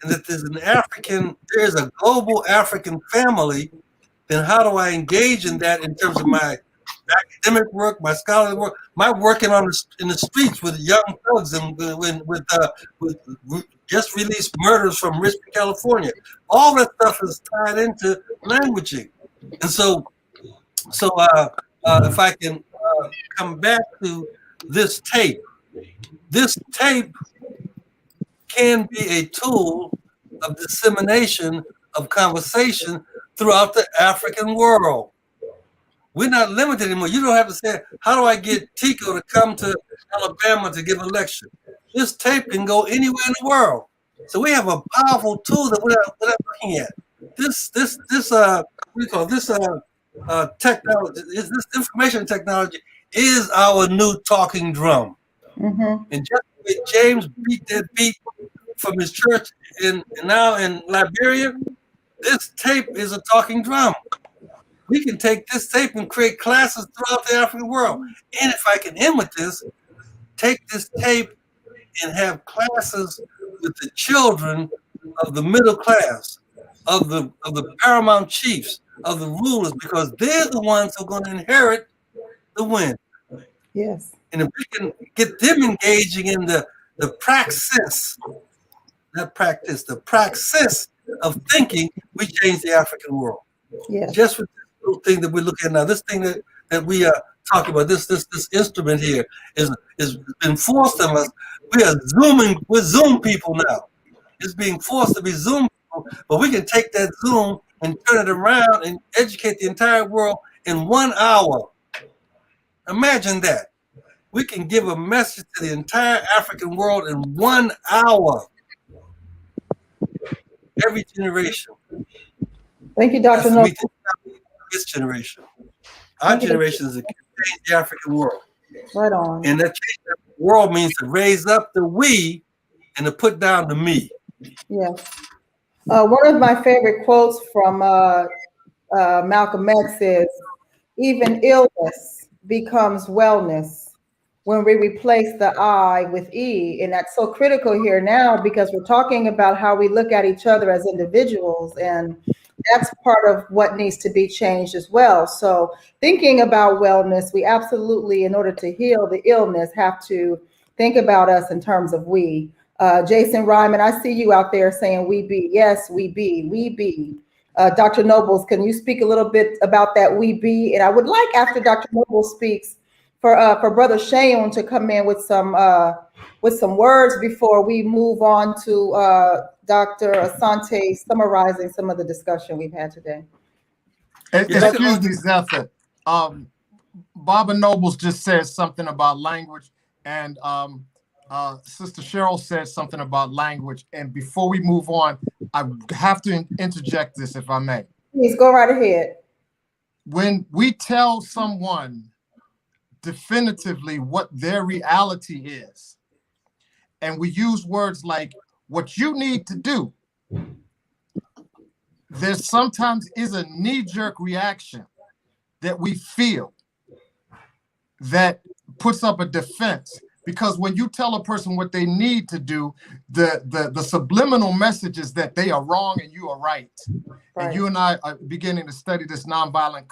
and that there's there is a global African family, then how do I engage in that in terms of my academic work, my scholarly work, my working in the streets with young thugs and with just released murders from Richmond, California? All that stuff is tied into languaging. And so if I can come back to this tape can be a tool of dissemination of conversation throughout the African world. We're not limited anymore. You don't have to say, how do I get Tico to come to Alabama to give a lecture? This tape can go anywhere in the world. So we have a powerful tool that we're not looking at. This technology, this information technology is our new talking drum. Mm-hmm. And just the way James beat that beat from his church now in Liberia, this tape is a talking drum. We can take this tape and create classes throughout the African world. And if I can end with this, take this tape and have classes with the children of the middle class, of the paramount chiefs, of the rulers, because they're the ones who are going to inherit the wind. Yes. And if we can get them engaging in the praxis, not practice, the praxis of thinking, we change the African world. Yes. Just with this little thing that we're looking at now, this thing that we are talking about, this instrument here is been forced on us. We're Zoom people now. It's being forced to be Zoom people, but we can take that Zoom and turn it around and educate the entire world in 1 hour. Imagine that. We can give a message to the entire African world in 1 hour. Every generation. Thank you, Dr. Noble. This generation. Our generation is to change the African world. Right on. And that change the world means to raise up the we and to put down the me. Yes. One of my favorite quotes from Malcolm X is, even illness becomes wellness when we replace the I with E. And that's so critical here now, because we're talking about how we look at each other as individuals, and that's part of what needs to be changed as well. So thinking about wellness, we absolutely, in order to heal the illness, have to think about us in terms of we. Jason Ryman, I see you out there saying we be. Yes, we be, we be. Dr. Nobles, can you speak a little bit about that we be? And I would like, after Dr. Nobles speaks, for Brother Seun to come in with some words before we move on to Dr. Asante summarizing some of the discussion we've had today. Excuse me, Zetha. Baba Nobles just said something about language, and Sister Cheryl said something about language. And before we move on, I have to interject this, if I may. Please go right ahead. When we tell someone definitively what their reality is, and we use words like what you need to do, there sometimes is a knee-jerk reaction that we feel that puts up a defense. Because when you tell a person what they need to do, the subliminal message is that they are wrong and you are right. And you and I are beginning to study this nonviolent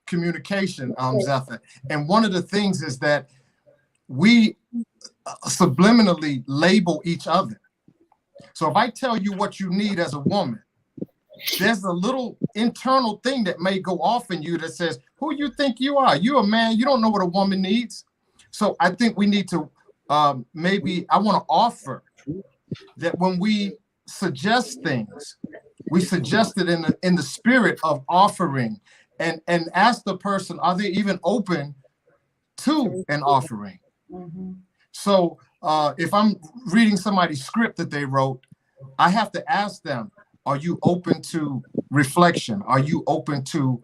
communication, Zetha. And one of the things is that we subliminally label each other. So if I tell you what you need as a woman, there's a little internal thing that may go off in you that says, who you think you are? You a man, you don't know what a woman needs. So I think we need to I want to offer that when we suggest things, we suggest it in the spirit of offering and ask the person, are they even open to an offering? So if I'm reading somebody's script that they wrote, I have to ask them, are you open to reflection? Are you open to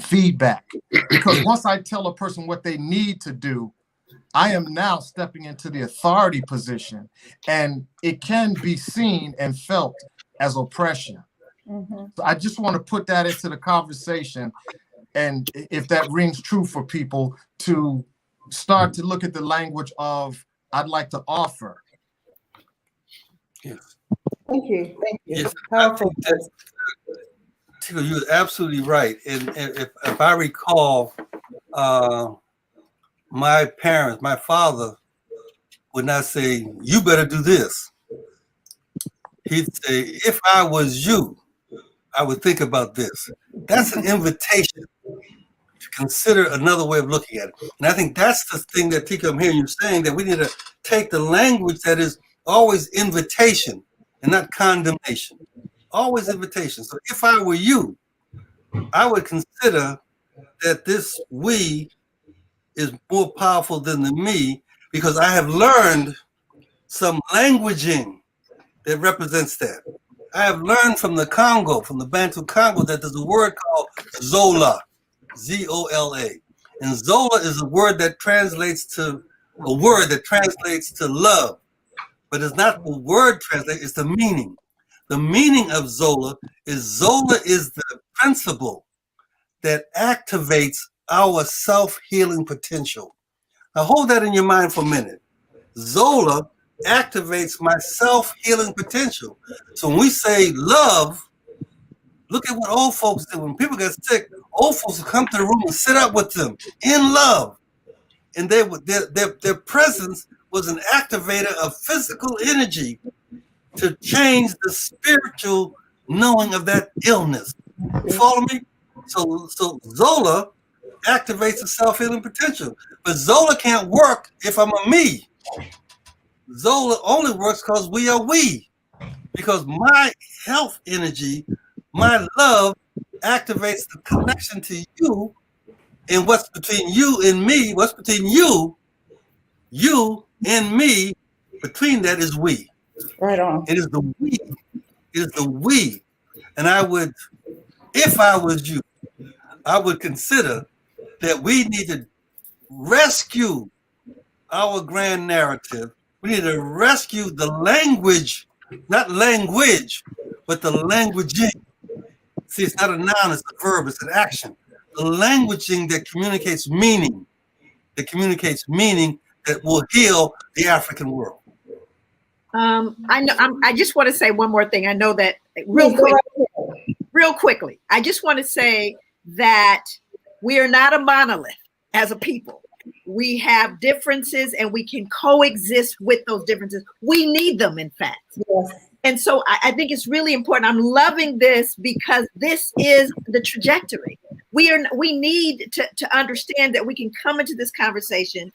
feedback? Because once I tell a person what they need to do, I am now stepping into the authority position, and it can be seen and felt as oppression. So I just want to put that into the conversation, and if that rings true for people, to start to look at the language of, I'd like to offer. Yes. Thank you. Thank you. Yes. Powerful. Tico, you're absolutely right. And if I recall, my parents, my father would not say, you better do this. He'd say, if I was you, I would think about this. That's an invitation to consider another way of looking at it. And I think that's the thing that, Tico, I'm hearing you saying, that we need to take the language that is always invitation and not condemnation. Always invitation. So if I were you, I would consider that this we is more powerful than the me, because I have learned some languaging that represents that. I have learned from the Congo, from the Bantu Congo, that there's a word called Zola, Z-O-L-A. And Zola is a word that translates to love, but it's not the word translate, it's the meaning. The meaning of Zola is the principle that activates our self-healing potential. Now hold that in your mind for a minute. Zola activates my self-healing potential. So when we say love, look at what old folks do. When people get sick, old folks will come to the room and sit up with them in love. And their presence was an activator of physical energy to change the spiritual knowing of that illness. You follow me? So Zola activates the self-healing potential. But Zola can't work if I'm a me. Zola only works because we are we. Because my health energy, my love, activates the connection to you, and what's between you and me, what's between you and me, between that is we. Right on. It is the we. It is the we. And I would, if I was you, I would consider that we need to rescue our grand narrative. We need to rescue the language, not language, but the languaging. See, it's not a noun, it's a verb, it's an action. The languaging that communicates meaning, that will heal the African world. I know. I just want to say one more thing. I know that real quickly. I just want to say that we are not a monolith as a people. We have differences, and we can coexist with those differences. We need them, in fact. Yes. And so I think it's really important. I'm loving this because this is the trajectory. We need to understand that we can come into this conversation.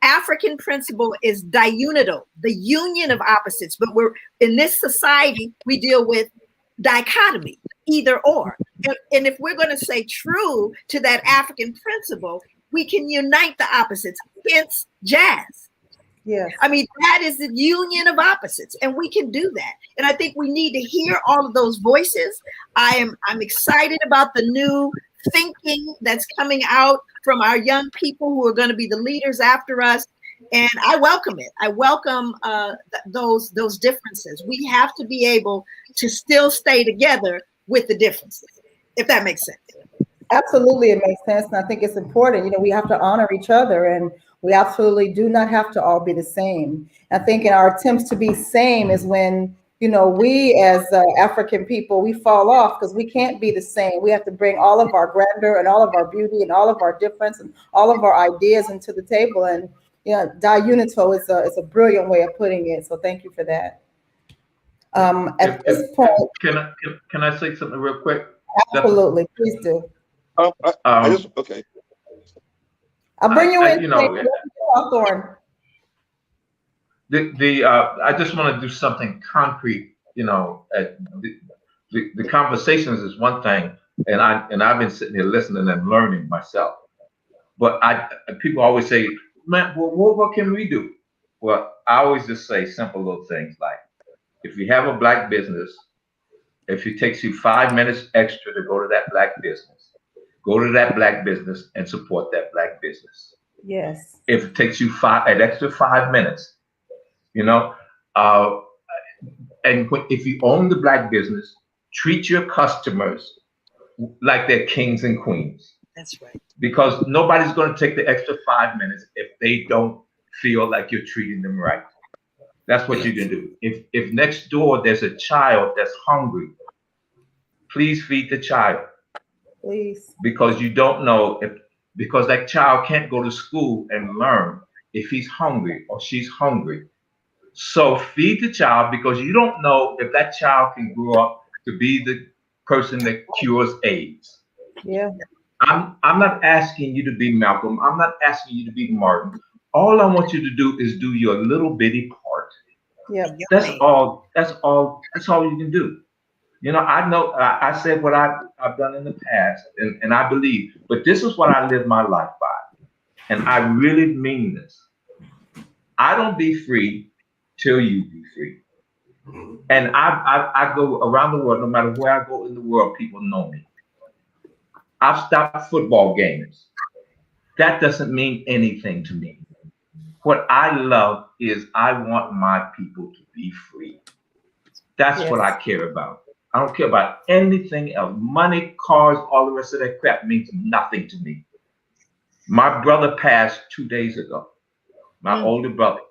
African principle is diunital, the union of opposites. But we're in this society, we deal with dichotomy, either or. And if we're going to stay true to that African principle, we can unite the opposites, hence jazz. Yes. I mean, that is the union of opposites, and we can do that. And I think we need to hear all of those voices. I'm excited about the new thinking that's coming out from our young people who are going to be the leaders after us. And I welcome it. I welcome those differences. We have to be able to still stay together with the differences, if that makes sense. Absolutely, it makes sense. And I think it's important. You know, we have to honor each other, and we absolutely do not have to all be the same. I think in our attempts to be same is when, you know, we as African people, we fall off because we can't be the same. We have to bring all of our grandeur and all of our beauty and all of our difference and all of our ideas into the table. And, you know, diunito is a brilliant way of putting it. So thank you for that. At this point, can I say something real quick? Absolutely, please do. I just okay. I'll bring you in. You know, Hawthorne. I just want to do something concrete. You know, the conversations is one thing, and I've been sitting here listening and learning myself. But people always say, man, well, what can we do? Well, I always just say simple little things like, if you have a black business, if it takes you 5 minutes extra to go to that black business, go to that black business and support that black business. Yes. If it takes you an extra 5 minutes, you know, and if you own the black business, treat your customers like they're kings and queens. That's right. Because nobody's going to take the extra 5 minutes if they don't feel like you're treating them right. That's what you can do. If next door there's a child that's hungry, please feed the child. Please. Because you don't know because that child can't go to school and learn if he's hungry or she's hungry. So feed the child, because you don't know if that child can grow up to be the person that cures AIDS. Yeah. I'm not asking you to be Malcolm. I'm not asking you to be Martin. All I want you to do is do your little bitty part. Yeah. That's all you can do. You know I said what I've done in the past, and I believe, but this is what I live my life by. And I really mean this. I don't be free till you be free. And I go around the world, no matter where I go in the world, people know me. I've stopped football games. That doesn't mean anything to me. What I love is I want my people to be free. That's what I care about. I don't care about anything else. Money, cars, all the rest of that crap means nothing to me. My brother passed 2 days ago. My older brother.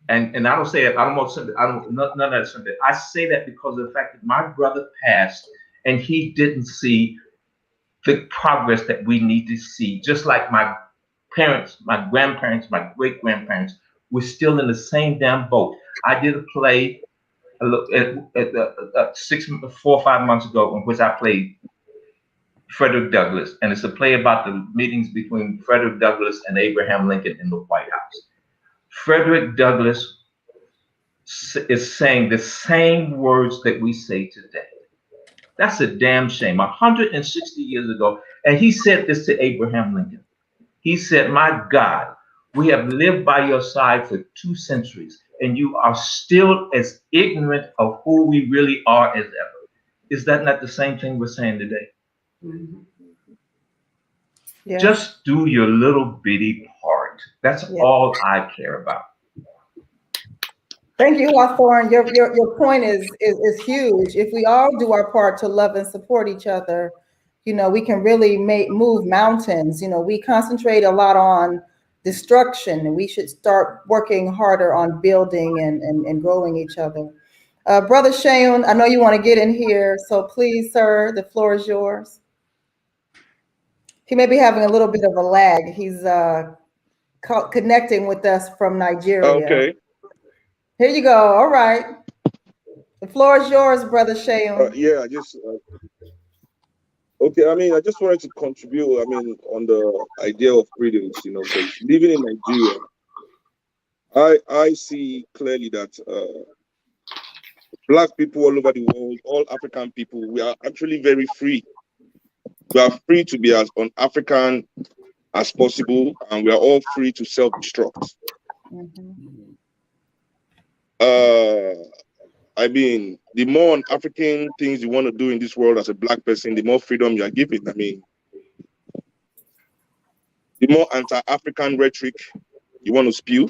And I don't say that, none of that something. I say that because of the fact that my brother passed and he didn't see the progress that we need to see. Just like my parents, my grandparents, my great-grandparents were still in the same damn boat. I did a play 4 or 5 months ago in which I played Frederick Douglass. And it's a play about the meetings between Frederick Douglass and Abraham Lincoln in the White House. Frederick Douglass is saying the same words that we say today. That's a damn shame. 160 years ago, and he said this to Abraham Lincoln. He said, "My God, we have lived by your side for 2 centuries, and you are still as ignorant of who we really are as ever." Is that not the same thing we're saying today? Mm-hmm. Yes. Just do your little bitty part. That's all I care about. Thank you, Hawthorne. Your point is huge. If we all do our part to love and support each other, you know, we can really move mountains. You know, we concentrate a lot on destruction, and we should start working harder on building and growing each other. Brother Seun, I know you want to get in here, so please, sir, the floor is yours. He may be having a little bit of a lag. He's connecting with us from Nigeria. Okay. Here you go. All right. The floor is yours, Brother Seun. Yeah, I just okay. I mean, I just wanted to contribute. I mean, on the idea of freedoms, you know, because living in Nigeria, I see clearly that Black people all over the world, all African people, we are actually very free. We are free to be as un-African as possible, and we are all free to self-destruct. Mm-hmm. I mean, the more un-African things you want to do in this world as a Black person, the more freedom you are given. I mean, the more anti-African rhetoric you want to spew,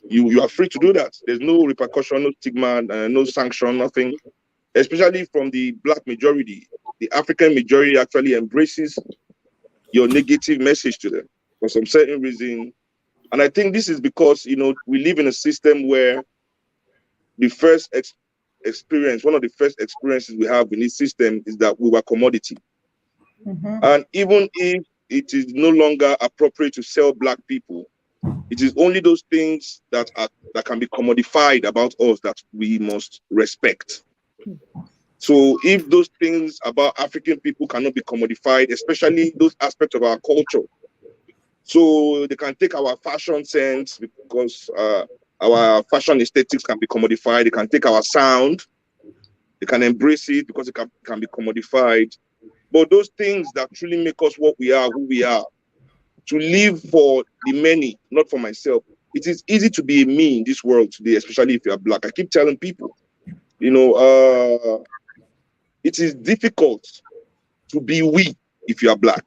you are free to do that. There's no repercussion, no stigma, no sanction, nothing. Especially from the Black majority. The African majority actually embraces your negative message to them for some certain reason. And I think this is because, you know, we live in a system where the first experience, one of the first experiences we have in this system is that we were commodity. Mm-hmm. And even if it is no longer appropriate to sell Black people, it is only those things that can be commodified about us that we must respect. So if those things about African people cannot be commodified, especially those aspects of our culture, so they can take our fashion sense because our fashion aesthetics can be commodified. They can take our sound, they can embrace it because it can be commodified. But those things that truly make us what we are, who we are, to live for the many, not for myself. It is easy to be a me in this world today, especially if you are Black. I keep telling people, you know, it is difficult to be we if you are Black,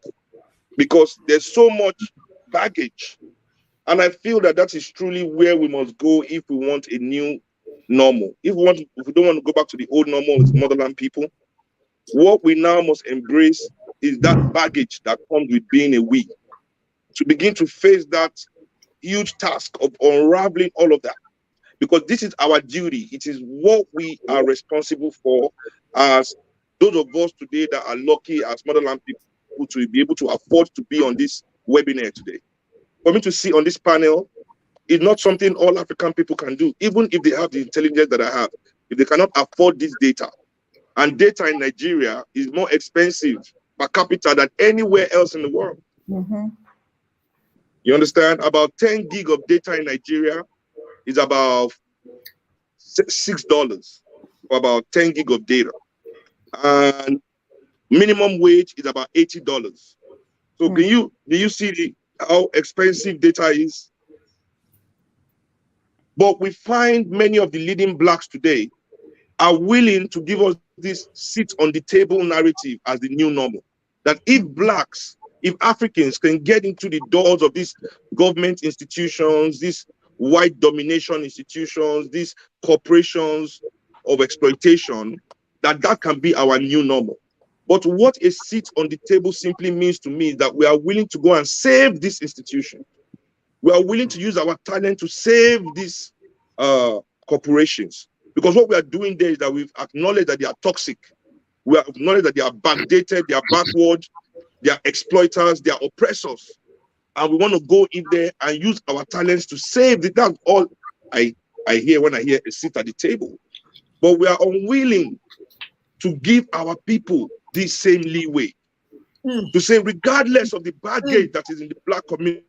because there's so much baggage. And I feel that that is truly where we must go if we want a new normal. If we don't want to go back to the old normal as motherland people, what we now must embrace is that baggage that comes with being a we, to begin to face that huge task of unraveling all of that, because this is our duty. It is what we are responsible for as those of us today that are lucky as motherland people to be able to afford to be on this webinar today. For me to see on this panel is not something all African people can do, even if they have the intelligence that I have. If they cannot afford this data, and data in Nigeria is more expensive per capita than anywhere else in the world. Mm-hmm. You understand? About 10 gig of data in Nigeria is about $6 for about 10 gig of data. And minimum wage is about $80. So do you see how expensive data is? But we find many of the leading Blacks today are willing to give us this seat on the table narrative as the new normal. That if Blacks, if Africans can get into the doors of these government institutions, these white domination institutions, these corporations of exploitation, that can be our new normal. But what a seat on the table simply means to me is that we are willing to go and save this institution. We are willing to use our talent to save these corporations. Because what we are doing there is that we've acknowledged that they are toxic. We have acknowledged that they are backdated, they are backward, they are exploiters, they are oppressors. And we want to go in there and use our talents to save it. That's all I hear when I hear a seat at the table. But we are unwilling to give our people this same leeway. To say, regardless of the baggage that is in the Black community,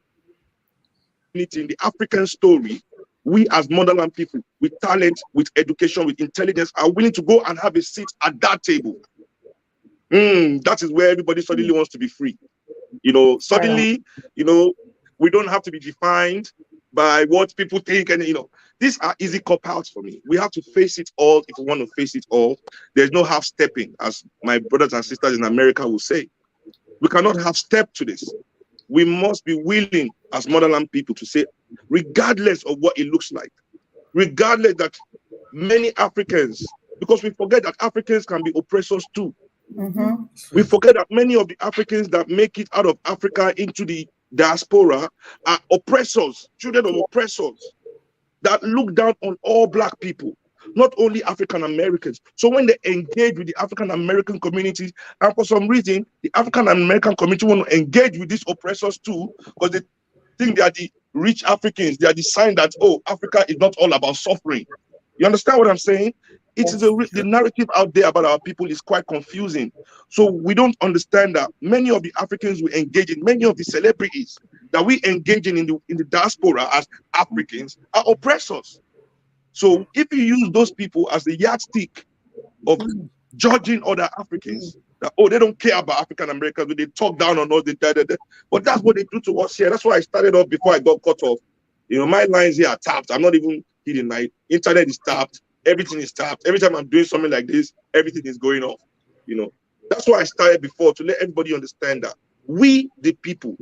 in the African story, we as motherland people with talent, with education, with intelligence are willing to go and have a seat at that table. That is where everybody suddenly wants to be free. You know, suddenly, you know, we don't have to be defined by what people think. And, you know, these are easy cop-outs for me. We have to face it all if we want to face it all. There's no half-stepping, as my brothers and sisters in America will say. We cannot half-step to this. We must be willing as motherland people to say, regardless of what it looks like, regardless that many Africans, because we forget that Africans can be oppressors too. Mm-hmm. We forget that many of the Africans that make it out of Africa into the diaspora are oppressors, children of oppressors that look down on all Black people, not only African Americans. So when they engage with the African American communities, and for some reason, the African American community want to engage with these oppressors too, because they think they are the rich Africans. They are the sign that, oh, Africa is not all about suffering. You understand what I'm saying? It is the narrative out there about our people is quite confusing. So we don't understand that many of the Africans we engage in, many of the celebrities that we engage in the diaspora as Africans are oppressors. So if you use those people as the yardstick of judging other Africans, that, oh, they don't care about African Americans, they talk down on us, but that's what they do to us here. That's why I started off before I got cut off. You know, my lines here are tapped. I'm not even kidding. My internet is tapped. Everything is tapped. Every time I'm doing something like this, everything is going off. You know, that's why I started before, to let everybody understand that we, the people,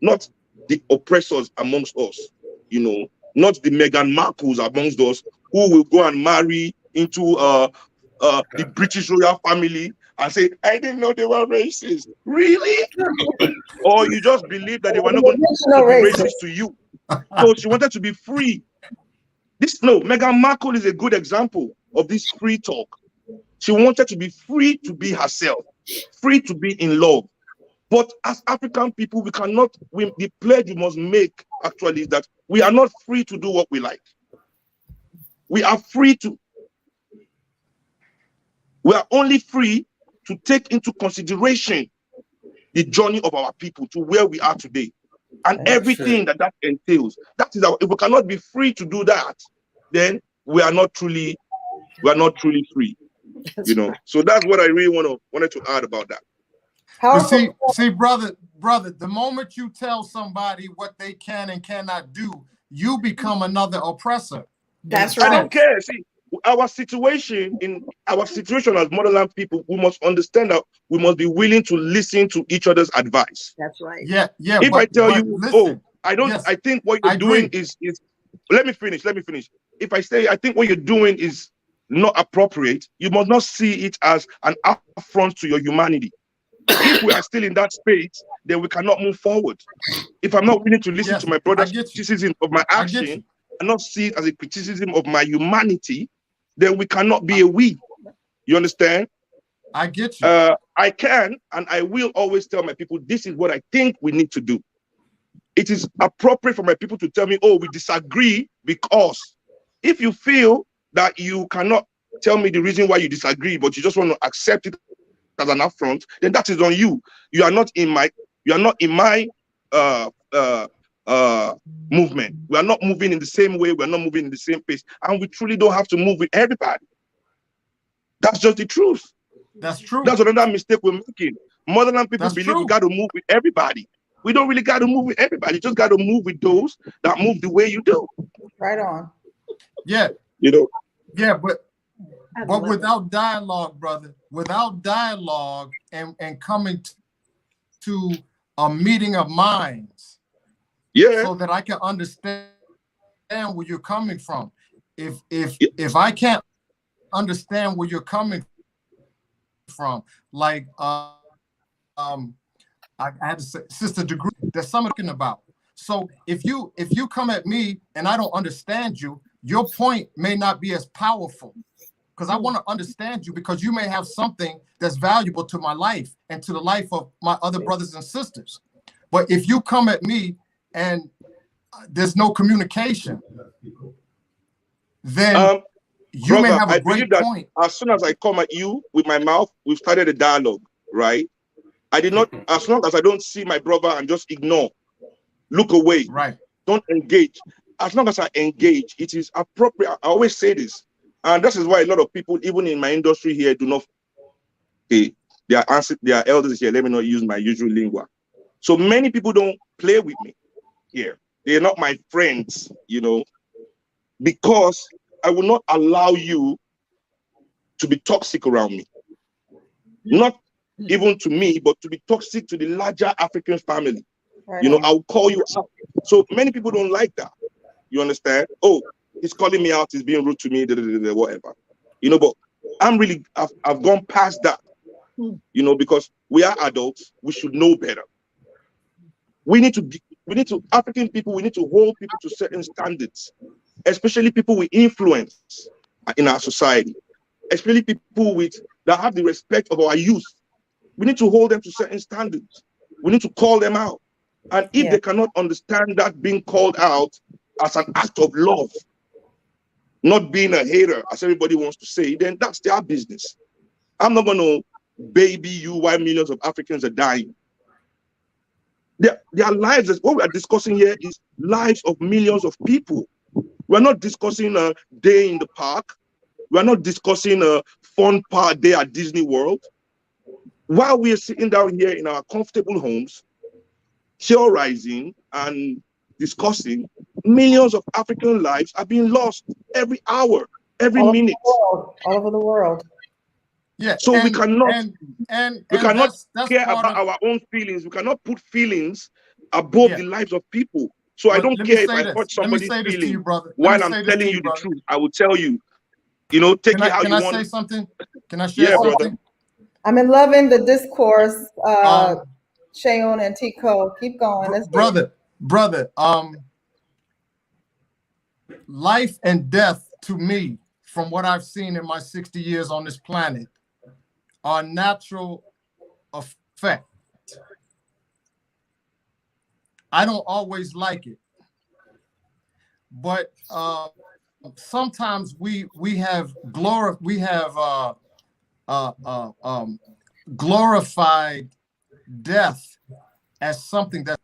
not the oppressors amongst us, you know, not the Meghan Markles amongst us who will go and marry into the British royal family and say, I didn't know they were racist. Really? Or you just believe that they were not going to be racist to you. So she wanted to be free. Meghan Markle is a good example of this free talk. She wanted to be free to be herself, free to be in love. But as African people, the pledge we must make actually is that we are not free to do what we like. We are only free to take into consideration the journey of our people to where we are today. And everything that entails. That is if we cannot be free to do that, then we are not truly free. You know, so that's what I really wanted to add about that. But see, brother, the moment you tell somebody what they can and cannot do, you become another oppressor. That's right. I don't care. See, our situation as motherland people, we must understand that we must be willing to listen to each other's advice. That's right. Yeah. If I tell you, listen, I don't. Yes, I think what you're doing is. Let me finish. If I say I think what you're doing is not appropriate, you must not see it as an affront to your humanity. If we are still in that space, then we cannot move forward. If I'm not willing to listen to my brother's criticism of my action and not see it as a criticism of my humanity, then we cannot be a we. You understand? I get you. I can and I will always tell my people, this is what I think we need to do. It is appropriate for my people to tell me, oh, we disagree, because if you feel that you cannot tell me the reason why you disagree, but you just want to accept it as an affront, then that is on you. You are not in my movement. We are not moving in the same way. We are not moving in the same pace, and we truly don't have to move with everybody. That's just the truth. That's true. That's another mistake we're making. Motherland people believe we got to move with everybody. We don't really got to move with everybody. You just got to move with those that move the way you do. Right on. Yeah. You know. Yeah, but without dialogue, brother, without dialogue and coming to a meeting of minds, so that I can understand where you're coming from. If I can't understand where you're coming from, like I had to say, Sister DeGruy, there's something about. So if you come at me and I don't understand you, your point may not be as powerful, because I want to understand you, because you may have something that's valuable to my life and to the life of my other brothers and sisters. But if you come at me and there's no communication, then you may have a great point. As soon as I come at you with my mouth, we've started a dialogue, right? I did not, as long as I don't see my brother and just ignore, look away, right? Don't engage. As long as I engage, it is appropriate. I always say this, and this is why a lot of people, even in my industry here, do not. They are elders here. Let me not use my usual lingua. So many people don't play with me here. They are not my friends, you know, because I will not allow you to be toxic around me. Not even to me, but to be toxic to the larger African family. Right. You know, I'll call you out. So many people don't like that. You understand? Oh, he's calling me out, he's being rude to me, whatever. You know, but I've gone past that. You know, because we are adults, we should know better. We need to, African people, we need to hold people to certain standards, especially people with influence in our society, especially people that have the respect of our youth. We need to hold them to certain standards. We need to call them out. And if they cannot understand that being called out as an act of love, not being a hater, as everybody wants to say, then that's their business. I'm not going to baby you while millions of Africans are dying. Their lives, what we are discussing here is lives of millions of people. We're not discussing a day in the park. We're not discussing a fun part day at Disney World. While we are sitting down here in our comfortable homes, theorizing and discussing, millions of African lives are being lost every hour, every minute. All over the world. Yeah. So we cannot care that's about our own feelings. We cannot put feelings above the lives of people. So I don't care if I hurt somebody's feelings while I'm telling you the truth. I will tell you, you know, take it how you want. Can I say something? Can I share something? Brother. I'm in loving the discourse, Seun and Tico. Keep going. Brother, life and death to me, from what I've seen in my 60 years on this planet, are natural effect. I don't always like it, but sometimes we have glorified death as something that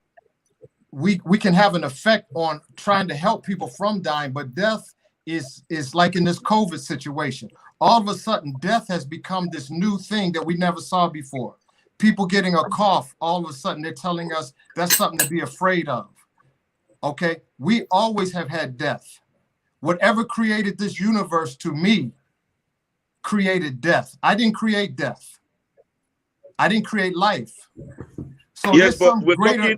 we can have an effect on trying to help people from dying, but death is like in this COVID situation. All of a sudden, death has become this new thing that we never saw before. people getting a cough, all of a sudden they're telling us that's something to be afraid of. Okay, we always have had death. Whatever created this universe, to me, created death. I didn't create death. I didn't create life. So yes, there's some but greater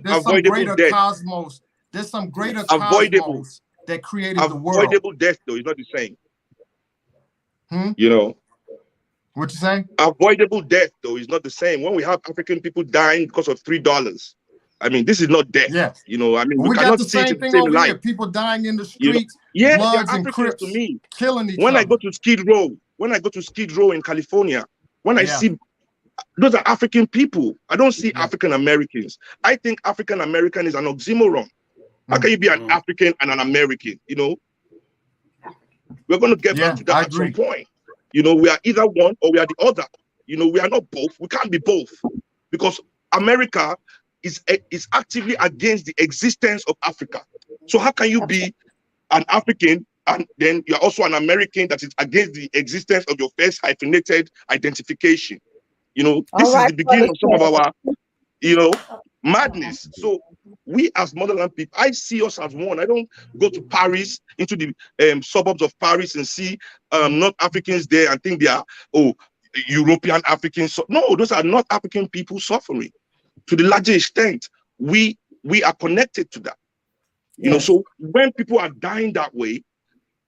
death. cosmos. There's some greater Avoidable. cosmos that created the world. Avoidable death, though, is not the same. You know. What you saying? Avoidable death, though, is not the same. When we have African people dying because of $3, I mean, this is not death. Yes. You know, I mean, we got the same thing over light. here. People dying in the streets, you know? Yeah, Bloods they're and Africans Crips to me. Killing each when other. I go to Skid Row in California, when I see those are African people, I don't see African Americans. I think African American is an oxymoron. How can you be an African and an American? You know, we're going to get back to that at some point. You know, we are either one or we are the other. You know, we are not both. We can't be both, because America is actively against the existence of Africa. So how can you be an African and then you're also an American that is against the existence of your first hyphenated identification? You know, this is the beginning of some of our, you know, madness. So we as motherland people, I see us as one. I don't go to Paris, into the suburbs of Paris, and see North Africans there and think they are, European Africans. So, no, those are not African people suffering. To the larger extent, we are connected to that. You know, so when people are dying that way,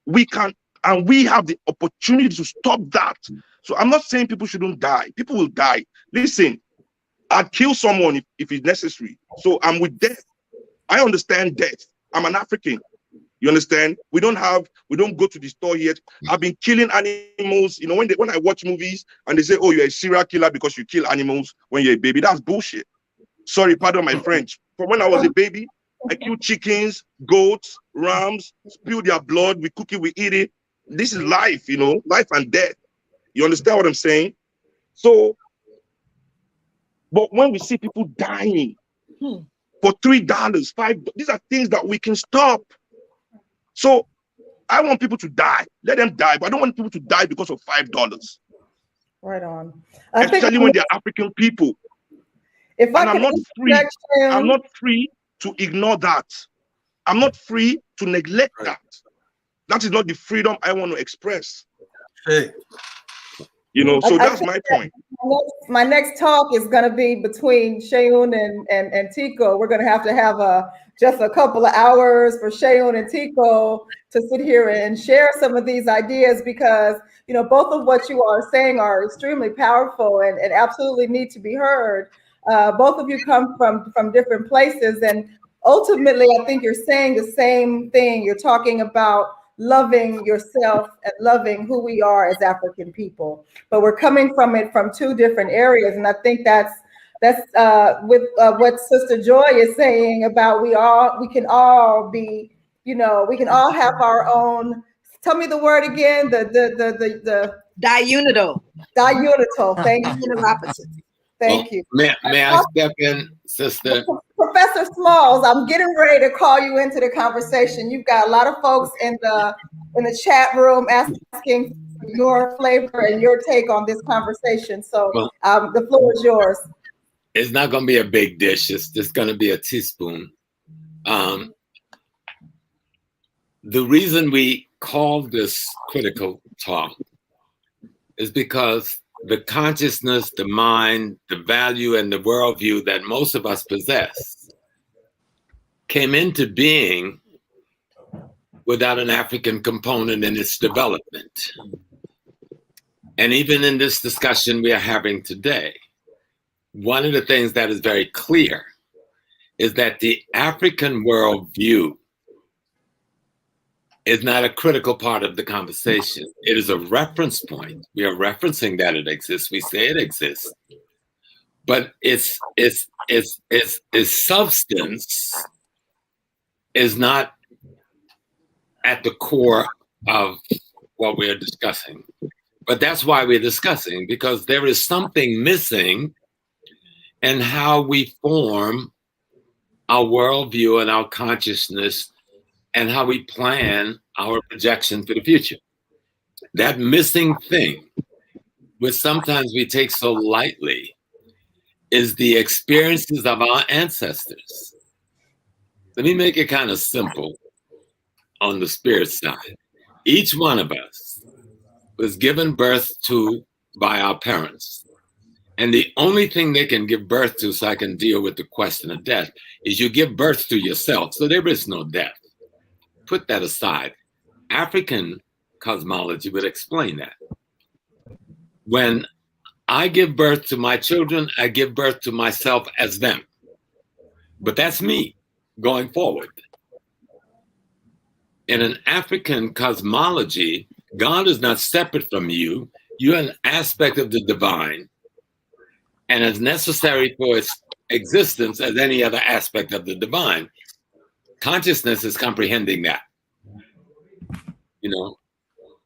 we can, and we have the opportunity to stop that. So I'm not saying people shouldn't die. People will die. Listen, I'd kill someone if it's necessary. So I'm with death. I understand death. I'm an African. You understand? We don't go to the store yet. I've been killing animals. You know, when I watch movies and they say, oh, you're a serial killer because you kill animals when you're a baby, that's bullshit. Sorry, pardon my French. From when I was a baby, I killed chickens, goats, rams, spill their blood, we cook it, we eat it. This is life, you know, life and death. You understand what I'm saying? So, but when we see people dying for $3, $5, these are things that we can stop. So I want people to die. Let them die, but I don't want people to die because of $5. Right on. Especially when they're African people. I'm not free to ignore that. I'm not free to neglect that. That is not the freedom I want to express. Hey. You know, so that's my point. My next talk is going to be between Seun and Tico. We're going to have just a couple of hours for Seun and Tico to sit here and share some of these ideas, because, you know, both of what you are saying are extremely powerful and absolutely need to be heard. Both of you come from different places, and ultimately, I think you're saying the same thing. You're talking about loving yourself and loving who we are as African people, but we're coming from it from two different areas. And I think that's with what Sister Joy is saying about we can all be, you know, we can all have our own. Tell me the word again. The diunital. Diunital. Thank you. Thank you. May I step in, Sister? Professor Smalls, I'm getting ready to call you into the conversation. You've got a lot of folks in the chat room asking for your flavor and your take on this conversation. So the floor is yours. It's not going to be a big dish. It's just going to be a teaspoon. The reason we call this critical talk is because the consciousness, the mind, the value, and the worldview that most of us possess came into being without an African component in its development. And even in this discussion we are having today, one of the things that is very clear is that the African worldview is not a critical part of the conversation. It is a reference point. We are referencing that it exists. We say it exists, but its substance is not at the core of what we are discussing. But that's why we're discussing, because there is something missing in how we form our worldview and our consciousness and how we plan our projection for the future. That missing thing, which sometimes we take so lightly, is the experiences of our ancestors. Let me make it kind of simple on the spirit side. Each one of us was given birth to by our parents. And the only thing they can give birth to, so I can deal with the question of death, is you give birth to yourself. So there is no death. Put that aside. African cosmology would explain that. When I give birth to my children, I give birth to myself as them. But that's me going forward. In an African cosmology, God is not separate from you. You're an aspect of the divine and as necessary for its existence as any other aspect of the divine. Consciousness is comprehending that. You know,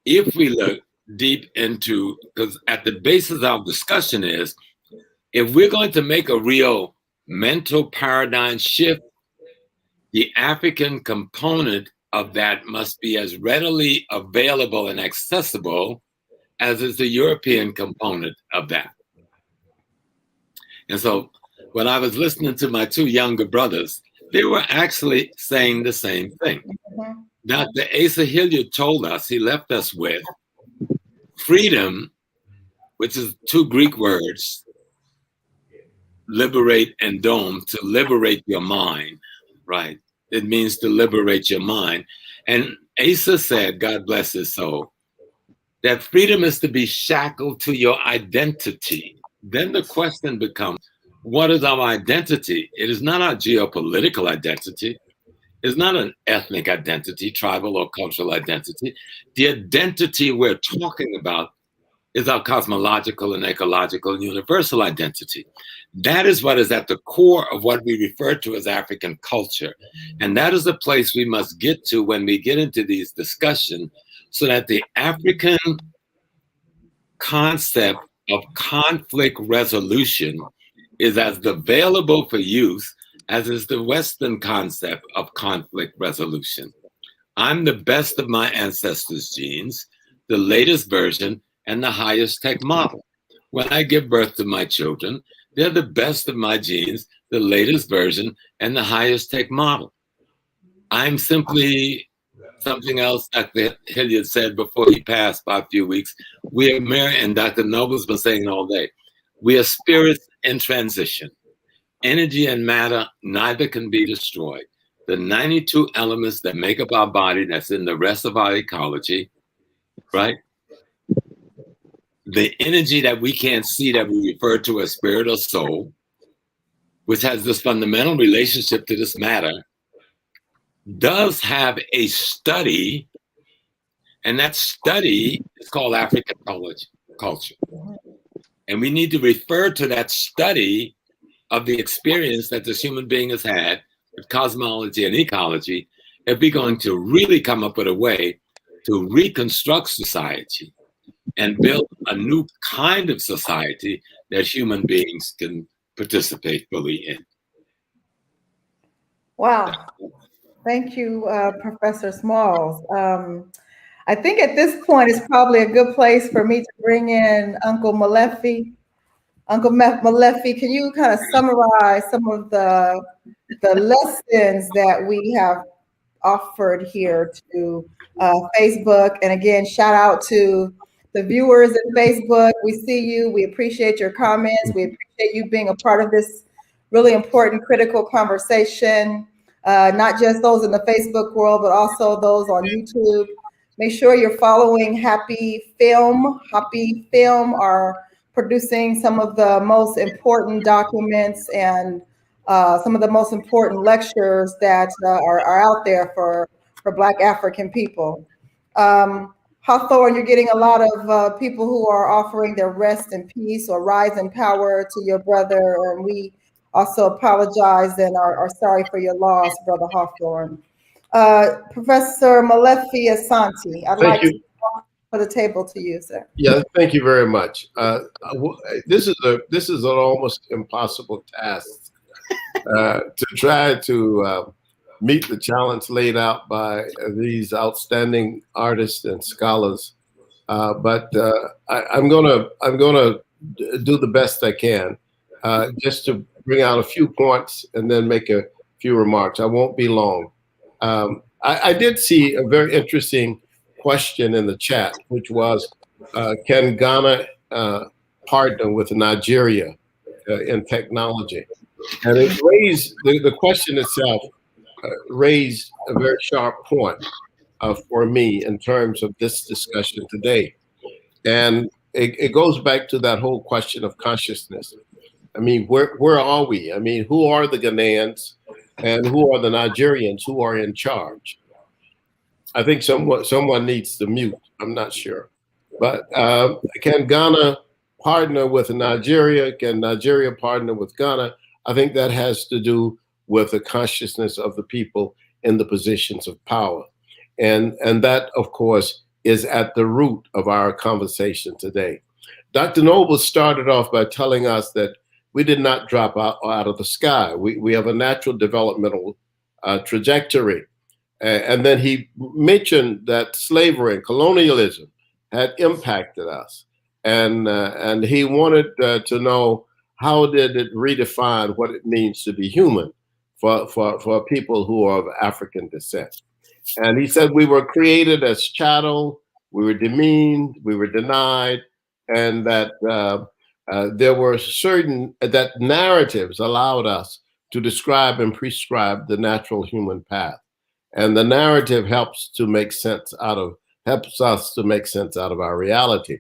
if we look deep into, because at the basis of our discussion is, if we're going to make a real mental paradigm shift, the African component of that must be as readily available and accessible as is the European component of that. And so when I was listening to my two younger brothers, they were actually saying the same thing. Dr. Asa Hilliard told us, he left us with freedom, which is two Greek words, liberate and dome, to liberate your mind, right? It means to liberate your mind. And Asa said, God bless his soul, that freedom is to be shackled to your identity. Then the question becomes, what is our identity? It is not our geopolitical identity. It's not an ethnic identity, tribal or cultural identity. The identity we're talking about is our cosmological and ecological and universal identity. That is what is at the core of what we refer to as African culture. And that is the place we must get to when we get into these discussions, so that the African concept of conflict resolution is as available for use as is the Western concept of conflict resolution. I'm the best of my ancestors' genes, the latest version, and the highest tech model. When I give birth to my children, they're the best of my genes, the latest version, and the highest tech model. I'm simply something else Dr. Hilliard said before he passed by a few weeks. We are mere, and Dr. Noble's been saying all day, we are spirits in transition. Energy and matter neither can be destroyed. The 92 elements that make up our body, that's in the rest of our ecology, right? The energy that we can't see, that we refer to as spirit or soul, which has this fundamental relationship to this matter, does have a study, and that study is called African culture. And we need to refer to that study of the experience that this human being has had with cosmology and ecology if we're going to really come up with a way to reconstruct society and build a new kind of society that human beings can participate fully in. Wow. Thank you, Professor Smalls. I think at this point it's probably a good place for me to bring in Uncle Molefi. Uncle Molefi, can you kind of summarize some of the lessons that we have offered here to Facebook? And again, shout out to the viewers at Facebook. We see you. We appreciate your comments. We appreciate you being a part of this really important, critical conversation. Not just those in the Facebook world, but also those on YouTube. Make sure you're following HAPifilm. HAPifilm are producing some of the most important documents and some of the most important lectures that are out there for Black African people. Hawthorne, you're getting a lot of people who are offering their rest in peace or rise in power to your brother, and we also apologize and are sorry for your loss, Brother Hawthorne. Professor Molefi Asante, I'd like to for the table to you, sir. Yeah, thank you very much. This is an almost impossible task to try to meet the challenge laid out by these outstanding artists and scholars. But I'm gonna do the best I can. just to bring out a few points and then make a few remarks. I won't be long. I did see a very interesting question in the chat, which was, can Ghana partner with Nigeria in technology? And it raised, the question itself raised a very sharp point for me in terms of this discussion today. And it goes back to that whole question of consciousness. I mean, where are we? I mean, who are the Ghanaians and who are the Nigerians who are in charge? I think someone needs to mute. I'm not sure. But can Ghana partner with Nigeria? Can Nigeria partner with Ghana? I think that has to do with the consciousness of the people in the positions of power. And that, of course, is at the root of our conversation today. Dr. Noble started off by telling us that we did not drop out of the sky. We have a natural developmental trajectory. And then he mentioned that slavery and colonialism had impacted us. And he wanted to know, how did it redefine what it means to be human for people who are of African descent? And he said we were created as chattel, we were demeaned, we were denied, and that there were certain, that narratives allowed us to describe and prescribe the natural human path. And the narrative helps us to make sense out of our reality.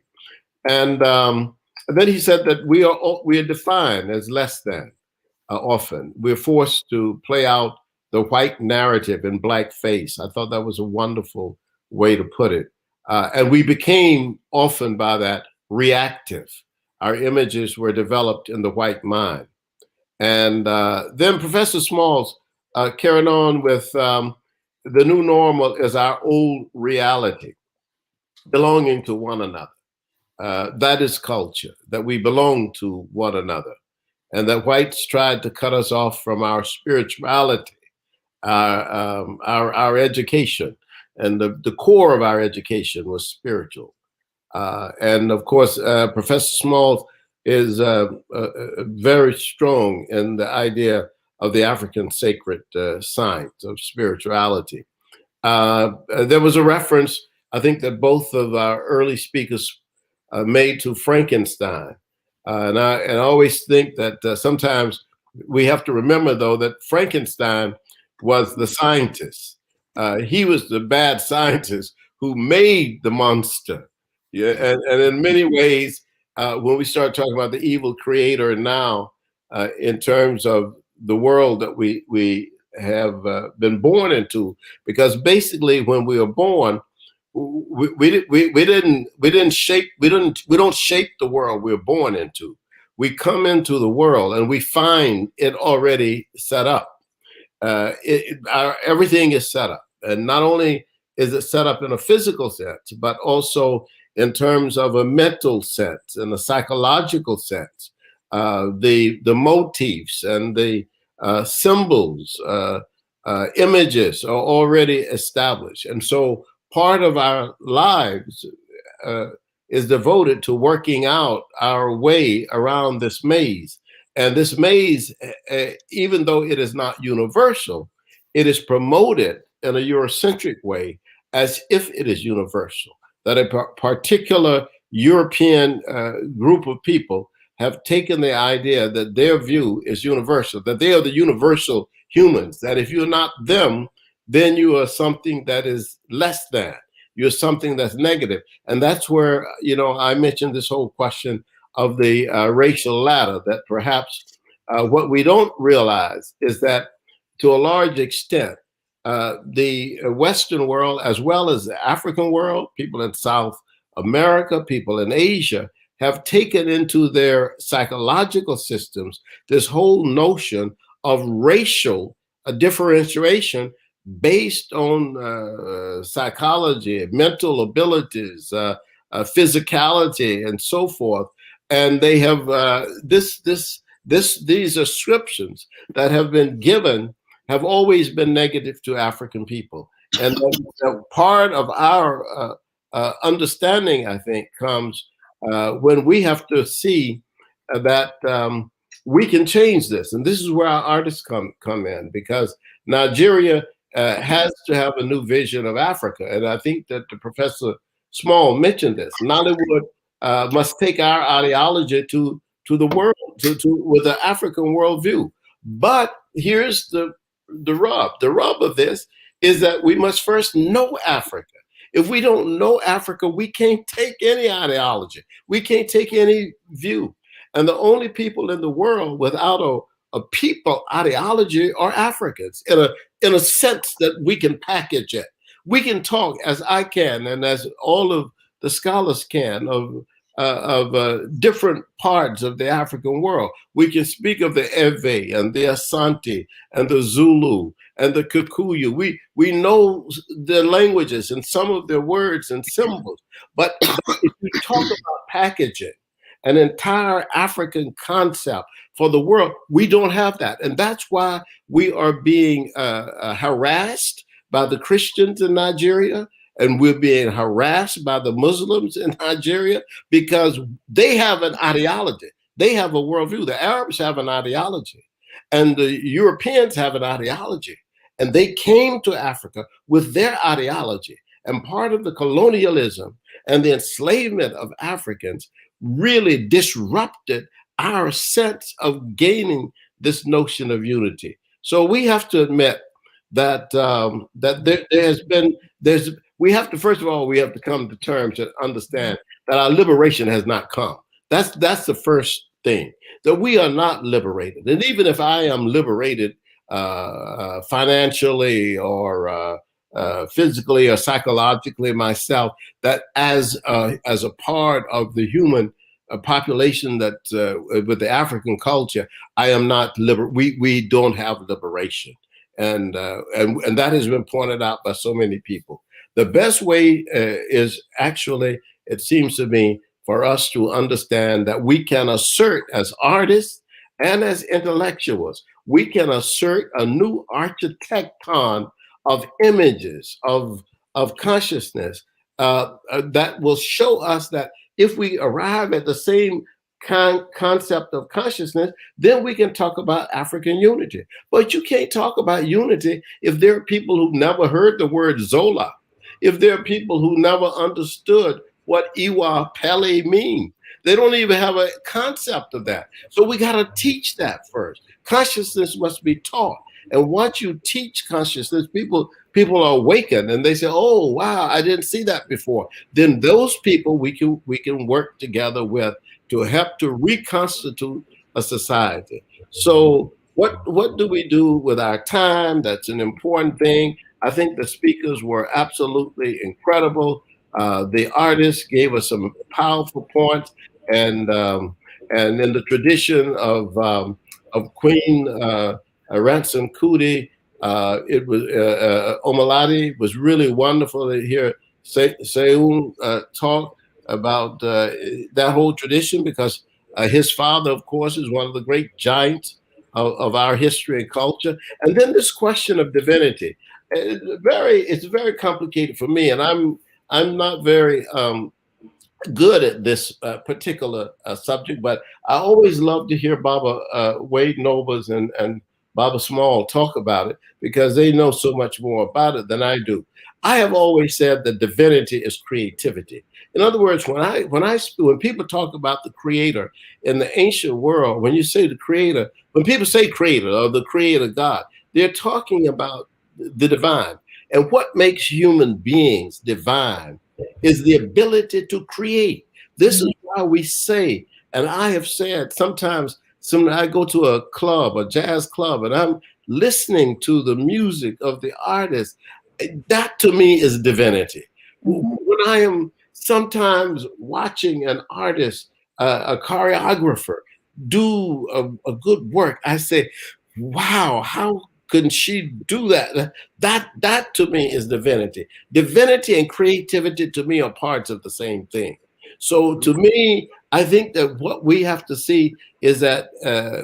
And then he said that we are defined as less than often. We're forced to play out the white narrative in blackface. I thought that was a wonderful way to put it. And we became often by that reactive. Our images were developed in the white mind. And then Professor Smalls carried on with the new normal is our old reality, belonging to one another. That is culture, that we belong to one another. And that whites tried to cut us off from our spirituality, our education. And the core of our education was spiritual. And of course, Professor Smalls is very strong in the idea of the African sacred science of spirituality. There was a reference, I think, that both of our early speakers made to Frankenstein. And I always think that sometimes we have to remember, though, that Frankenstein was the scientist. He was the bad scientist who made the monster. Yeah, and in many ways, when we start talking about the evil creator now, in terms of the world that we have been born into, because basically when we were born, we don't shape the world we're born into. We come into the world and we find it already set up. Everything is set up, and not only is it set up in a physical sense, but also in terms of a mental sense and a psychological sense. The motifs and the symbols, images are already established. And so part of our lives is devoted to working out our way around this maze. And this maze, even though it is not universal, it is promoted in a Eurocentric way as if it is universal, that a particular European group of people have taken the idea that their view is universal, that they are the universal humans, that if you're not them, then you are something that is less than, you're something that's negative. And that's where, I mentioned this whole question of the racial ladder, that perhaps what we don't realize is that to a large extent, the Western world, as well as the African world, people in South America, people in Asia, have taken into their psychological systems this whole notion of racial differentiation based on psychology, mental abilities, physicality, and so forth. And they have these ascriptions that have been given have always been negative to African people. And part of our understanding, I think, comes when we have to see that we can change this. And this is where our artists come in, because Nigeria has to have a new vision of Africa. And I think that the Professor Small mentioned this. Nollywood must take our ideology to the world, with the African worldview. But here's the rub. The rub of this is that we must first know Africa. If we don't know Africa, we can't take any ideology. We can't take any view. And the only people in the world without a people ideology are Africans, in a sense that we can package it. We can talk, as I can, and as all of the scholars can, of different parts of the African world. We can speak of the Ewe and the Asante and the Zulu and the Kikuyu. We know their languages and some of their words and symbols. But if you talk about packaging an entire African concept for the world, we don't have that. And that's why we are being harassed by the Christians in Nigeria, and we're being harassed by the Muslims in Nigeria, because they have an ideology. They have a worldview. The Arabs have an ideology, and the Europeans have an ideology. And they came to Africa with their ideology. And part of the colonialism and the enslavement of Africans really disrupted our sense of gaining this notion of unity. So we have to admit that we have to, first of all, we have to come to terms and understand that our liberation has not come. That's the first thing, that we are not liberated. And even if I am liberated financially or physically or psychologically myself, that as a part of the human population that with the African culture, I am not we don't have liberation. And that has been pointed out by so many people. The best way is actually, it seems to me, for us to understand that we can assert as artists and as intellectuals, we can assert a new architecton of images, of consciousness that will show us that if we arrive at the same concept of consciousness, then we can talk about African unity. But you can't talk about unity if there are people who never heard the word Zola, if there are people who never understood what Iwa Pele mean. They don't even have a concept of that. So we got to teach that first. Consciousness must be taught. And once you teach consciousness, people are awakened and they say, oh, wow, I didn't see that before. Then those people we can work together with to help to reconstitute a society. So what do we do with our time? That's an important thing. I think the speakers were absolutely incredible. The artists gave us some powerful points, and in the tradition of Queen Ransom Kuti, it was Omalati. Was really wonderful to hear Seun talk about that whole tradition, because his father, of course, is one of the great giants of our history and culture. And then this question of divinity, it's very complicated for me, and I'm not very good at this particular subject, but I always love to hear Baba Wade Nobles and Baba Small talk about it, because they know so much more about it than I do. I have always said that divinity is creativity. In other words, when people talk about the creator in the ancient world, when you say the creator, when people say creator or the creator God, they're talking about the divine. And what makes human beings divine is the ability to create. This is why we say, and I have said sometimes I go to a club, a jazz club, and I'm listening to the music of the artist. That to me is divinity. When I am sometimes watching an artist, a choreographer, do a good work, I say, wow, how couldn't she do that? That to me is divinity. Divinity and creativity to me are parts of the same thing. So to me, I think that what we have to see is that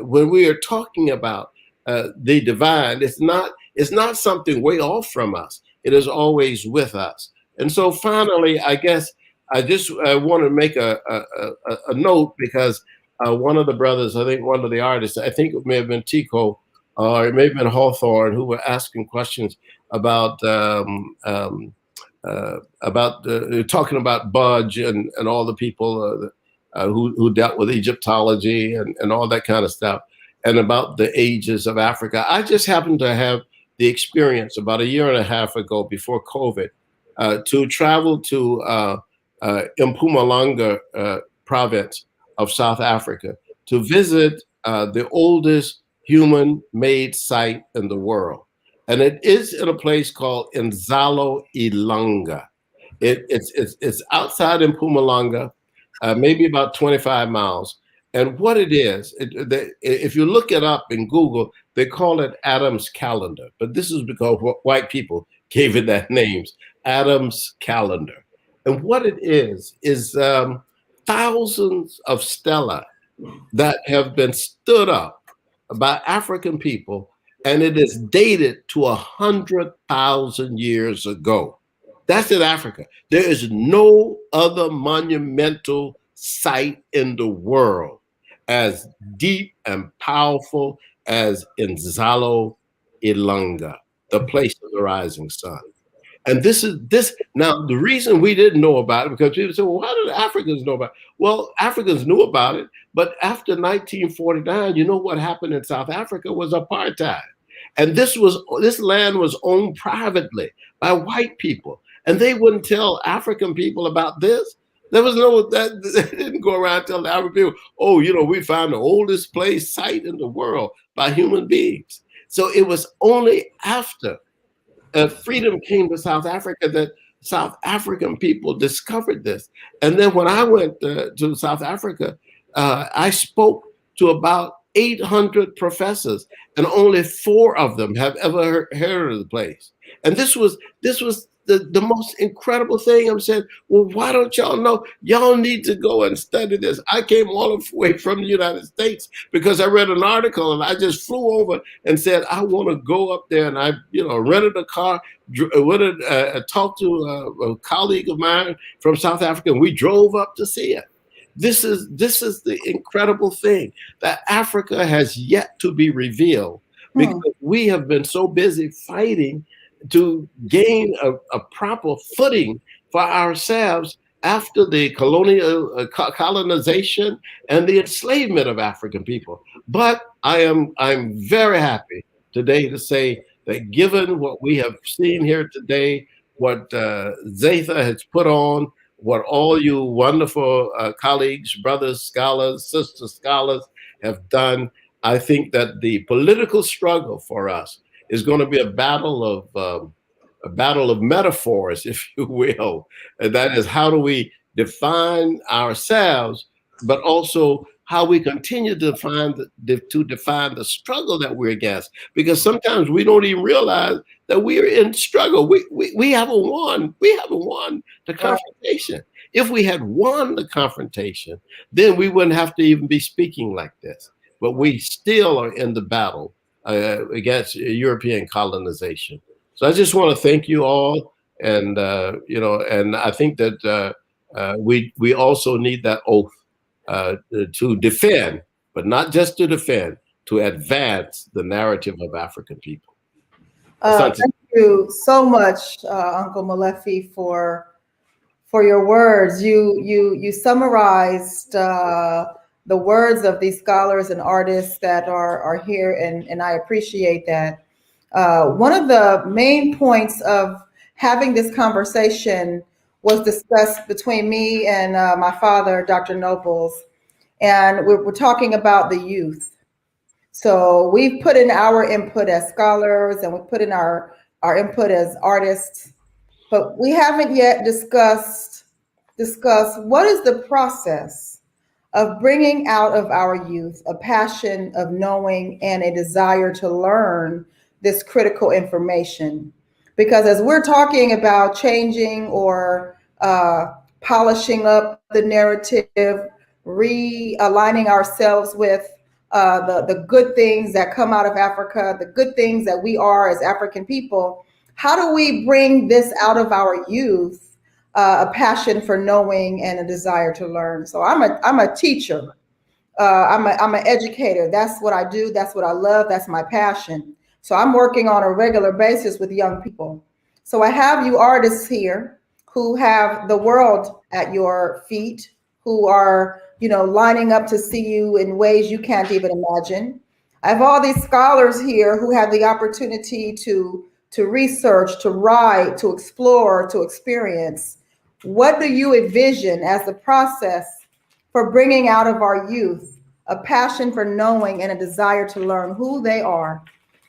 when we are talking about the divine, it's not something way off from us. It is always with us. And so finally, I guess I just want to make a note, because one of the brothers, I think one of the artists, I think it may have been Tico, or it may have been Hawthorne, who were asking questions about talking about Budge and all the people who dealt with Egyptology and all that kind of stuff, and about the ages of Africa. I just happened to have the experience about 1.5 years ago, before COVID, to travel to Mpumalanga province of South Africa to visit the oldest human-made site in the world. And it is in a place called Nzalo Ilanga. It's outside Mpumalanga, maybe about 25 miles. And what it is, if you look it up in Google, they call it Adam's Calendar. But this is because white people gave it that name, Adam's Calendar. And what it is thousands of stela that have been stood up by African people, and it is dated to 100,000 years ago. That's in Africa. There is no other monumental site in the world as deep and powerful as Nzalo Ilanga, the place of the rising sun. And this. Now, the reason we didn't know about it, because people say, well, how did Africans know about it? Well, Africans knew about it, but after 1949, you know what happened in South Africa was apartheid. And this land was owned privately by white people. And they wouldn't tell African people about this. There was they didn't go around telling African people, oh, we found the oldest site in the world by human beings. So it was only after freedom came to South Africa that South African people discovered this. And then when I went to South Africa, I spoke to about 800 professors, and only 4 of them have ever heard of the place. And this was the most incredible thing. I'm saying, well, why don't y'all know? Y'all need to go and study this. I came all the way from the United States because I read an article, and I just flew over and said, I want to go up there. And I, rented a car, talked to a colleague of mine from South Africa, and we drove up to see it. This is the incredible thing, that Africa has yet to be revealed because we have been so busy fighting to gain a proper footing for ourselves after the colonization and the enslavement of African people. But I'm very happy today to say that given what we have seen here today, what Zetha has put on, what all you wonderful colleagues, brothers, scholars, sister scholars have done, I think that the political struggle for us is going to be a battle of metaphors, if you will. And that is, how do we define ourselves, but also how we continue to define the struggle that we're against. Because sometimes we don't even realize that we are in struggle. We haven't won. We haven't won the confrontation. If we had won the confrontation, then we wouldn't have to even be speaking like this. But we still are in the battle against European colonization. So I just want to thank you all, and and I think that we also need that oath to defend, but not just to defend, to advance the narrative of African people. Thank you so much, Uncle Molefi, for your words. You summarized the words of these scholars and artists that are here, and I appreciate that. One of the main points of having this conversation was discussed between me and my father, Dr. Nobles, and we're talking about the youth. So we've put in our input as scholars, and we put in our input as artists, but we haven't yet discussed what is the process of bringing out of our youth a passion of knowing and a desire to learn this critical information. Because as we're talking about changing or polishing up the narrative, realigning ourselves with the good things that come out of Africa, the good things that we are as African people, how do we bring this out of our youth? A passion for knowing and a desire to learn. So I'm a teacher I'm an educator. That's what I do. That's what I love. That's my passion. So I'm working on a regular basis with young people. So I have you artists here who have the world at your feet, who are, lining up to see you in ways you can't even imagine. I have all these scholars here who have the opportunity to research, to write, to explore, to experience. What do you envision as the process for bringing out of our youth a passion for knowing and a desire to learn who they are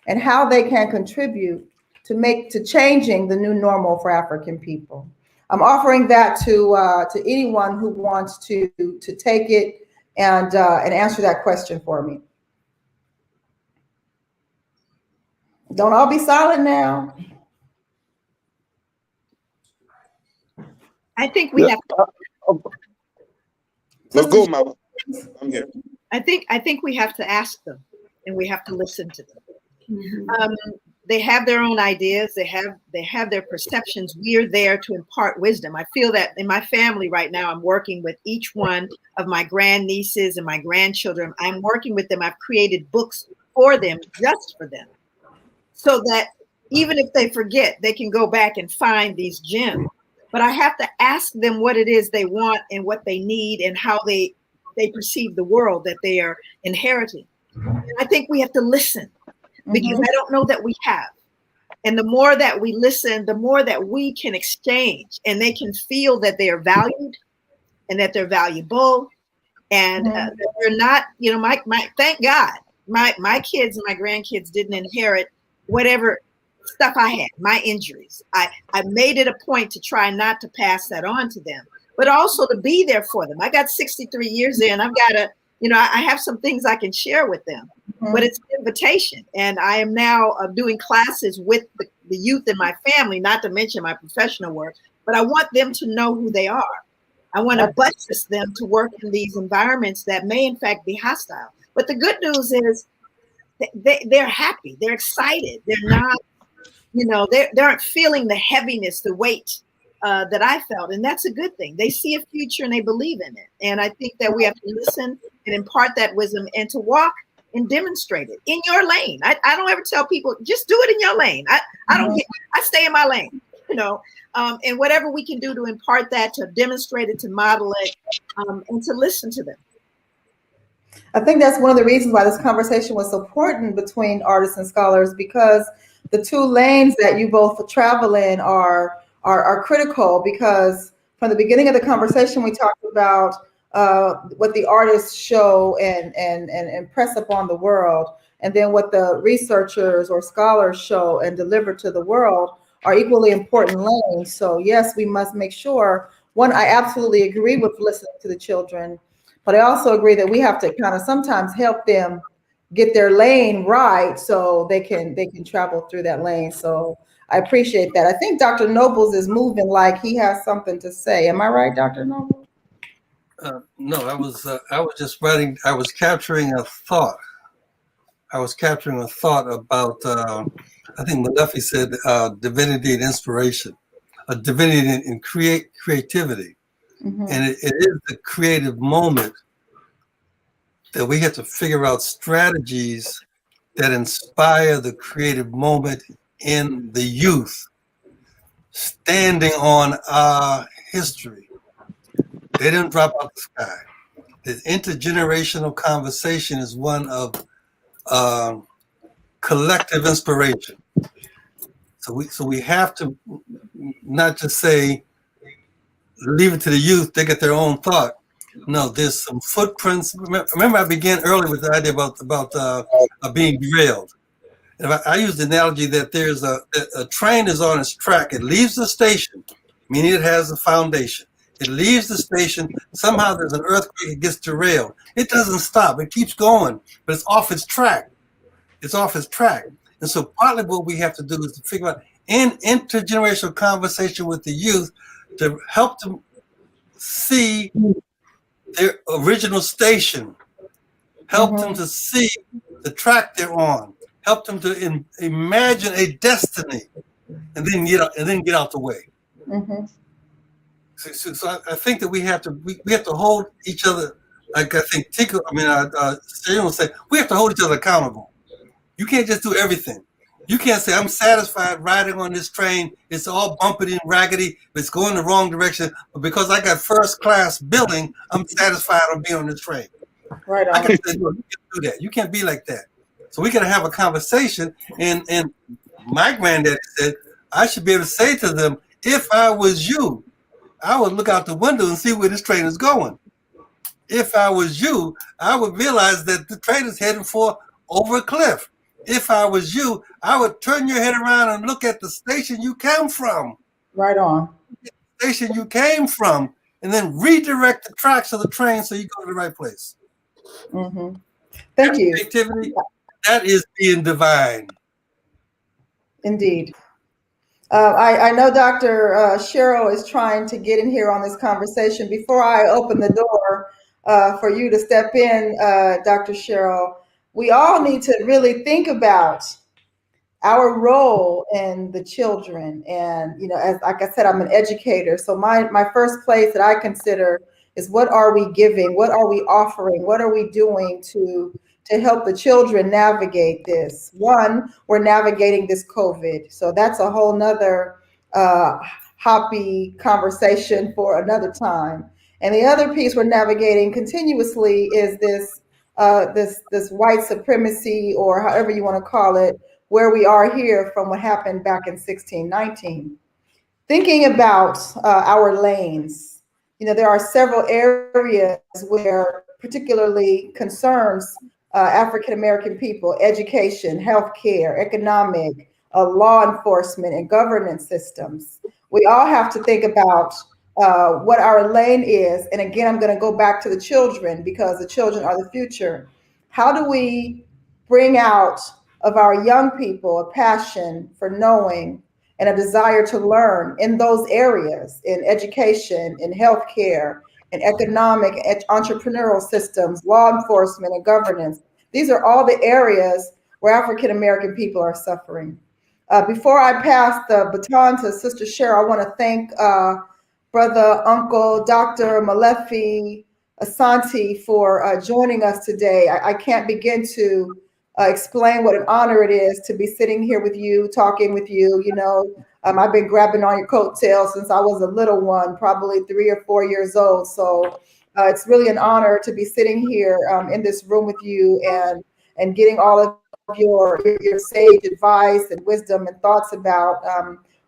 and how they can contribute to changing the new normal for African people? I'm offering that to anyone who wants to take it and answer that question for me. Don't all be silent now. I think we have. Let's go, Mama. I'm here. I think we have to ask them, and we have to listen to them. Mm-hmm. They have their own ideas. They have their perceptions. We are there to impart wisdom. I feel that in my family right now, I'm working with each one of my grandnieces and my grandchildren. I'm working with them. I've created books for them, just for them, so that even if they forget, they can go back and find these gems. But I have to ask them what it is they want and what they need and how they perceive the world that they are inheriting. And I think we have to listen, because I don't know that we have. And the more that we listen, the more that we can exchange, and they can feel that they are valued and that they're valuable, and that they're not, thank God, my kids and my grandkids didn't inherit whatever stuff I had, my injuries. I made it a point to try not to pass that on to them, but also to be there for them. I got 63 years in. I've got to, I have some things I can share with them, but it's an invitation. And I am now doing classes with the youth in my family, not to mention my professional work, but I want them to know who they are. I want to buttress them to work in these environments that may in fact be hostile. But the good news is they're happy. They're excited. They're not, they aren't feeling the heaviness, the weight that I felt. And that's a good thing. They see a future and they believe in it. And I think that we have to listen and impart that wisdom and to walk and demonstrate it in your lane. I don't ever tell people, just do it in your lane. I stay in my lane, and whatever we can do to impart that, to demonstrate it, to model it, and to listen to them. I think that's one of the reasons why this conversation was so important between artists and scholars, because the two lanes that you both travel in are critical, because from the beginning of the conversation, we talked about what the artists show and impress upon the world, and then what the researchers or scholars show and deliver to the world are equally important lanes. So yes, we must make sure, one, I absolutely agree with listening to the children, but I also agree that we have to kind of sometimes help them get their lane right so they can travel through that lane. So I appreciate that. I think Dr. Nobles is moving like he has something to say. Am I right, Dr. Nobles? No, I was just writing. I was capturing a thought. About, I think Molefi said, divinity and inspiration, a divinity and creativity. And it is the creative moment that we have to figure out strategies that inspire the creative moment in the youth, standing on our history. They didn't drop out the sky. The intergenerational conversation is one of collective inspiration. So we have to not just say, leave it to the youth, they get their own thought. No, there's some footprints. Remember, I began earlier with the idea about being derailed. And I use the analogy that there's a train is on its track. It leaves the station, meaning it has a foundation. It leaves the station. Somehow there's an earthquake. It gets derailed. It doesn't stop. It keeps going, but it's off its track. It's off its track. And so partly what we have to do is to figure out in intergenerational conversation with the youth to help them see their original station, help them to see the track they're on, help them to imagine a destiny, and then get out the way. So I think that we have to hold each other like I think Tico, Seun will say, we have to hold each other accountable. You can't just do everything. You can't say, I'm satisfied riding on this train. It's all bumpity and raggedy. It's going the wrong direction. But because I got first class billing, I'm satisfied on being on this train. Right on. I can say, no, you can't do that. You can't be like that. So we got to have a conversation. And my granddaddy said, I should be able to say to them, if I was you, I would look out the window and see where this train is going. If I was you, I would realize that the train is heading for over a cliff. If I was you, I would turn your head around and look at the station you came from. Right on. The station you came from, and then redirect the tracks of the train so you go to the right place. Mm-hmm. Thank you. Creativity, that is being divine. Indeed. I know Dr. Cheryl is trying to get in here on this conversation. Before I open the door for you to step in, Dr. Cheryl, we all need to really think about our role in the children. And, you know, as like I said, I'm an educator. So my first place that I consider is, what are we giving? What are we offering? What are we doing to help the children navigate this? One, we're navigating this COVID. So that's a whole nother HAPI conversation for another time. And the other piece we're navigating continuously is this white supremacy, or however you want to call it, where we are here from what happened back in 1619. Thinking about our lanes, you know, there are several areas where particularly concerns African-American people: education, healthcare, economic, law enforcement, and governance systems. We all have to think about what our lane is. And again, I'm going to go back to the children, because the children are the future. How do we bring out of our young people a passion for knowing and a desire to learn in those areas, in education, in healthcare, in economic and entrepreneurial systems, law enforcement, and governance? These are all the areas where African-American people are suffering. Before I pass the baton to Sister Cheryl, I want to thank Brother, Uncle, Dr. Molefi, Asante for joining us today. I can't begin to explain what an honor it is to be sitting here with you, talking with you. You know, I've been grabbing on your coattails since I was a little one, probably 3 or 4 years old. So it's really an honor to be sitting here in this room with you and getting all of your sage advice and wisdom and thoughts about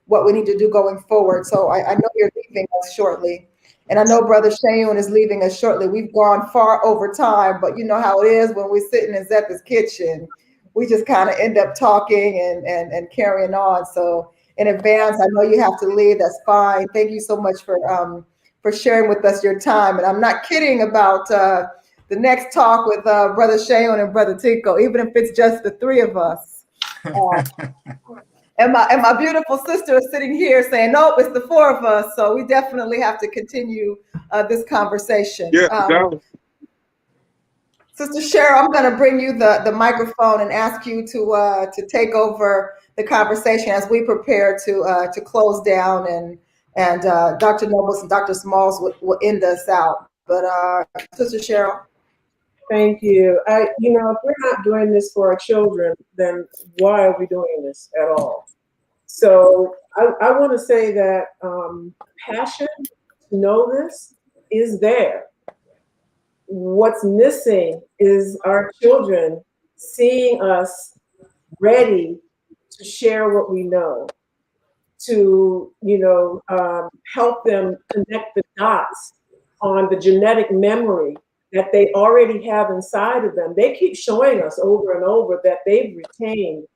what we need to do going forward. So I know you're leaving us shortly. And I know Brother Seun is leaving us shortly. We've gone far over time, but you know how it is when we're sitting in Zetha's kitchen. We just kind of end up talking and carrying on. So in advance, I know you have to leave. That's fine. Thank you so much for sharing with us your time. And I'm not kidding about the next talk with Brother Seun and Brother Tico, even if it's just the three of us. And my beautiful sister is sitting here saying, nope, it's the four of us. So we definitely have to continue this conversation. Yeah, Sister Cheryl, I'm going to bring you the microphone and ask you to take over the conversation as we prepare to close down, and Dr. Nobles and Dr. Smalls will end us out. But Sister Cheryl. Thank you. You know, if we're not doing this for our children, then why are we doing this at all? So I want to say that passion to know this is there. What's missing is our children seeing us ready to share what we know, to, you know, help them connect the dots on the genetic memory that they already have inside of them. They keep showing us over and over that they've retained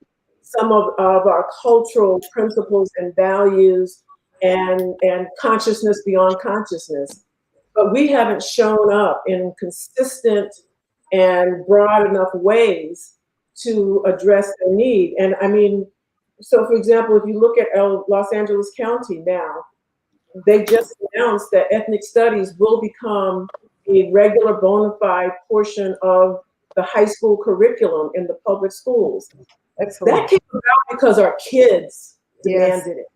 some of our cultural principles and values and consciousness beyond consciousness. But we haven't shown up in consistent and broad enough ways to address their need. And I mean, so for example, if you look at Los Angeles County now, they just announced that ethnic studies will become a regular bona fide portion of the high school curriculum in the public schools. Excellent. That came about because our kids demanded it,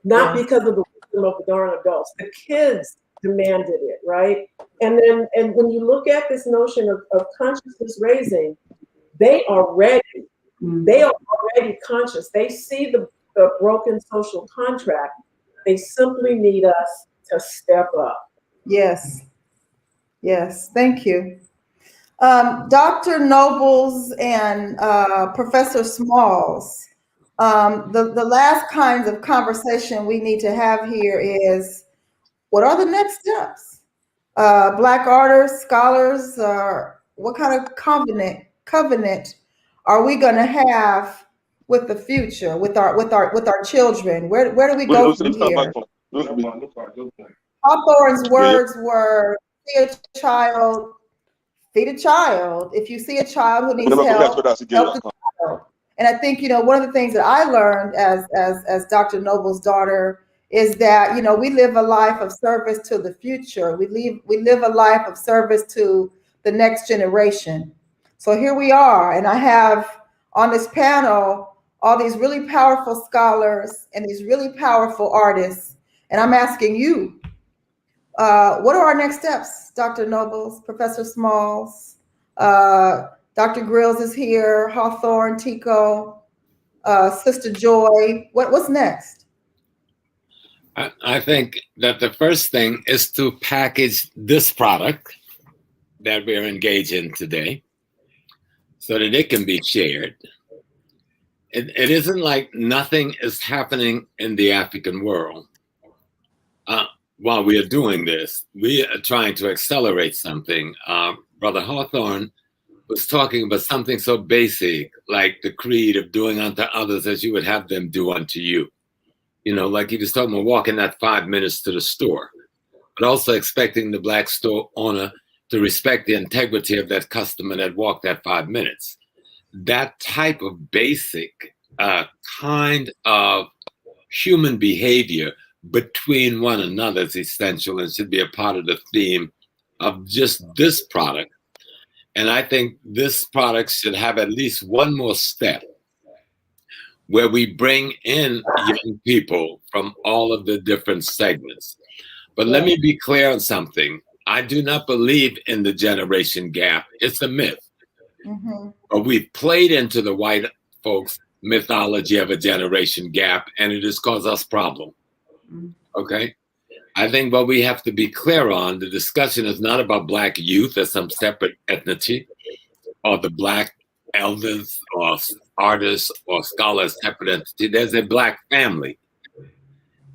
not because of the wisdom of the darn adults. The kids demanded it, right? And when you look at this notion of consciousness raising, they are ready. They are already conscious. They see the broken social contract. They simply need us to step up. Yes. Yes. Thank you. Dr. Nobles and Professor Smalls, the last kinds of conversation we need to have here is, what are the next steps? Black artists, scholars, what kind of covenant are we going to have with the future, with our children? Where do we go from here? Hawthorne's words were, see a child, feed a child. If you see a child who needs help, help the child. And I think, one of the things that I learned as Dr. Noble's daughter is that, we live a life of service to the future. We live a life of service to the next generation. So here we are, and I have on this panel all these really powerful scholars and these really powerful artists, and I'm asking you, what are our next steps, Dr. Nobles, Professor Smalls, Dr. Grills is here, Hawthorne, Tico, Sister Joy. What's next? I think that the first thing is to package this product that we're engaged in today so that it can be shared. It isn't like nothing is happening in the African world. While we are doing this, we are trying to accelerate something. Brother Hawthorne was talking about something so basic, like the creed of doing unto others as you would have them do unto you. Like he was talking about walking that 5 minutes to the store, but also expecting the Black store owner to respect the integrity of that customer that walked that 5 minutes. That type of basic kind of human behavior between one another is essential and should be a part of the theme of just this product. And I think this product should have at least one more step where we bring in young people from all of the different segments. But let me be clear on something. I do not believe in the generation gap. It's a myth. But we've played into the white folks' mythology of a generation gap, and it has caused us problems. Okay? I think what we have to be clear on, the discussion is not about Black youth as some separate ethnicity, or the Black elders or artists or scholars separate entity. There's a Black family.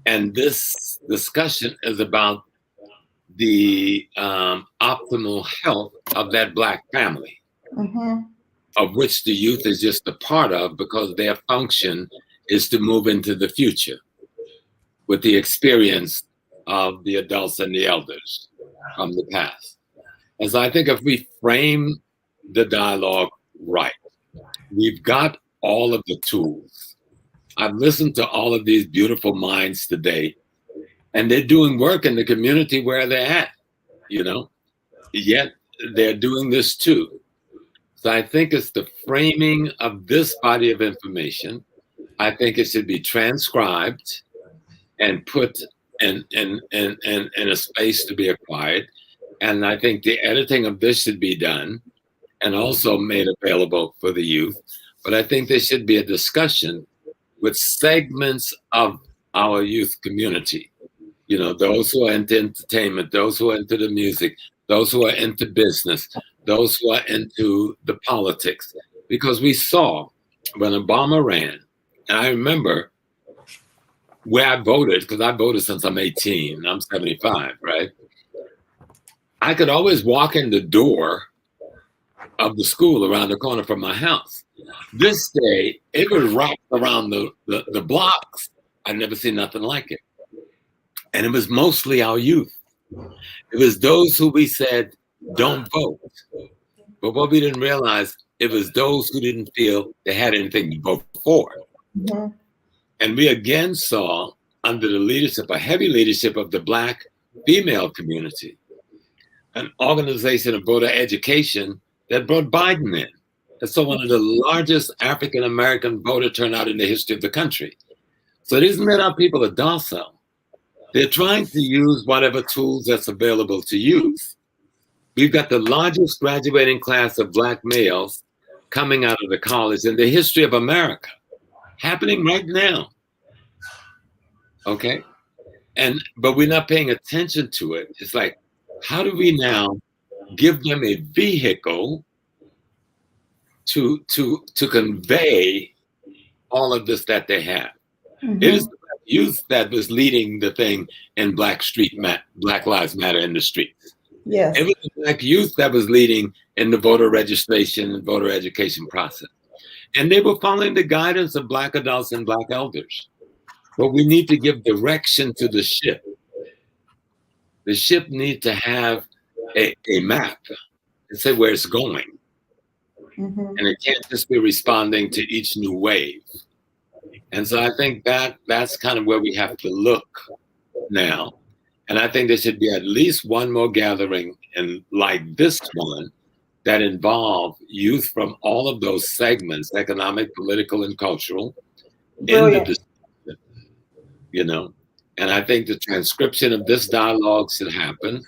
And this discussion is about the optimal health of that Black family, of which the youth is just a part of, because their function is to move into the future with the experience of the adults and the elders from the past. And so I think if we frame the dialogue right, we've got all of the tools. I've listened to all of these beautiful minds today, and they're doing work in the community where they're at, yet they're doing this too. So I think it's the framing of this body of information. I think it should be transcribed and put in a space to be acquired. And I think the editing of this should be done and also made available for the youth. But I think there should be a discussion with segments of our youth community. Those who are into entertainment, those who are into the music, those who are into business, those who are into the politics. Because we saw when Obama ran, and I remember where I voted, because I voted since I'm 18, I'm 75, right? I could always walk in the door of the school around the corner from my house. This day, it was wrapped around the blocks. I'd never seen nothing like it. And it was mostly our youth. It was those who we said, don't vote. But what we didn't realize, it was those who didn't feel they had anything to vote for. And we again saw, under the leadership, a heavy leadership of the Black female community, an organization of voter education that brought Biden in. And so one of the largest African-American voter turnout in the history of the country. So it isn't that our people are docile. They're trying to use whatever tools that's available to use. We've got the largest graduating class of Black males coming out of the college in the history of America, happening right now. Okay? But we're not paying attention to it. It's like, how do we now give them a vehicle to convey all of this that they have? Mm-hmm. It is the youth that was leading the thing in Black Lives Matter in the streets. Yes. It was the Black youth that was leading in the voter registration and voter education process. And they were following the guidance of Black adults and Black elders. But we need to give direction to the ship. The ship needs to have a map and say where it's going. Mm-hmm. And it can't just be responding to each new wave. And so I think that's kind of where we have to look now. And I think there should be at least one more gathering and like this one that involve youth from all of those segments, economic, political, and cultural, in the discussion, you know. And I think the transcription of this dialogue should happen.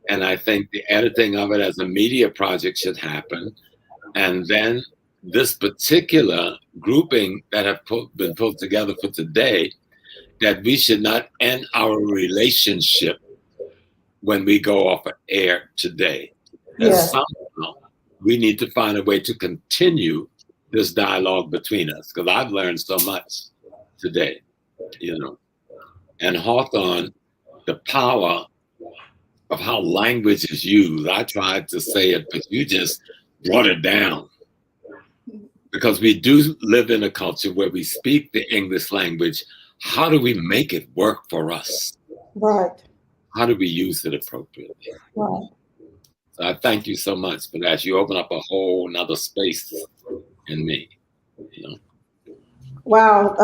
And I think the editing of it as a media project should happen. And then this particular grouping that have been pulled together for today, that we should not end our relationship when we go off of air today. That somehow we need to find a way to continue this dialogue between us, because I've learned so much today, you know. And Hawthorne, the power of how language is used, I tried to say it, but you just brought it down. Because we do live in a culture where we speak the English language. How do we make it work for us? Right. How do we use it appropriately? Right. So I thank you so much for that. You open up a whole nother space in me, you know. Wow,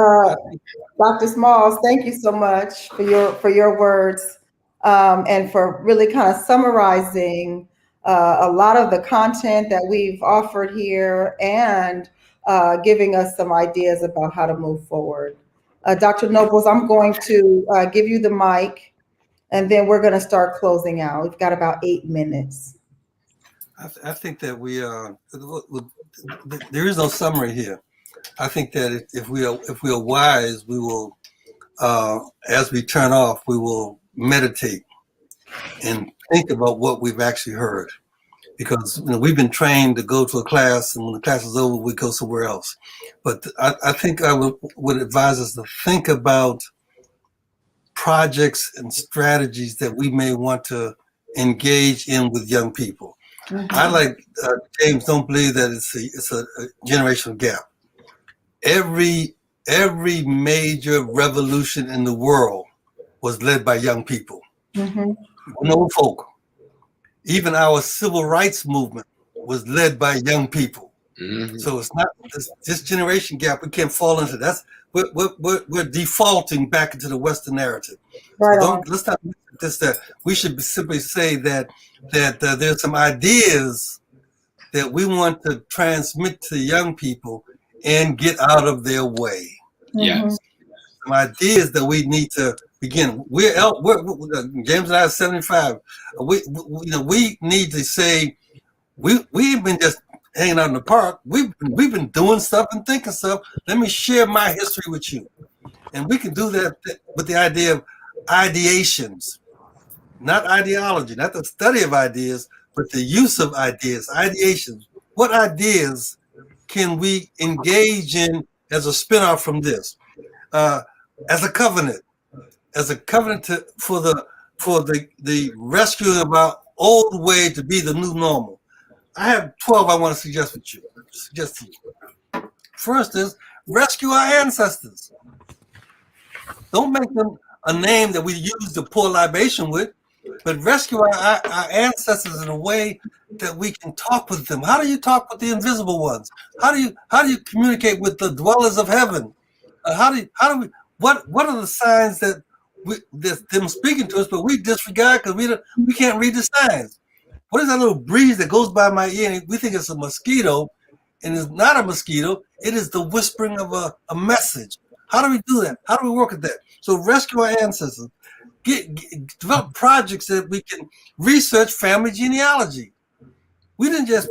Dr. Smalls, thank you so much for your words and for really kind of summarizing a lot of the content that we've offered here and giving us some ideas about how to move forward. Dr. Nobles, I'm going to give you the mic, and then we're going to start closing out. We've got about 8 minutes. I think that there is no summary here. I think that if we are wise, we will, as we turn off, we will meditate and think about what we've actually heard. Because we've been trained to go to a class, and when the class is over, we go somewhere else. But I think I would advise us to think about projects and strategies that we may want to engage in with young people. Mm-hmm. I, like James, don't believe that it's a generational gap. Every major revolution in the world was led by young people. Mm-hmm. No folk. Even our civil rights movement was led by young people. Mm-hmm. So it's not this generation gap. We can't fall into that. We're defaulting back into the Western narrative. Right. So let's not this that we should simply say that there's some ideas that we want to transmit to young people and get out of their way. Mm-hmm. Yes. Some ideas that we need to begin. We're James and I are 75. We need to say we've been just hanging out in the park. We've been doing stuff and thinking stuff. Let me share my history with you, and we can do that with the idea of ideations, not ideology, not the study of ideas, but the use of ideas. Ideations. What ideas can we engage in as a spinoff from this? As a covenant for the rescue of our old way to be the new normal. I have 12 I want to suggest to you. First is rescue our ancestors. Don't make them a name that we use to pour libation with, but rescue our ancestors in a way that we can talk with them. How do you talk with the invisible ones? How do you communicate with the dwellers of heaven? What are the signs that them speaking to us, but we disregard because we can't read the signs? What is that little breeze that goes by my ear and we think it's a mosquito, and it's not a mosquito? It is the whispering of a message. How do we do that? How do we work at that? So rescue our ancestors. develop projects that we can research family genealogy. We didn't just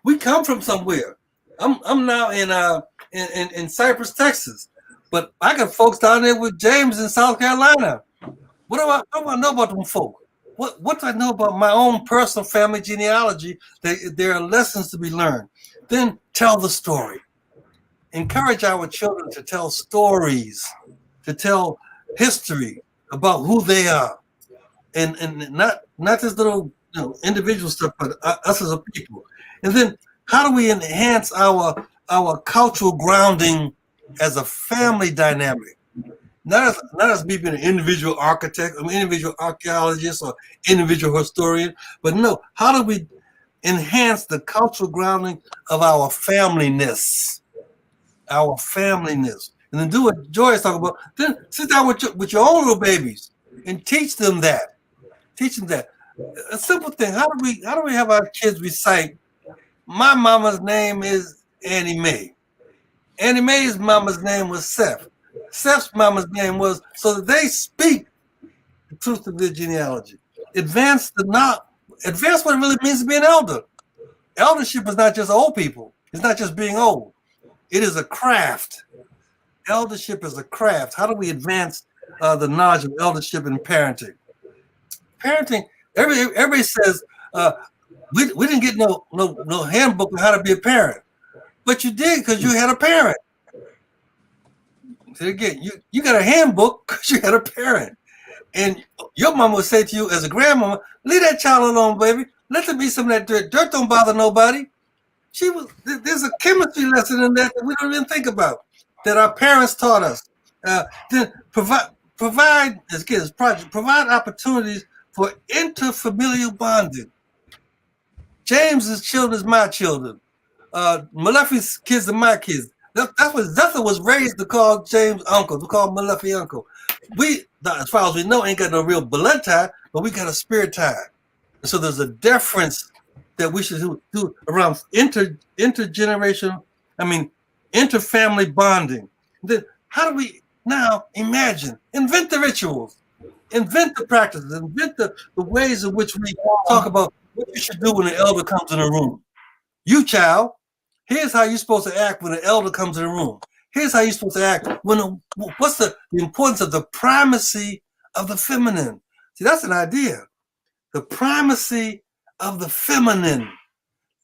we come from somewhere. I'm now in Cypress, Texas, but I got folks down there with James in South Carolina. What do I know about them folk? What do I know about my own personal family genealogy? There are lessons to be learned. Then tell the story. Encourage our children to tell stories, to tell history about who they are, and not this little individual stuff, but us as a people. And then how do we enhance our cultural grounding as a family dynamic? Not as me being an individual architect, or individual archaeologist, or individual historian, but no, how do we enhance the cultural grounding of our familyness? Our familyness. And then do what Joy is talking about. Then sit down with your own little babies and teach them that. Teach them that. A simple thing. How do we have our kids recite, my mama's name is Annie Mae. Annie Mae's mama's name was Seth. Seth's mama's name was, so that they speak the truth of their genealogy. Advance what it really means to be an elder. Eldership is not just old people. It's not just being old. It is a craft. Eldership is a craft. How do we advance the knowledge of eldership and parenting? Parenting, everybody says, we didn't get no handbook on how to be a parent. But you did because you had a parent. So again, you got a handbook because you had a parent. And your mom would say to you as a grandmama, leave that child alone, baby. Let there be some of that dirt. Dirt don't bother nobody. There's a chemistry lesson in that we don't even think about, that our parents taught us. Then provide as kids, provide opportunities for interfamilial bonding. James's children is my children. Molefi's kids are my kids. That's what Zetha was raised to call James uncle, to call Molefi uncle. We, as far as we know, ain't got no real blood tie, but we got a spirit tie. And so there's a deference that we should do around intergenerational, interfamily bonding. Then how do we now invent the rituals, invent the practices, invent the ways in which we talk about what you should do when an elder comes in a room. You, child, here's how you're supposed to act when an elder comes in the room. Here's how you're supposed to act what's the importance of the primacy of the feminine. See, that's an idea. The primacy of the feminine.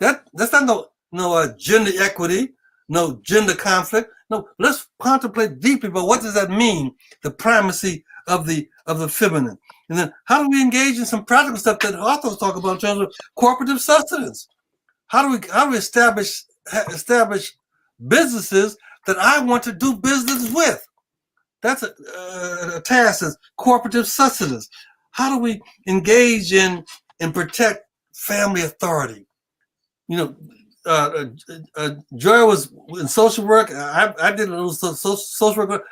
That's not no gender equity, no gender conflict. No, let's contemplate deeply about what does that mean, the primacy of the feminine. And then how do we engage in some practical stuff that Hawthorne talk about in terms of cooperative sustenance? How do we establish businesses that I want to do business with? That's a task as cooperative sustenance. How do we engage in and protect family authority? Joy was in social work. I did a little social work.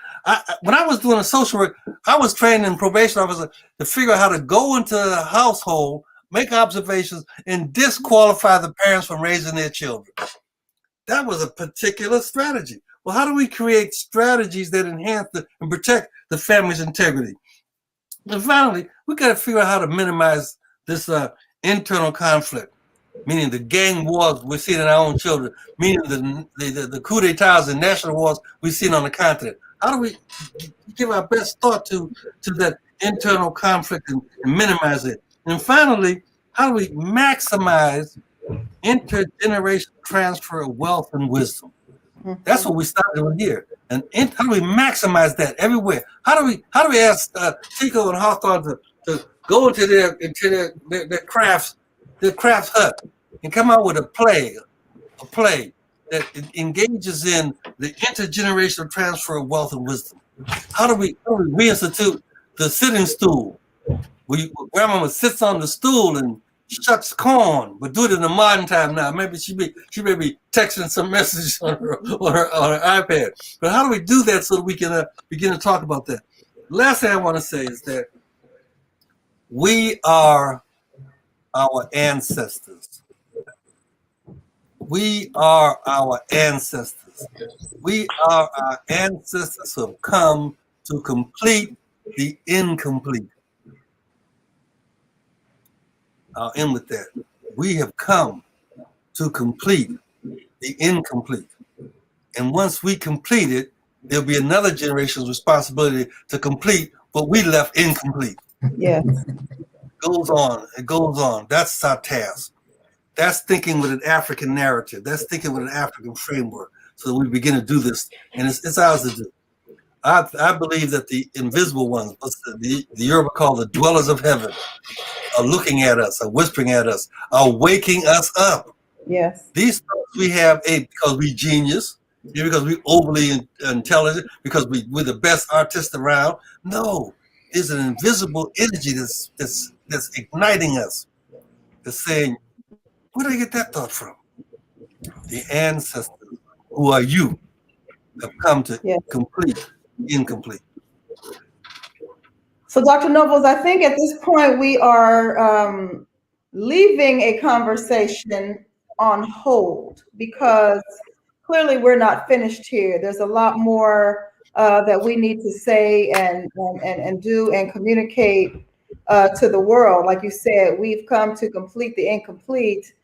When I was doing a social work, I was trained in probation officer to figure out how to go into the household, make observations, and disqualify the parents from raising their children. That was a particular strategy. Well, how do we create strategies that enhance and protect the family's integrity? And finally, we got to figure out how to minimize this internal conflict, meaning the gang wars we're seeing in our own children, meaning the coup d'etats and national wars we've seen on the continent. How do we give our best thought to that internal conflict and minimize it? And finally, how do we maximize intergenerational transfer of wealth and wisdom? That's what we started with here. And how do we maximize that everywhere? How do we ask Tico and Hawthorne to go into their crafts hut and come out with a play that engages in the intergenerational transfer of wealth and wisdom? How do we reinstitute the sitting stool? Grandma sits on the stool and shucks corn, but do it in the modern time now. Maybe she may be texting some messages on her iPad. But how do we do that so that we can begin to talk about that? The last thing I want to say is that we are our ancestors. We are our ancestors. We are our ancestors who have come to complete the incomplete. I'll end with that. We have come to complete the incomplete. And once we complete it, there'll be another generation's responsibility to complete what we left incomplete. Yes. It goes on, it goes on. That's our task. That's thinking with an African narrative. That's thinking with an African framework. So that we begin to do this, and it's ours to do. I believe that the invisible ones, the Yoruba call the dwellers of heaven, are looking at us, are whispering at us, are waking us up. Yes. These thoughts we have because we genius, because we overly intelligent, because we're the best artists around. No, there's an invisible energy that's igniting us. That's saying, where did I get that thought from? The ancestors, who are you, have come to complete incomplete. So, Dr. Nobles, I think at this point we are leaving a conversation on hold because clearly we're not finished here. There's a lot more that we need to say and do and communicate to the world. Like you said, we've come to complete the incomplete.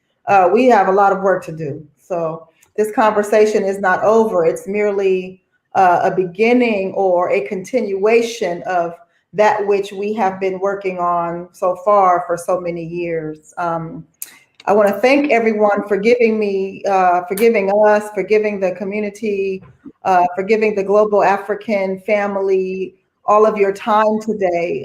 We have a lot of work to do. So this conversation is not over. It's merely a beginning or a continuation of that which we have been working on so far for so many years. I want to thank everyone for giving me, for giving us, for giving the community, for giving the global African family all of your time today.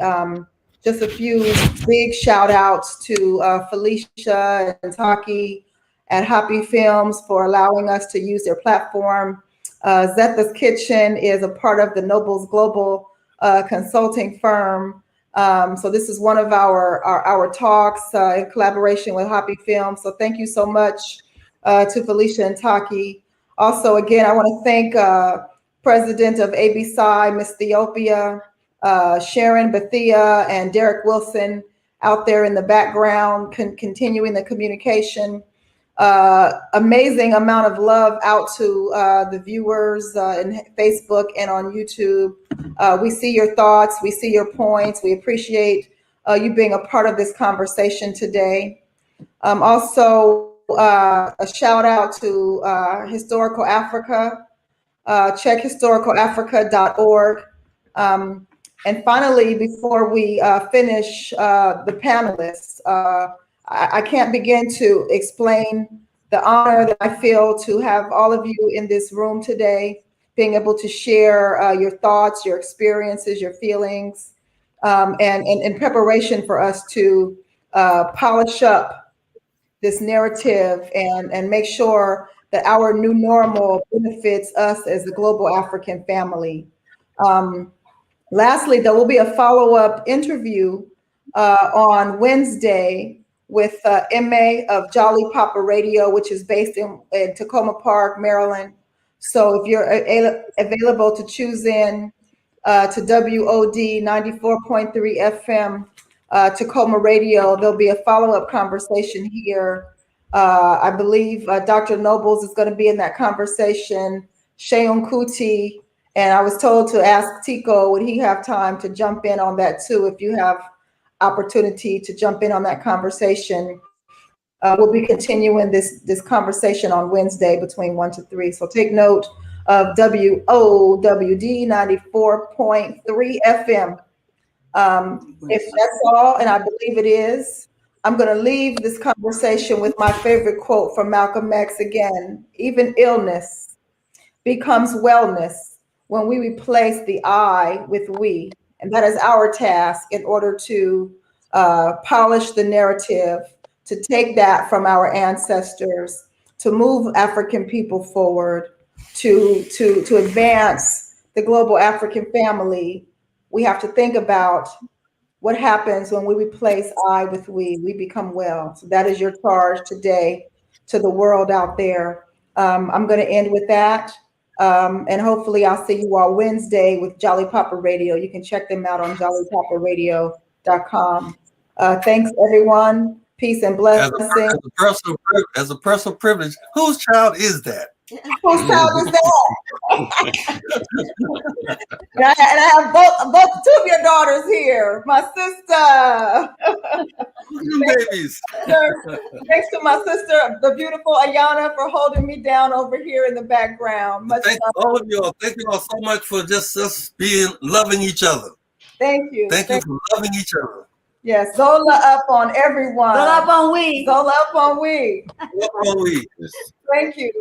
Just a few big shout outs to Felicia and Taki at HAPI Films for allowing us to use their platform. Zetha's Kitchen is a part of the Nobles Global consulting firm. So this is one of our talks in collaboration with HAPI Films. So thank you so much to Felicia and Taki. Also, again, I want to thank President of ABSI, Miss Ethiopia, Sharon Bethia, and Derek Wilson out there in the background, continuing the communication. Amazing amount of love out to the viewers in Facebook and on YouTube. We see your thoughts, we see your points. We appreciate you being a part of this conversation today. Also, a shout out to Historical Africa. Check historicalafrica.org. And finally, before we finish the panelists, I can't begin to explain the honor that I feel to have all of you in this room today, being able to share your thoughts, your experiences, your feelings, and in preparation for us to polish up this narrative and make sure that our new normal benefits us as a global African family. Lastly, there will be a follow-up interview on Wednesday with MA of Jolly Papa Radio, which is based in Tacoma Park, Maryland. So if you're available to choose in to WOD 94.3 FM Tacoma Radio, there'll be a follow-up conversation here. I believe Dr. Nobles is going to be in that conversation, Seun Kuti, and I was told to ask Tico, would he have time to jump in on that too, if you have opportunity to jump in on that conversation. We'll be continuing this conversation on Wednesday between 1 to 3. So take note of WOWD 94.3 FM. If that's all, and I believe it is, I'm going to leave this conversation with my favorite quote from Malcolm X again. Even illness becomes wellness when we replace the I with we. And that is our task in order to polish the narrative, to take that from our ancestors, to move African people forward, to advance the global African family. We have to think about what happens when we replace I with we become well. So that is your charge today to the world out there. I'm going to end with that. And hopefully I'll see you all Wednesday with Jolly Papa Radio. You can check them out on jollypaparadio.com. Thanks, everyone. Peace and blessings. As a personal privilege, whose child is that? Whose child is that? And I have both two of your daughters here. My sister. Babies. Thanks to my sister, the beautiful Ayana, for holding me down over here in the background. Thank all of y'all. Thank you all so much for just us loving each other. Thank you. Thank you for loving each other. Yes, Zola up on everyone. Zola up on we. Zola up on we. Up on we. Thank you.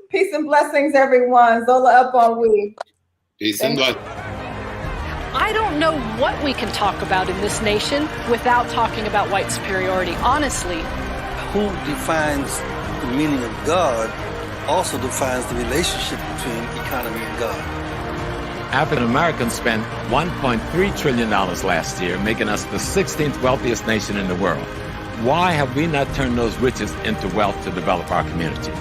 Peace and blessings, everyone. Zola up on we. Peace and blessings. I don't know what we can talk about in this nation without talking about white superiority, honestly. Who defines the meaning of God also defines the relationship between economy and God. African Americans spent $1.3 trillion last year, making us the 16th wealthiest nation in the world. Why have we not turned those riches into wealth to develop our community?